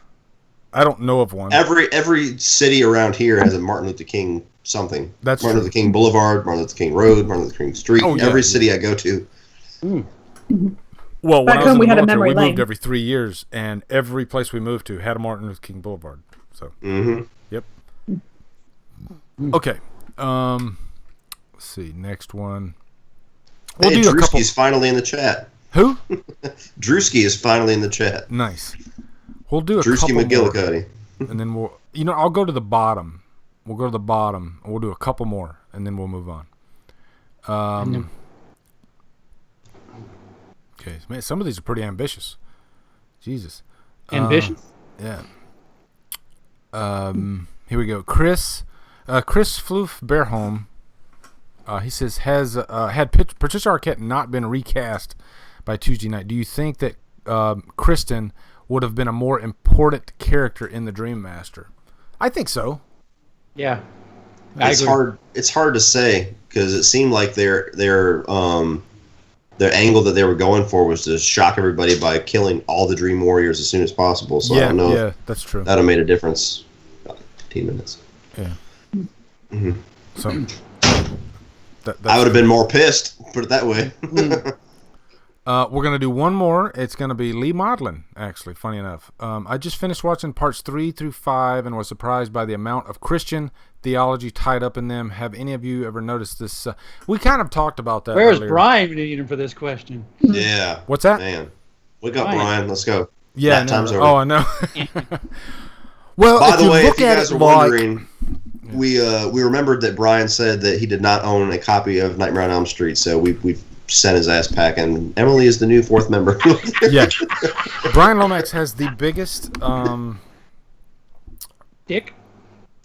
Speaker 4: I don't know of one.
Speaker 1: Every city around here has a Martin Luther King something.
Speaker 4: That's
Speaker 1: Martin Luther King Boulevard, Martin Luther King Road, Martin Luther King Street.
Speaker 4: Oh, yeah.
Speaker 1: Every city I go to.
Speaker 4: Well, when I was in the military, we
Speaker 3: lane.
Speaker 4: moved every 3 years, and every place we moved to had a Martin Luther King Boulevard. So, Yep. Okay. Let's see. Next one.
Speaker 1: We'll do Drewski's finally in the chat.
Speaker 4: Who?
Speaker 1: Drewski is finally in the chat.
Speaker 4: Nice. We'll do a
Speaker 1: Drewski
Speaker 4: couple
Speaker 1: McGillicuddy.
Speaker 4: more. And then we'll... I'll go to the bottom. We'll go to the bottom. And we'll do a couple more. And then we'll move on. Okay. Man, some of these are pretty ambitious. Jesus.
Speaker 2: Ambitious?
Speaker 4: Yeah. Here we go. Chris Floof Bearholm. He says, had Patricia Arquette not been recast by Tuesday night, do you think that Kristen would have been a more important character in The Dream Master? I think so.
Speaker 2: Yeah.
Speaker 1: It's hard to say because it seemed like their angle that they were going for was to shock everybody by killing all the Dream Warriors as soon as possible. So I don't know.
Speaker 4: Yeah, that's true.
Speaker 1: That would have made a difference. 15 minutes.
Speaker 4: Yeah.
Speaker 1: Mm-hmm.
Speaker 4: So
Speaker 1: I would have been more pissed. Put it that way.
Speaker 4: We're gonna do one more. It's gonna be Lee Modlin. Actually, funny enough, I just finished watching parts 3 through 5 and was surprised by the amount of Christian theology tied up in them. Have any of you ever noticed this? We kind of talked about that.
Speaker 2: Where's
Speaker 4: earlier.
Speaker 2: Bryan needing for this question?
Speaker 1: Yeah.
Speaker 4: What's that?
Speaker 1: Man, wake up, Bryan. Let's go.
Speaker 4: Yeah.
Speaker 1: Time's over.
Speaker 4: Oh, I know. Well,
Speaker 1: by the way, if you
Speaker 4: at
Speaker 1: guys
Speaker 4: it
Speaker 1: are wondering, we remembered that Bryan said that he did not own a copy of Nightmare on Elm Street, so we've sent his ass packing. Emily is the new 4th member.
Speaker 4: Yeah. Bryan Lomax has the biggest
Speaker 2: dick.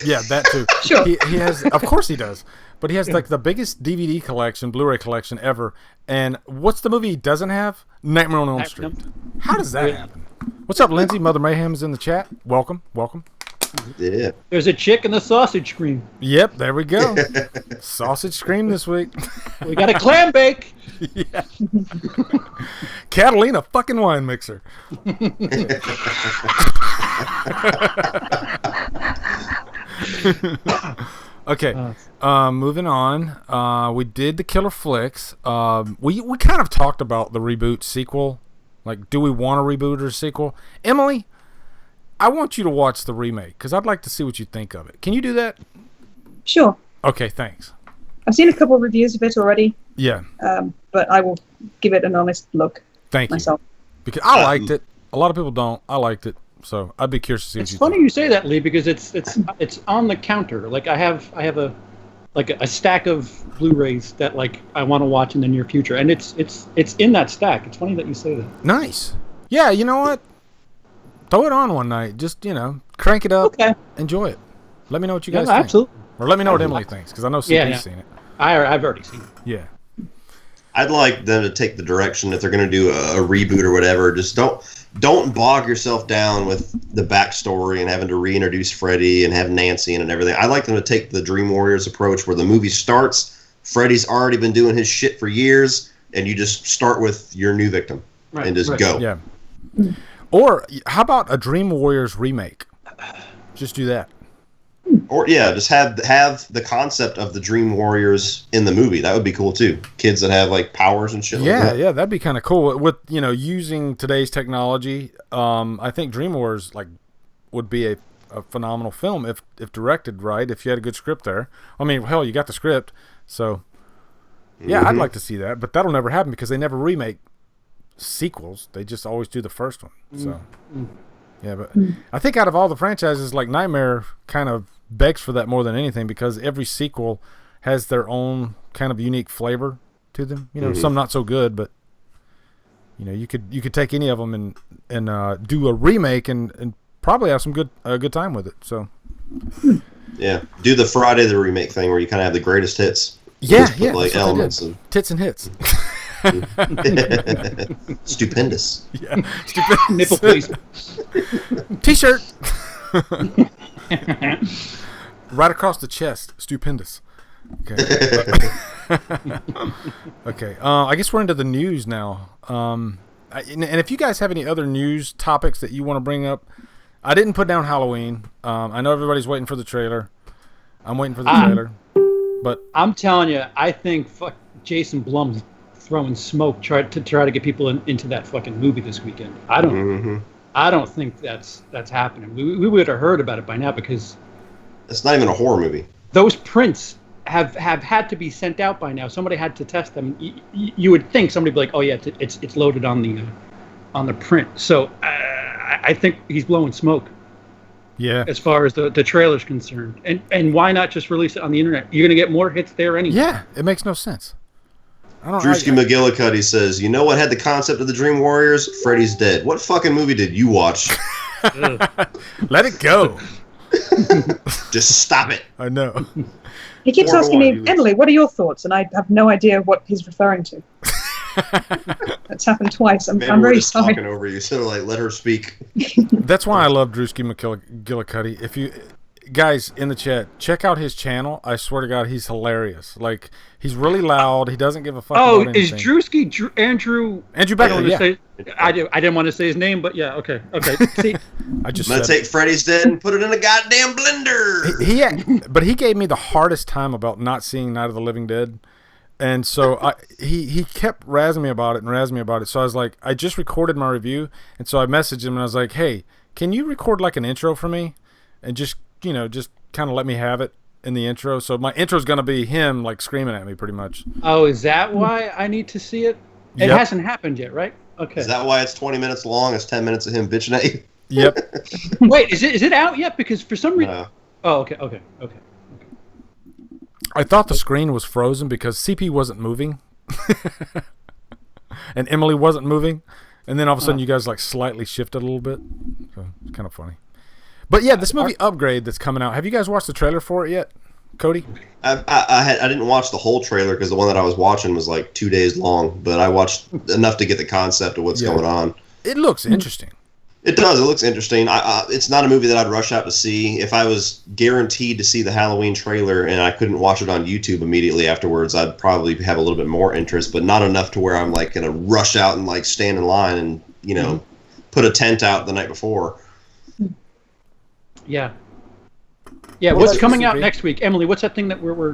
Speaker 4: Yeah, that too.
Speaker 3: Sure.
Speaker 4: He has, of course he does, but he has like the biggest DVD collection, Blu-ray collection ever. And what's the movie he doesn't have? Nightmare on Elm Street. How does that happen? What's up, Lindsay? Mother Mayhem's in the chat. Welcome.
Speaker 1: Yeah.
Speaker 2: There's a chick in the sausage scream.
Speaker 4: Yep, there we go. Sausage scream this week.
Speaker 2: We got a clam bake.
Speaker 4: Yeah. Catalina fucking wine mixer. Okay, moving on. We did the Killer Flicks. We kind of talked about the reboot sequel. Like, do we want a reboot or a sequel? Emily, I want you to watch the remake because I'd like to see what you think of it. Can you do that?
Speaker 3: Sure.
Speaker 4: Okay, thanks.
Speaker 3: I've seen a couple of reviews of it already.
Speaker 4: Yeah.
Speaker 3: But I will give it an honest look.
Speaker 4: Thank
Speaker 3: myself.
Speaker 4: you. Because I liked it. A lot of people don't. I liked it. So I'd be curious to see.
Speaker 2: It's funny you say that, Lee, because it's on the counter. Like I have a stack of Blu-rays that like I want to watch in the near future, and it's in that stack. It's funny that you say that.
Speaker 4: Nice. Yeah, you know what? Throw it on one night. Just crank it up.
Speaker 2: Okay.
Speaker 4: Enjoy it. Let me know what you guys think.
Speaker 2: Absolutely.
Speaker 4: Or let me know what Emily thinks, because I know CP's seen it.
Speaker 2: I've already seen it.
Speaker 4: Yeah.
Speaker 1: I'd like them to take the direction if they're going to do a reboot or whatever. Just don't bog yourself down with the backstory and having to reintroduce Freddy and have Nancy and everything. I'd like them to take the Dream Warriors approach where the movie starts, Freddy's already been doing his shit for years, and you just start with your new victim and just go.
Speaker 4: Yeah. Or how about a Dream Warriors remake? Just do that.
Speaker 1: Or just have the concept of the Dream Warriors in the movie. That would be cool too. Kids that have like powers and shit.
Speaker 4: Yeah,
Speaker 1: like that.
Speaker 4: yeah, that'd be kind of cool. With using today's technology, I think Dream Warriors would be a phenomenal film if directed right. If you had a good script there. I mean, hell, you got the script, so yeah, I'd like to see that. But that'll never happen because they never remake sequels. They just always do the first one. So. Yeah, but I think out of all the franchises, like Nightmare kind of begs for that more than anything because every sequel has their own kind of unique flavor to them. Some not so good, but you could take any of them and do a remake and probably have some good time with it. So
Speaker 1: yeah, do the Friday the remake thing where you kind of have the greatest hits.
Speaker 4: Yeah,
Speaker 1: put, like elements of
Speaker 4: tits and hits.
Speaker 1: Stupendous.
Speaker 4: Yeah, stupendous.
Speaker 2: Nipple please.
Speaker 4: T-shirt. Right across the chest. Stupendous. Okay. Okay. I guess we're into the news now. And if you guys have any other news topics that you want to bring up, I didn't put down Halloween. I know everybody's waiting for the trailer. I'm waiting for the trailer. But
Speaker 2: I'm telling you, I think Jason Blum's throwing smoke try to get people into that fucking movie this weekend. I don't think that's happening. We would have heard about it by now because
Speaker 1: it's not even a horror movie.
Speaker 2: those prints have had to be sent out by now. Somebody had to test them. You would think somebody would be like, oh yeah, it's loaded on the print. So I think he's blowing smoke.
Speaker 4: Yeah.
Speaker 2: As far as the trailer's concerned, and why not just release it on the internet? You're gonna get more hits there anyway.
Speaker 4: Yeah, it makes no sense.
Speaker 1: Drewski McGillicuddy says, "You know what had the concept of the Dream Warriors? Freddy's Dead. What fucking movie did you watch?
Speaker 4: Let it go.
Speaker 1: Just stop it."
Speaker 4: I know.
Speaker 3: He keeps asking me, Emily, what are your thoughts? And I have no idea what he's referring to. That's happened twice. I'm very
Speaker 1: just
Speaker 3: sorry.
Speaker 1: talking over you, so like let her speak.
Speaker 4: That's why I love Drewski McGillicuddy. If you guys in the chat, check out his channel. I swear to God, he's hilarious. Like, he's really loud. He doesn't give a fuck about anything.
Speaker 2: Is Drewski Andrew Becker? Yeah. I didn't want to say his name, but yeah, okay. See,
Speaker 1: I'm gonna take Freddy's Dead and put it in a goddamn blender.
Speaker 4: But he gave me the hardest time about not seeing Night of the Living Dead. And so he kept razzing me about it. So I was like, I just recorded my review, and so I messaged him and I was like, hey, can you record like an intro for me, and just kind of let me have it in the intro. So my intro is gonna be him like screaming at me, pretty much.
Speaker 2: Oh, is that why I need to see it? It hasn't happened yet, right? Okay.
Speaker 1: Is that why it's 20 minutes long? It's 10 minutes of him bitching at you.
Speaker 4: Yep.
Speaker 2: Wait, is it out yet? Because for some reason. Oh, okay.
Speaker 4: I thought the screen was frozen because CP wasn't moving, and Emily wasn't moving, and then all of a sudden you guys like slightly shifted a little bit. So it's kind of funny. But yeah, this movie Upgrade that's coming out. Have you guys watched the trailer for it yet, Cody?
Speaker 1: I didn't watch the whole trailer because the one that I was watching was like 2 days long, but I watched enough to get the concept of what's going on.
Speaker 4: It looks interesting.
Speaker 1: It does. It looks interesting. It's not a movie that I'd rush out to see. If I was guaranteed to see the Halloween trailer and I couldn't watch it on YouTube immediately afterwards, I'd probably have a little bit more interest, but not enough to where I'm like going to rush out and like stand in line and, put a tent out the night before.
Speaker 2: Yeah. Yeah, what's coming out next week? Emily, what's that thing that we're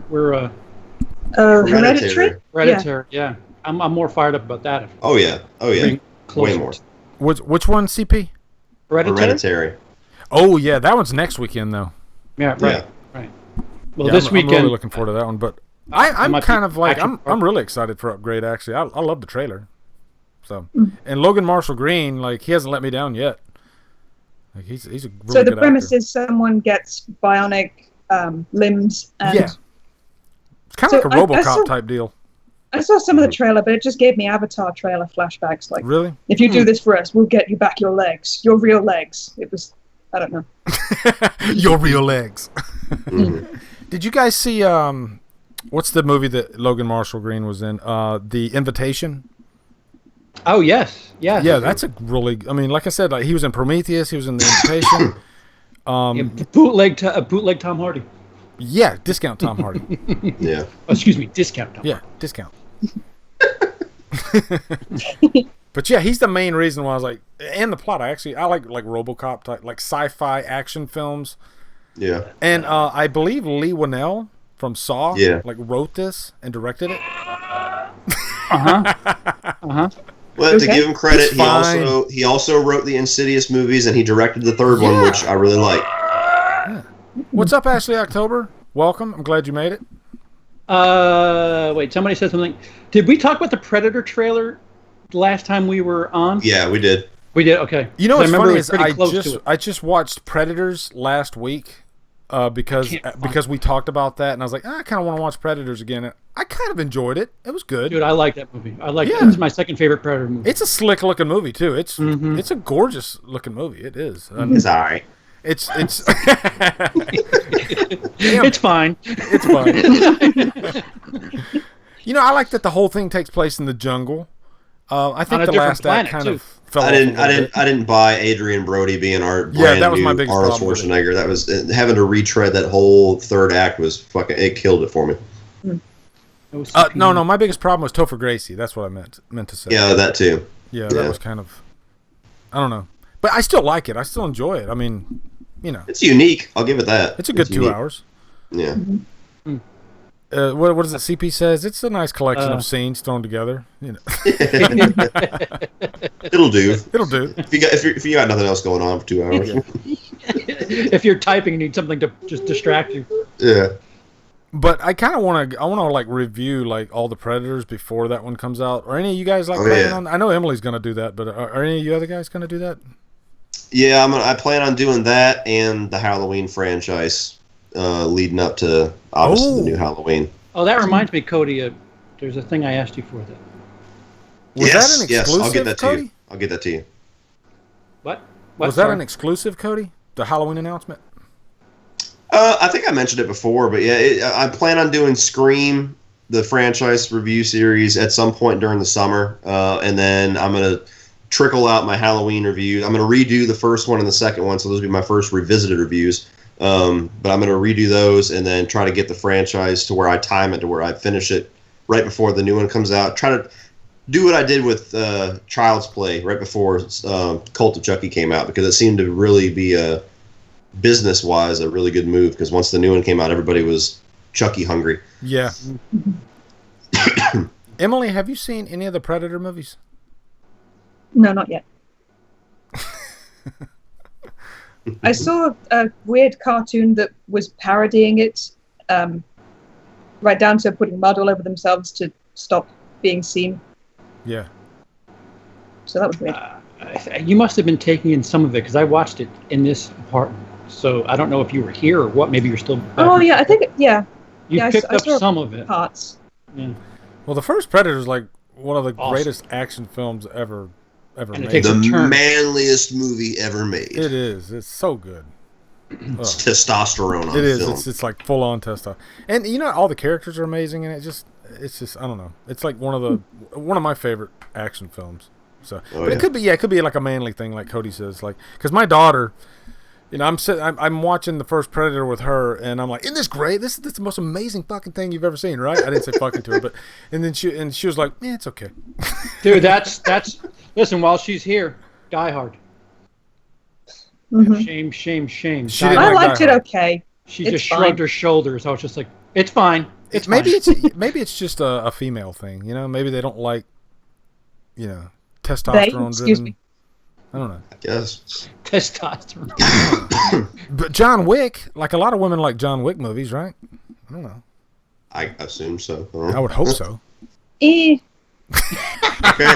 Speaker 3: Hereditary?
Speaker 2: Hereditary, yeah. I'm more fired up about that.
Speaker 1: Oh yeah. Way more.
Speaker 4: Which one, CP?
Speaker 1: Hereditary.
Speaker 4: Oh yeah, that one's next weekend though.
Speaker 2: Yeah, right. Well,
Speaker 4: yeah,
Speaker 2: this weekend,
Speaker 4: I'm really looking forward to that one. But I'm kind of like I'm really excited for Upgrade. Actually, I love the trailer. So and Logan Marshall Green, like he hasn't let me down yet. Like he's a really
Speaker 3: so the
Speaker 4: good
Speaker 3: premise
Speaker 4: actor.
Speaker 3: is someone gets bionic limbs and
Speaker 4: it's kind of like a RoboCop type deal.
Speaker 3: I saw some of the trailer, but it just gave me Avatar trailer flashbacks. Like,
Speaker 4: really?
Speaker 3: If you do this for us, we'll get you back your legs, your real legs. It was, I don't know.
Speaker 4: Your real legs. Did you guys see what's the movie that Logan Marshall Green was in? The Invitation.
Speaker 2: Oh yes.
Speaker 4: Yeah, that's a really. I mean, like I said, like, he was in Prometheus. He was in The Invitation.
Speaker 2: Bootleg Tom Hardy.
Speaker 4: Yeah, discount Tom Hardy.
Speaker 1: Yeah.
Speaker 2: Oh, excuse me, discount Tom.
Speaker 4: Yeah, discount. But yeah, he's the main reason why I was like, and the plot. I like RoboCop type, like sci-fi action films.
Speaker 1: Yeah.
Speaker 4: And I believe Lee Winnell from Saw, wrote this and directed it.
Speaker 1: Well, to give him credit, he also wrote the Insidious movies and he directed the third one, which I really like.
Speaker 4: Yeah. What's up, Ashley October? Welcome. I'm glad you made it.
Speaker 2: Wait, somebody said something. Did we talk about the Predator trailer last time we were on?
Speaker 1: Yeah, we did.
Speaker 2: We did. Okay.
Speaker 4: You know what's funny is I just watched Predators last week because we talked about that, and I was like, I kind of want to watch Predators again. And I kind of enjoyed it. It was good.
Speaker 2: Dude, I like that movie. I like it. It's my second favorite Predator movie.
Speaker 4: It's a slick looking movie too. It's a gorgeous looking movie. It is.
Speaker 1: It's all right.
Speaker 4: It's
Speaker 2: it's fine.
Speaker 4: It's fine. I like that the whole thing takes place in the jungle. I think the last act kind of fell off.
Speaker 1: I didn't buy Adrian Brody being our brand
Speaker 4: that was
Speaker 1: new
Speaker 4: my biggest
Speaker 1: Arnold
Speaker 4: problem
Speaker 1: Schwarzenegger. That was having to retread that whole third act was fucking. It killed it for me.
Speaker 4: No, my biggest problem was Topher Gracie. That's what I meant to say.
Speaker 1: Yeah, that too.
Speaker 4: Yeah, that was kind of. I don't know, but I still like it. I still enjoy it. I mean,
Speaker 1: it's unique. I'll give it that.
Speaker 4: It's a good 2 hours.
Speaker 1: Yeah.
Speaker 4: What does it? CP says it's a nice collection of scenes thrown together.
Speaker 1: It'll do.
Speaker 4: It'll do.
Speaker 1: If you got nothing else going on for 2 hours.
Speaker 2: If you're typing, you need something to just distract you.
Speaker 1: Yeah.
Speaker 4: But I kind of want to like review like all the Predators before that one comes out. Are any of you guys like planning on? I know Emily's going to do that, but are any of you other guys going to do that?
Speaker 1: Yeah, I plan on doing that and the Halloween franchise leading up to obviously the new Halloween.
Speaker 2: Oh, that reminds me, Cody. There's a thing I asked you for that.
Speaker 4: Was that an exclusive,
Speaker 1: I'll get that
Speaker 4: Cody?
Speaker 1: to you. I'll get that to you.
Speaker 2: What?
Speaker 4: Was that an exclusive, Cody? The Halloween announcement?
Speaker 1: I think I mentioned it before, but yeah, I plan on doing Scream, the franchise review series, at some point during the summer, and then I'm going to trickle out my Halloween review. I'm going to redo the first one and the second one, so those will be my first revisited reviews. But I'm going to redo those and then try to get the franchise to where I time it to where I finish it right before the new one comes out. Try to do what I did with Child's Play right before Cult of Chucky came out, because it seemed to really be business-wise a really good move, because once the new one came out, everybody was Chucky hungry.
Speaker 4: Yeah. Emily, have you seen any of the Predator movies?
Speaker 3: No, not yet. I saw a weird cartoon that was parodying it, right down to putting mud all over themselves to stop being seen.
Speaker 4: Yeah.
Speaker 3: So that was weird.
Speaker 2: You must have been taking in some of it, because I watched it in this apartment. So I don't know if you were here or what. Maybe you're still back.
Speaker 3: Oh, yeah, I think, yeah.
Speaker 2: You
Speaker 3: yeah,
Speaker 2: picked
Speaker 3: I
Speaker 2: up
Speaker 3: saw
Speaker 2: some of it.
Speaker 3: Parts.
Speaker 2: Yeah.
Speaker 4: Well, the first Predator is like one of the
Speaker 2: Awesome.
Speaker 4: greatest action films ever
Speaker 2: And it
Speaker 4: made.
Speaker 2: takes
Speaker 1: The
Speaker 2: a turn.
Speaker 1: manliest movie ever made.
Speaker 4: It is. It's so good.
Speaker 1: It's testosterone on
Speaker 4: It is.
Speaker 1: film.
Speaker 4: It's like full on testosterone, and you know all the characters are amazing, and it's just I don't know. It's like one of my favorite action films. So, but it could be like a manly thing, like Cody says, like because my daughter, you know, I'm watching the first Predator with her, and I'm like, isn't this great? This is the most amazing fucking thing you've ever seen, right? I didn't say fucking to her, but and then she was like, yeah, it's okay.
Speaker 2: Dude, that's listen, while she's here, Die Hard.
Speaker 3: Mm-hmm.
Speaker 2: Shame.
Speaker 4: She didn't
Speaker 3: I
Speaker 4: like
Speaker 3: liked
Speaker 4: Die
Speaker 3: it
Speaker 4: Hard.
Speaker 3: okay.
Speaker 2: She
Speaker 3: It's
Speaker 2: just shrugged
Speaker 3: fine.
Speaker 2: her shoulders. I was just like, it's fine. It's
Speaker 4: maybe
Speaker 2: fine.
Speaker 4: maybe it's just a female thing, you know. Maybe they don't like, you know, testosterone
Speaker 3: Excuse
Speaker 4: driven.
Speaker 3: me.
Speaker 4: I don't know.
Speaker 1: Yes.
Speaker 2: Testosterone.
Speaker 4: But John Wick, like a lot of women like John Wick movies, right? I don't know.
Speaker 1: I assume so.
Speaker 4: I would hope so.
Speaker 3: Eh.
Speaker 1: Okay.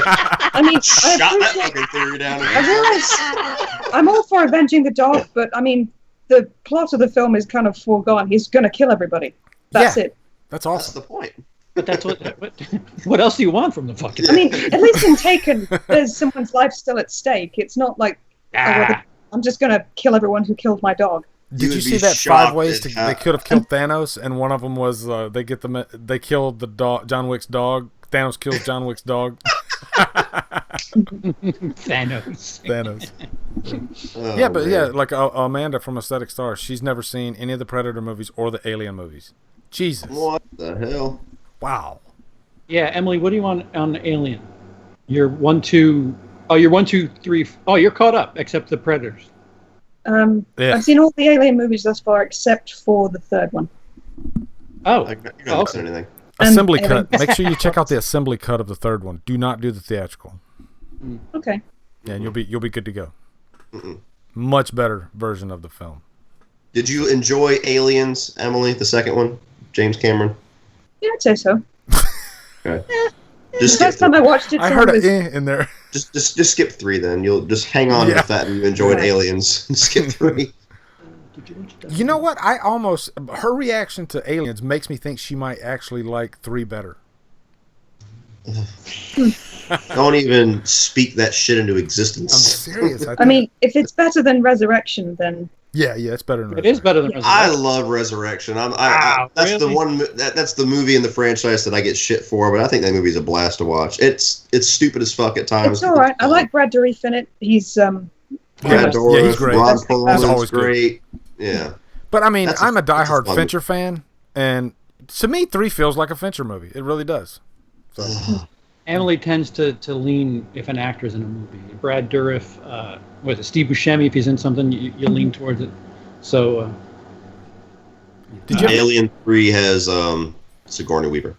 Speaker 3: I mean,
Speaker 1: Shot
Speaker 3: I
Speaker 1: that
Speaker 3: appreciate.
Speaker 1: fucking theory down.
Speaker 3: I realize I'm all for avenging the dog, but I mean, the plot of the film is kind of foregone. He's going to kill everybody. That's
Speaker 4: Yeah.
Speaker 3: it.
Speaker 4: That's
Speaker 1: That's
Speaker 4: awesome.
Speaker 1: the point.
Speaker 2: But that's what else do you want from the fucking?
Speaker 3: I mean, at least in Taken, there's someone's life still at stake. It's not like I'm just going to kill everyone who killed my dog.
Speaker 4: Did you
Speaker 1: would
Speaker 4: see
Speaker 1: be
Speaker 4: that
Speaker 1: shocked
Speaker 4: 5 ways
Speaker 1: at how-
Speaker 4: they could have killed Thanos? And one of them was they killed the dog, John Wick's dog. Thanos kills John Wick's dog.
Speaker 2: Thanos.
Speaker 1: Oh,
Speaker 4: Yeah, but
Speaker 1: man.
Speaker 4: yeah, like Amanda from Aesthetic Stars, she's never seen any of the Predator movies or the Alien movies. Jesus.
Speaker 1: What the hell?
Speaker 4: Wow.
Speaker 2: Yeah, Emily, what do you want on Alien? You're 1, 2. Oh, you're 1, 2, 3. Oh, you're caught up, except the Predators.
Speaker 4: Yeah.
Speaker 3: I've seen all the Alien movies thus far, except for the third one.
Speaker 2: Oh,
Speaker 1: You're not missing anything.
Speaker 4: Assembly
Speaker 3: Alien.
Speaker 4: cut. Make sure you check out the assembly cut of the third one. Do not do the theatrical.
Speaker 3: Okay.
Speaker 4: Yeah, and you'll be good to go.
Speaker 1: Mm-mm.
Speaker 4: Much better version of the film.
Speaker 1: Did you enjoy Aliens, Emily, the second one? James Cameron?
Speaker 3: Yeah, I'd say so.
Speaker 1: Okay.
Speaker 3: The
Speaker 1: Just skip
Speaker 3: first time I watched it,
Speaker 4: I
Speaker 3: someone
Speaker 4: heard
Speaker 3: was-
Speaker 4: an in there.
Speaker 1: just skip 3 then. You'll just hang on
Speaker 4: Yeah.
Speaker 1: with that and you enjoyed
Speaker 3: Right.
Speaker 1: Aliens. Skip 3.
Speaker 4: You know what? Her reaction to Aliens makes me think she might actually like 3 better.
Speaker 1: Don't even speak that shit into
Speaker 4: I'm
Speaker 1: existence.
Speaker 4: serious.
Speaker 3: I mean, if it's better than Resurrection, then
Speaker 4: yeah, it's better than
Speaker 2: It is better than
Speaker 1: I
Speaker 2: Resurrection.
Speaker 1: love Resurrection.
Speaker 2: Wow,
Speaker 1: That's the
Speaker 2: really?
Speaker 1: one. That's the movie in the franchise that I get shit for, but I think that movie's a blast to watch. It's stupid as fuck at times.
Speaker 3: it's all right. I like Brad Dourif in it. He's
Speaker 1: Brad
Speaker 4: Yeah,
Speaker 1: Dourif,
Speaker 4: he's great.
Speaker 1: Ron
Speaker 3: He's
Speaker 1: Perlman's
Speaker 4: always good.
Speaker 1: great. Yeah.
Speaker 4: But I mean,
Speaker 1: That's
Speaker 4: I'm a
Speaker 1: that's
Speaker 4: diehard
Speaker 1: fun
Speaker 4: Fincher fan, and to me, 3 feels like a Fincher movie. It really does. So
Speaker 2: Emily tends to lean if an actor's in a movie. Brad Dourif, was it Steve Buscemi? If he's in something, you lean towards it. So,
Speaker 4: did you?
Speaker 1: Alien 3 has Sigourney Weaver.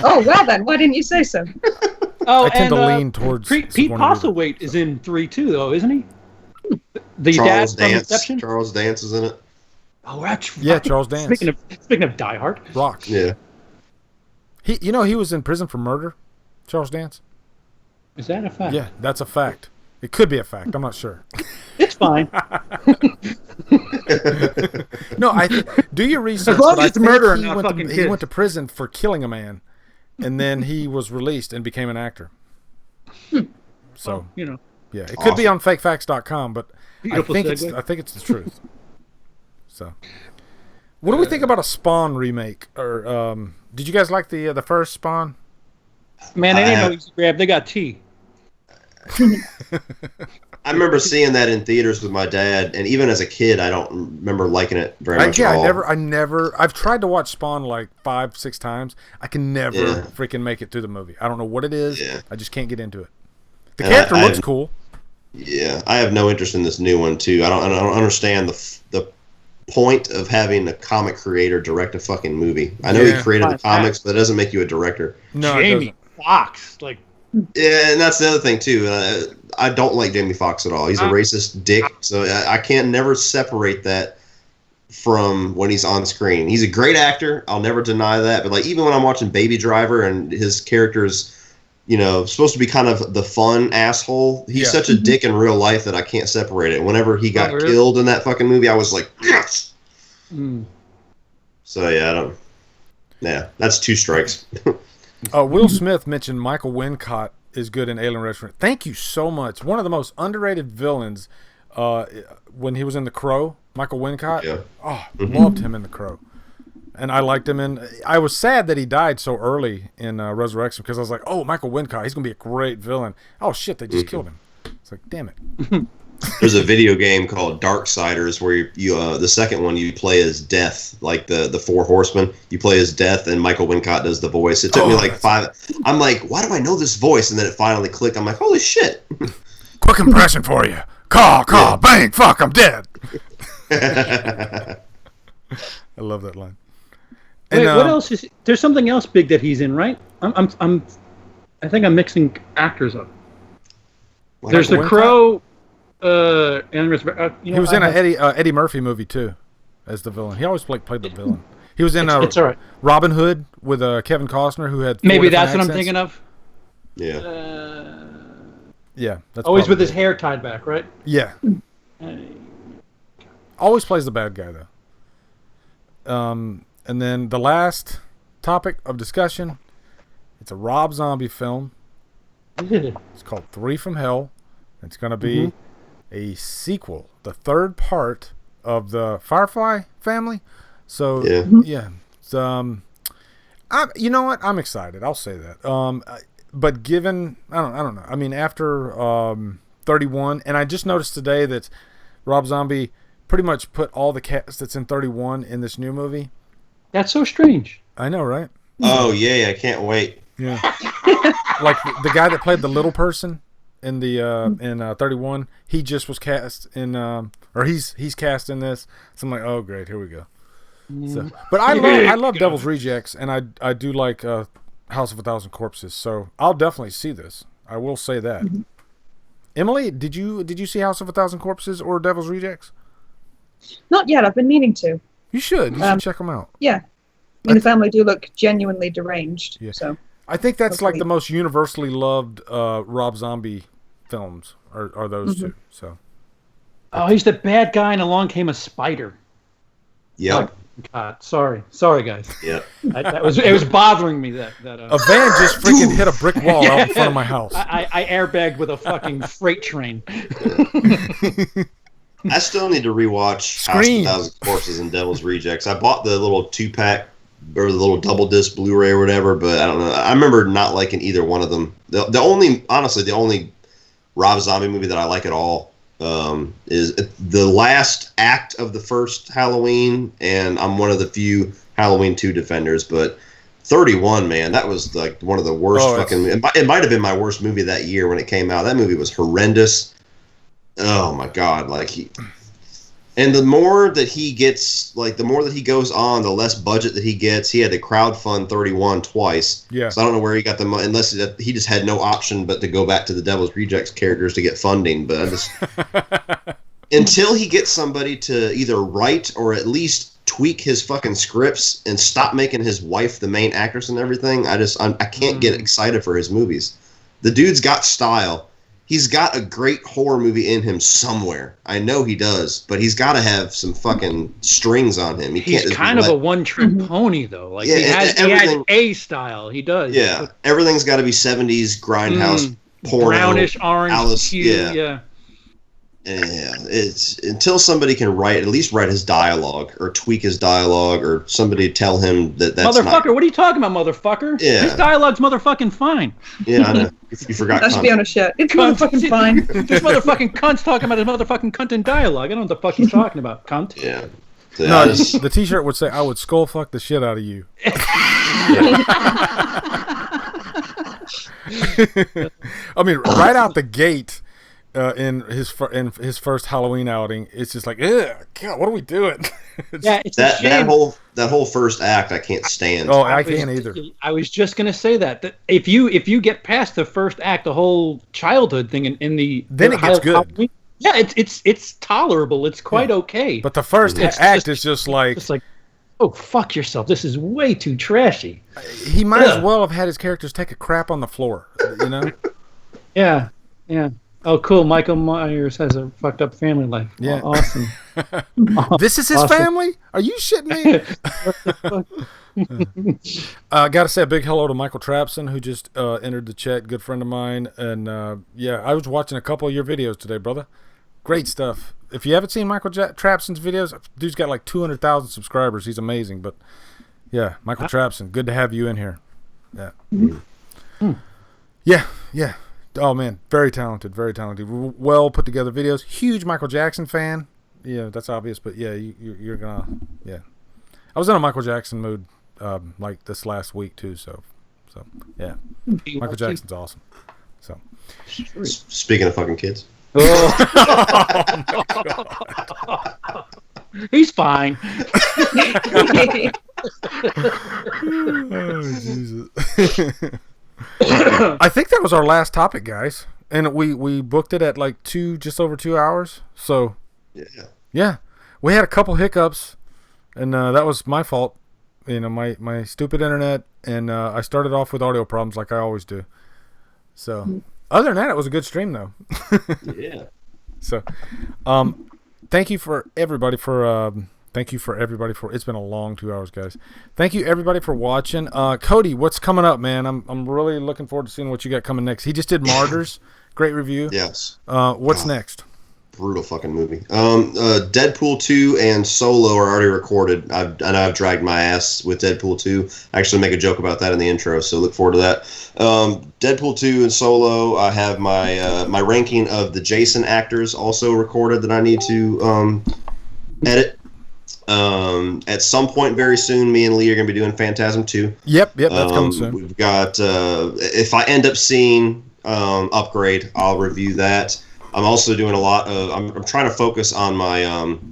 Speaker 3: oh well then. Why didn't you say so?
Speaker 2: oh,
Speaker 4: I tend
Speaker 2: and
Speaker 4: to lean towards
Speaker 2: Pete
Speaker 4: Sigourney Weaver.
Speaker 2: Postlethwaite is in 3 too, though, isn't he? The
Speaker 1: Charles
Speaker 2: dad from
Speaker 1: Dance.
Speaker 2: Inception.
Speaker 1: Charles Dance is in it.
Speaker 2: Oh, that's right.
Speaker 4: Yeah, Charles Dance.
Speaker 2: Speaking of Die Hard.
Speaker 4: Rock.
Speaker 1: Yeah.
Speaker 4: He was in prison for murder, Charles Dance.
Speaker 2: Is that a fact?
Speaker 4: Yeah, that's a fact. It could be a fact. I'm not sure.
Speaker 2: It's fine.
Speaker 4: No, do your research.
Speaker 2: As long as
Speaker 4: I
Speaker 2: it's
Speaker 4: think
Speaker 2: murder and
Speaker 4: he
Speaker 2: not
Speaker 4: went
Speaker 2: fucking
Speaker 4: he
Speaker 2: kids.
Speaker 4: went to prison for killing a man, and then he was released and became an actor. So,
Speaker 2: Well,
Speaker 4: yeah, it could be on fakefacts.com, but I
Speaker 2: Beautiful
Speaker 4: think
Speaker 2: segue.
Speaker 4: I think it's the truth. So, what do we think about a Spawn remake? Or did you guys like the first Spawn?
Speaker 2: Man, they didn't know easy grab. They got tea.
Speaker 1: I remember seeing that in theaters with my dad, and even as a kid, I don't remember liking it very much at all.
Speaker 4: I never. I've tried to watch Spawn like 5-6 times. I can never freaking make it through the movie. I don't know what it is.
Speaker 1: Yeah.
Speaker 4: I just can't get into it. The character looks cool.
Speaker 1: Yeah, I have no interest in this new one too. I don't understand the point of having a comic creator direct a fucking movie. I know he created the comics, but it doesn't make you a director.
Speaker 4: No, it
Speaker 2: Jamie Foxx, like.
Speaker 1: Yeah, and that's the other thing too. I don't like Jamie Foxx at all. He's a racist dick, so I can't never separate that from when he's on screen. He's a great actor. I'll never deny that. But like even when I'm watching Baby Driver and his character's, supposed to be kind of the fun asshole, he's such a dick in real life that I can't separate it. Whenever he got killed in that fucking movie, I was like, yes. So yeah, that's 2 strikes.
Speaker 4: Will Smith mentioned Michael Wincott is good in Alien Resurrection. Thank you so much. One of the most underrated villains when he was in The Crow, Michael Wincott.
Speaker 1: Yeah.
Speaker 4: Oh, loved him in The Crow. And I liked him in... I was sad that he died so early in Resurrection because I was like, oh, Michael Wincott, he's going to be a great villain. Oh, shit, they just killed him. It's like, damn it.
Speaker 1: There's a video game called Darksiders where you the second one you play as Death, like the 4 Horsemen. You play as Death, and Michael Wincott does the voice. It took me like 5. I'm like, why do I know this voice? And then it finally clicked. I'm like, holy shit!
Speaker 4: Quick impression for you. Call, bang, fuck, I'm dead. I love that line.
Speaker 2: Wait, what else is? There's something else big that he's in, right? I think I'm mixing actors up. There's The Crow. And
Speaker 4: he was in an Eddie Murphy movie too, as the villain. He always played the villain. He was in
Speaker 2: it's all right.
Speaker 4: Robin Hood with Kevin Costner, who had 4
Speaker 2: maybe that's
Speaker 4: accents.
Speaker 2: what I'm thinking of.
Speaker 1: Yeah.
Speaker 4: Yeah, that's
Speaker 2: always with his hair tied back, right?
Speaker 4: Yeah. Always plays the bad guy though. And then the last topic of discussion, it's a Rob Zombie film. It's called 3 from Hell. It's going to be a sequel, the 3rd part of the Firefly family. So yeah. You know what? I'm excited. I'll say that. But given I don't know. I mean, after 31, and I just noticed today that Rob Zombie pretty much put all the cast that's in 31 in this new movie.
Speaker 2: That's so strange.
Speaker 4: I know, right?
Speaker 1: Oh yeah, I can't wait.
Speaker 4: Yeah. Like the guy that played the little person in the in 31, he just was cast in or he's cast in this. So I'm like, oh great, here we go. So, but I love Devil's Rejects, and I do like House of a Thousand Corpses. So I'll definitely see this. I will say that. Emily, did you see House of a Thousand Corpses or Devil's Rejects?
Speaker 3: Not yet. I've been meaning to.
Speaker 4: You should. You should check them out.
Speaker 3: Yeah. I mean, the family do look genuinely deranged. Yeah. So
Speaker 4: I think that's like the most universally loved Rob Zombie films are those two. So.
Speaker 2: Oh, he's the bad guy, and along came a spider.
Speaker 1: Yep.
Speaker 2: Oh, God, sorry, guys.
Speaker 1: Yeah.
Speaker 2: It was bothering me that
Speaker 4: a van just freaking hit a brick wall out in front of my house.
Speaker 2: I airbagged with a fucking freight train.
Speaker 1: I still need to rewatch House of a Thousand Corpses and Devil's Rejects. I bought the little 2-pack or the little double disc Blu-ray or whatever, but I don't know. I remember not liking either one of them. The only Rob Zombie movie that I like at all is the last act of the first Halloween, and I'm one of the few Halloween 2 defenders, but 31, man, that was like one of the worst it might have been my worst movie that year when it came out. That movie was horrendous. Oh my God, and the more that he gets, like the more that he goes on, the less budget that he gets. He had to crowdfund 31 twice.
Speaker 4: Yeah. So
Speaker 1: I don't know where he got the money, unless he just had no option but to go back to the Devil's Rejects characters to get funding. But until he gets somebody to either write or at least tweak his fucking scripts and stop making his wife the main actress and everything, I can't get excited for his movies. The dude's got style. He's got a great horror movie in him somewhere. I know he does, but he's got to have some fucking strings on him.
Speaker 2: He's kind of a one-trick pony, though. Like he has a style. He does.
Speaker 1: Yeah, everything's got to be 70s grindhouse porno,
Speaker 2: brownish orange
Speaker 1: Alice,
Speaker 2: hue. Yeah.
Speaker 1: Yeah, it's until somebody can at least write his dialogue or tweak his dialogue or somebody tell him that's
Speaker 2: motherfucker, what are you talking about, motherfucker?
Speaker 1: Yeah.
Speaker 2: His dialogue's motherfucking fine.
Speaker 1: Yeah, I know. You forgot.
Speaker 3: That should be on a shirt. It's motherfucking fine.
Speaker 2: This motherfucking cunt's talking about his motherfucking cunt in dialogue. I don't know what the fuck he's talking about, cunt.
Speaker 1: Yeah.
Speaker 4: So no, the T-shirt would say, "I would skull fuck the shit out of you." I mean, right out the gate. In his first Halloween outing, it's just like, ugh, God, what are we doing?
Speaker 2: It's
Speaker 1: that whole first act I can't stand.
Speaker 4: Oh, I can't either.
Speaker 2: I was just gonna say that if you get past the first act, the whole childhood thing then it gets good. Halloween, yeah, it's tolerable. It's quite okay.
Speaker 4: But the first act is just like,
Speaker 2: oh, fuck yourself. This is way too trashy.
Speaker 4: He might as well have had his characters take a crap on the floor, you know?
Speaker 2: Yeah. Oh, cool. Michael Myers has a fucked up family life.
Speaker 4: Yeah.
Speaker 2: Oh, awesome.
Speaker 4: This is his family? Are you shitting me? Got to say a big hello to Michael Trapson, who just entered the chat. Good friend of mine. And, I was watching a couple of your videos today, brother. Great stuff. If you haven't seen Michael Trapson's videos, dude's got like 200,000 subscribers. He's amazing. But, yeah, Michael Trapson, good to have you in here. Yeah. Yeah. Oh man, very talented, well put together videos. Huge Michael Jackson fan. Yeah, that's obvious, but yeah, you're gonna. Yeah, I was in a Michael Jackson mood like this last week too. So yeah, Michael Jackson's awesome. So
Speaker 1: speaking of fucking kids,
Speaker 2: he's fine.
Speaker 4: Oh Jesus. I think that was our last topic, guys, and we booked it at like just over 2 hours. So yeah, we had a couple hiccups, and that was my fault. You know, my stupid internet, and I started off with audio problems like I always do. So other than that, it was a good stream though.
Speaker 1: Yeah.
Speaker 4: So, thank you for everybody for. It's been a long 2 hours, guys. Thank you everybody for watching. Cody, what's coming up, man? I'm really looking forward to seeing what you got coming next. He just did Martyrs, great review.
Speaker 1: Yes.
Speaker 4: What's next?
Speaker 1: Brutal fucking movie. Deadpool 2 and Solo are already recorded. I've dragged my ass with Deadpool 2. I actually make a joke about that in the intro, so look forward to that. Deadpool 2 and Solo. I have my ranking of the Jason actors also recorded that I need to edit. At some point very soon, me and Lee are going to be doing Phantasm 2.
Speaker 4: Yep, that's coming soon.
Speaker 1: We've got, if I end up seeing Upgrade, I'll review that. I'm also doing a lot of, I'm trying to focus on my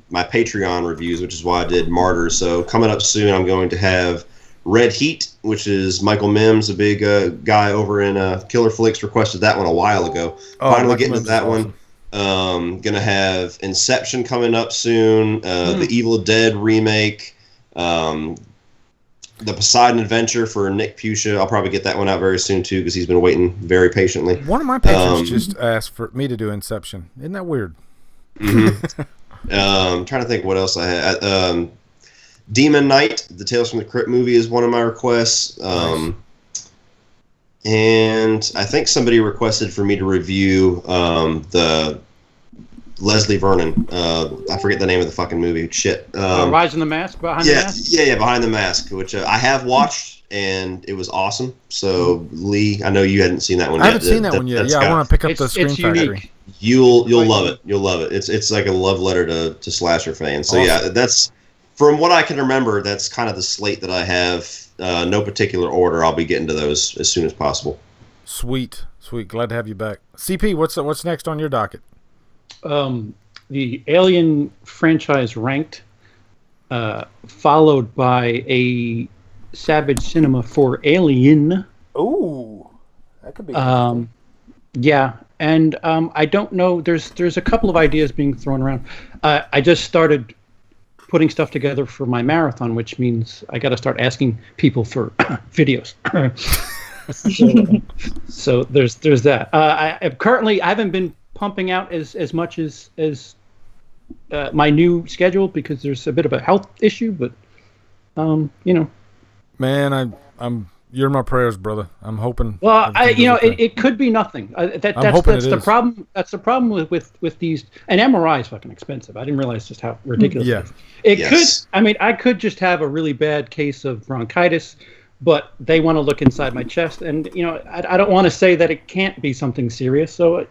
Speaker 1: my Patreon reviews, which is why I did Martyrs. So coming up soon, I'm going to have Red Heat, which is Michael Mims, a big guy over in Killer Flicks, requested that one a while ago. Finally getting to that one. Gonna have Inception coming up soon, the Evil Dead remake, the Poseidon Adventure for Nick Fuchsia. I'll probably get that one out very soon too, because he's been waiting very patiently.
Speaker 4: One of my patrons just asked for me to do Inception. Isn't that weird?
Speaker 1: I'm trying to think what else I had. Demon Knight, the Tales from the Crypt movie, is one of my requests.
Speaker 4: Nice.
Speaker 1: And I think somebody requested for me to review the Leslie Vernon. I forget the name of the fucking movie. Shit.
Speaker 2: Rise in the Mask? Behind the Mask?
Speaker 1: Yeah, Behind the Mask, which I have watched, and it was awesome. So, Lee, I know you hadn't seen that one yet.
Speaker 4: I haven't seen that one yet. Yeah, I want to pick up the Scream Factory.
Speaker 1: You'll love it. You'll love it. It's like a love letter to slasher fans. So, yeah, that's, from what I can remember, that's kind of the slate that I have. No particular order. I'll be getting to those as soon as possible.
Speaker 4: Sweet. Glad to have you back. CP, what's next on your docket?
Speaker 2: The Alien franchise Ranked, followed by a Savage Cinema for Alien.
Speaker 4: Ooh, that could be.
Speaker 2: Yeah, and I don't know. There's a couple of ideas being thrown around. I just started putting stuff together for my marathon, which means I got to start asking people for videos. so there's that. I haven't been pumping out as much as my new schedule because there's a bit of a health issue, but
Speaker 4: Man, you're in my prayers, brother. I'm hoping.
Speaker 2: Well, it could be nothing. That's the problem. That's the problem with these. And MRI is fucking expensive. I didn't realize just how ridiculous it is. I could just have a really bad case of bronchitis, but they want to look inside my chest, and I don't want to say that it can't be something serious. So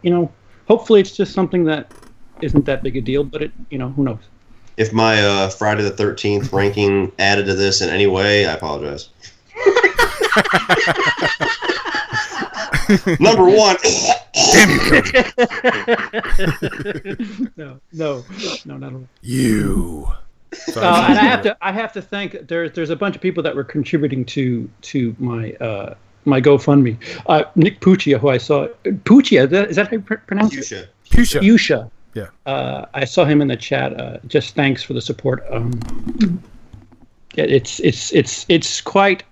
Speaker 2: hopefully it's just something that isn't that big a deal. But who knows? If
Speaker 1: my Friday the 13th ranking added to this in any way, I apologize. Number one.
Speaker 4: Damn you, Cody.
Speaker 2: No, not at all.
Speaker 4: You.
Speaker 2: And I have to thank. There's a bunch of people that were contributing to my my GoFundMe. Nick Puccia, who I saw. Puccia, is that how you pronounce it? Puccia.
Speaker 4: Yeah.
Speaker 2: I saw him in the chat. Just thanks for the support. It's quite.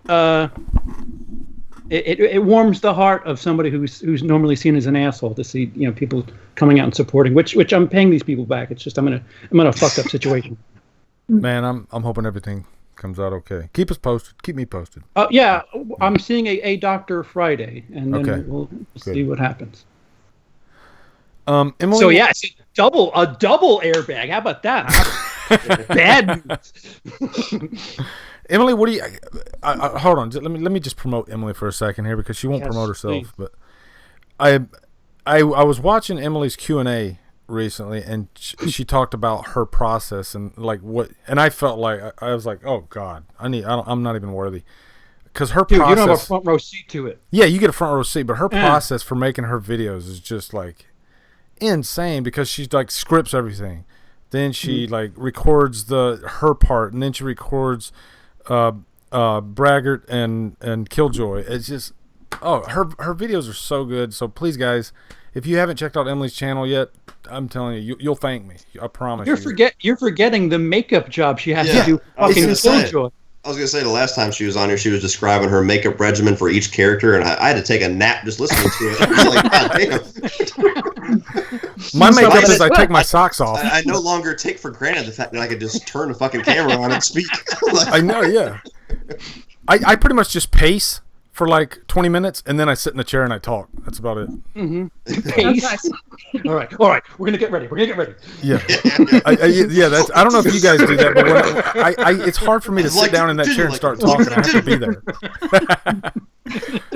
Speaker 2: It warms the heart of somebody who's normally seen as an asshole to see people coming out and supporting. Which I'm paying these people back. It's just I'm in a fucked up situation.
Speaker 4: Man, I'm hoping everything comes out okay. Keep us posted. Keep me posted.
Speaker 2: Yeah, I'm seeing a doctor Friday, and then we'll see what happens.
Speaker 4: Emily,
Speaker 2: so yeah, it's a double airbag. How about that? Bad news.
Speaker 4: Emily, what do you? Hold on. Let me just promote Emily for a second here because she won't promote herself.
Speaker 2: Please.
Speaker 4: But I was watching Emily's Q&A recently, and she talked about her process and like what, and I felt like I was like, oh God, I'm not even worthy because her process.
Speaker 2: You don't have a front row seat to it.
Speaker 4: Yeah, you get a front row seat, but her process for making her videos is just like insane because she's like scripts everything, then she like records her part, and then she records Braggart and Killjoy. It's just her videos are so good. So please guys, if you haven't checked out Emily's channel yet, I'm telling you'll thank me. I promise.
Speaker 2: You're forgetting the makeup job she has to do. Fucking Killjoy.
Speaker 1: I was going to say the last time she was on here, she was describing her makeup regimen for each character, and I had to take a nap just listening to it. I was like, God damn.
Speaker 4: My makeup is I take my socks off.
Speaker 1: I no longer take for granted the fact that I could just turn the fucking camera on and speak.
Speaker 4: I know, yeah. I pretty much just pace for like 20 minutes, and then I sit in the chair and I talk. That's about it.
Speaker 2: Mm-hmm. Pace. All right. We're gonna get ready.
Speaker 4: Yeah, That's. I don't know if you guys do that, but when it's hard for me to sit down in that chair and start talking. I have to be there.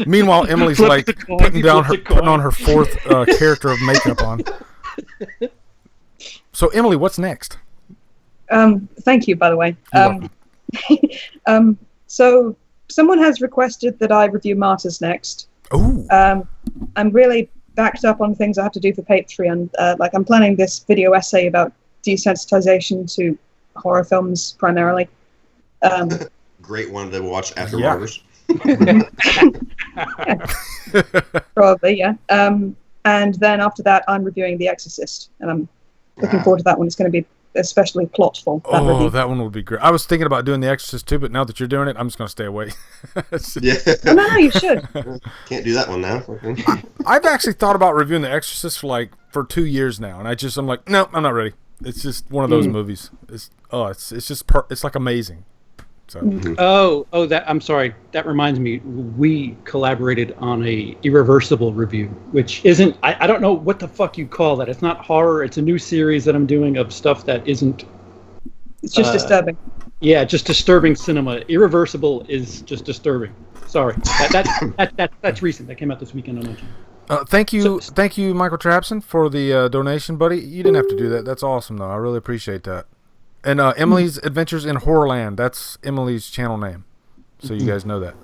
Speaker 4: Meanwhile, Emily's like putting on her fourth character of makeup on. So, Emily, what's next?
Speaker 3: Thank you, by the way. So someone has requested that I review Martyrs next.
Speaker 4: Oh.
Speaker 3: I'm really backed up on things I have to do for Patreon. I'm planning this video essay about desensitization to horror films primarily.
Speaker 1: Great one to watch after Martyrs.
Speaker 3: Probably, yeah. And then after that, I'm reviewing The Exorcist, and I'm looking forward to that one. It's going to be especially plotful.
Speaker 4: That one would be great. I was thinking about doing The Exorcist too, but now that you're doing it, I'm just going to stay away.
Speaker 1: Yeah.
Speaker 3: Oh, no, you should.
Speaker 1: Can't do that one now.
Speaker 4: I've actually thought about reviewing The Exorcist for 2 years now, and I'm like, no, I'm not ready. It's just one of those movies. It's like amazing. So.
Speaker 2: I'm sorry. That reminds me. We collaborated on a Irreversible review, which isn't. I don't know what the fuck you call that. It's not horror. It's a new series that I'm doing of stuff that isn't.
Speaker 3: It's just disturbing.
Speaker 2: Yeah, just disturbing cinema. Irreversible is just disturbing. Sorry. That's recent. That came out this weekend on my channel.
Speaker 4: Thank you, Michael Trapson, for the donation, buddy. You didn't have to do that. That's awesome, though. I really appreciate that. And Emily's Adventures in Horrorland, that's Emily's channel name. So you guys know that.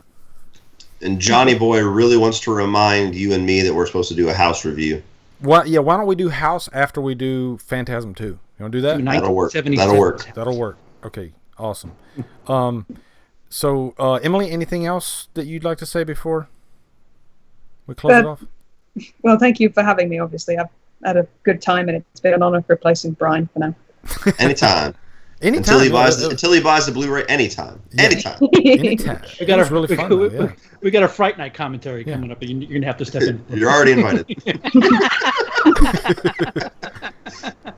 Speaker 1: And Johnny Boy really wants to remind you and me that we're supposed to do a house review.
Speaker 4: Why don't we do House after we do Phantasm 2? You want to do that?
Speaker 1: That'll work.
Speaker 4: That'll work. Okay, awesome. So, Emily, anything else that you'd like to say before we close it off?
Speaker 3: Well, thank you for having me. Obviously, I've had a good time, and it's been an honor replacing Bryan for now.
Speaker 1: Anytime.
Speaker 4: Anytime.
Speaker 1: Until he buys the Blu-ray. Anytime.
Speaker 4: Yeah.
Speaker 1: Anytime.
Speaker 4: Anytime.
Speaker 2: We got
Speaker 4: really fun. Though,
Speaker 2: we got a Fright Night commentary coming up, but you're gonna have to step in.
Speaker 1: You're already invited.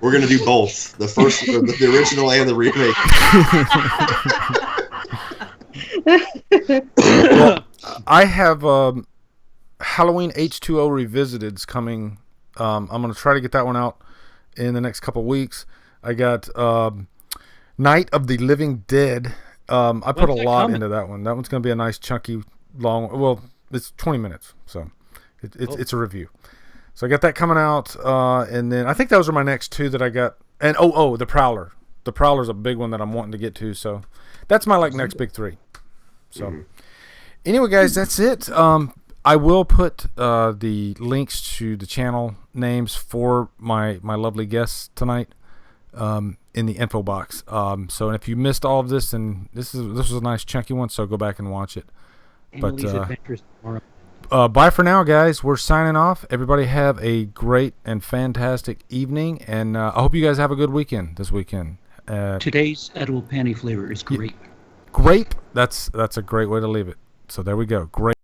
Speaker 1: We're gonna do both. The first, the original, and the remake.
Speaker 4: Well, I have Halloween H2O Revisited's coming. I'm gonna try to get that one out in the next couple weeks. I got Night of the Living Dead. I put a lot into that one. That one's gonna be a nice chunky long. Well, it's 20 minutes, so it's a review. So I got that coming out, and then I think those are my next two that I got. And the Prowler. The Prowler's a big one that I'm wanting to get to. So that's my next big three. So anyway, guys, that's it. I will put the links to the channel names for my lovely guests tonight in the info box. So if you missed all of this, and this was a nice chunky one, so go back and watch it.
Speaker 2: Emily's Adventures tomorrow.
Speaker 4: Bye for now, guys. We're signing off. Everybody have a great and fantastic evening, and I hope you guys have a good weekend this weekend.
Speaker 2: Today's edible panty flavor is grape.
Speaker 4: Grape. That's a great way to leave it. So there we go. Grape.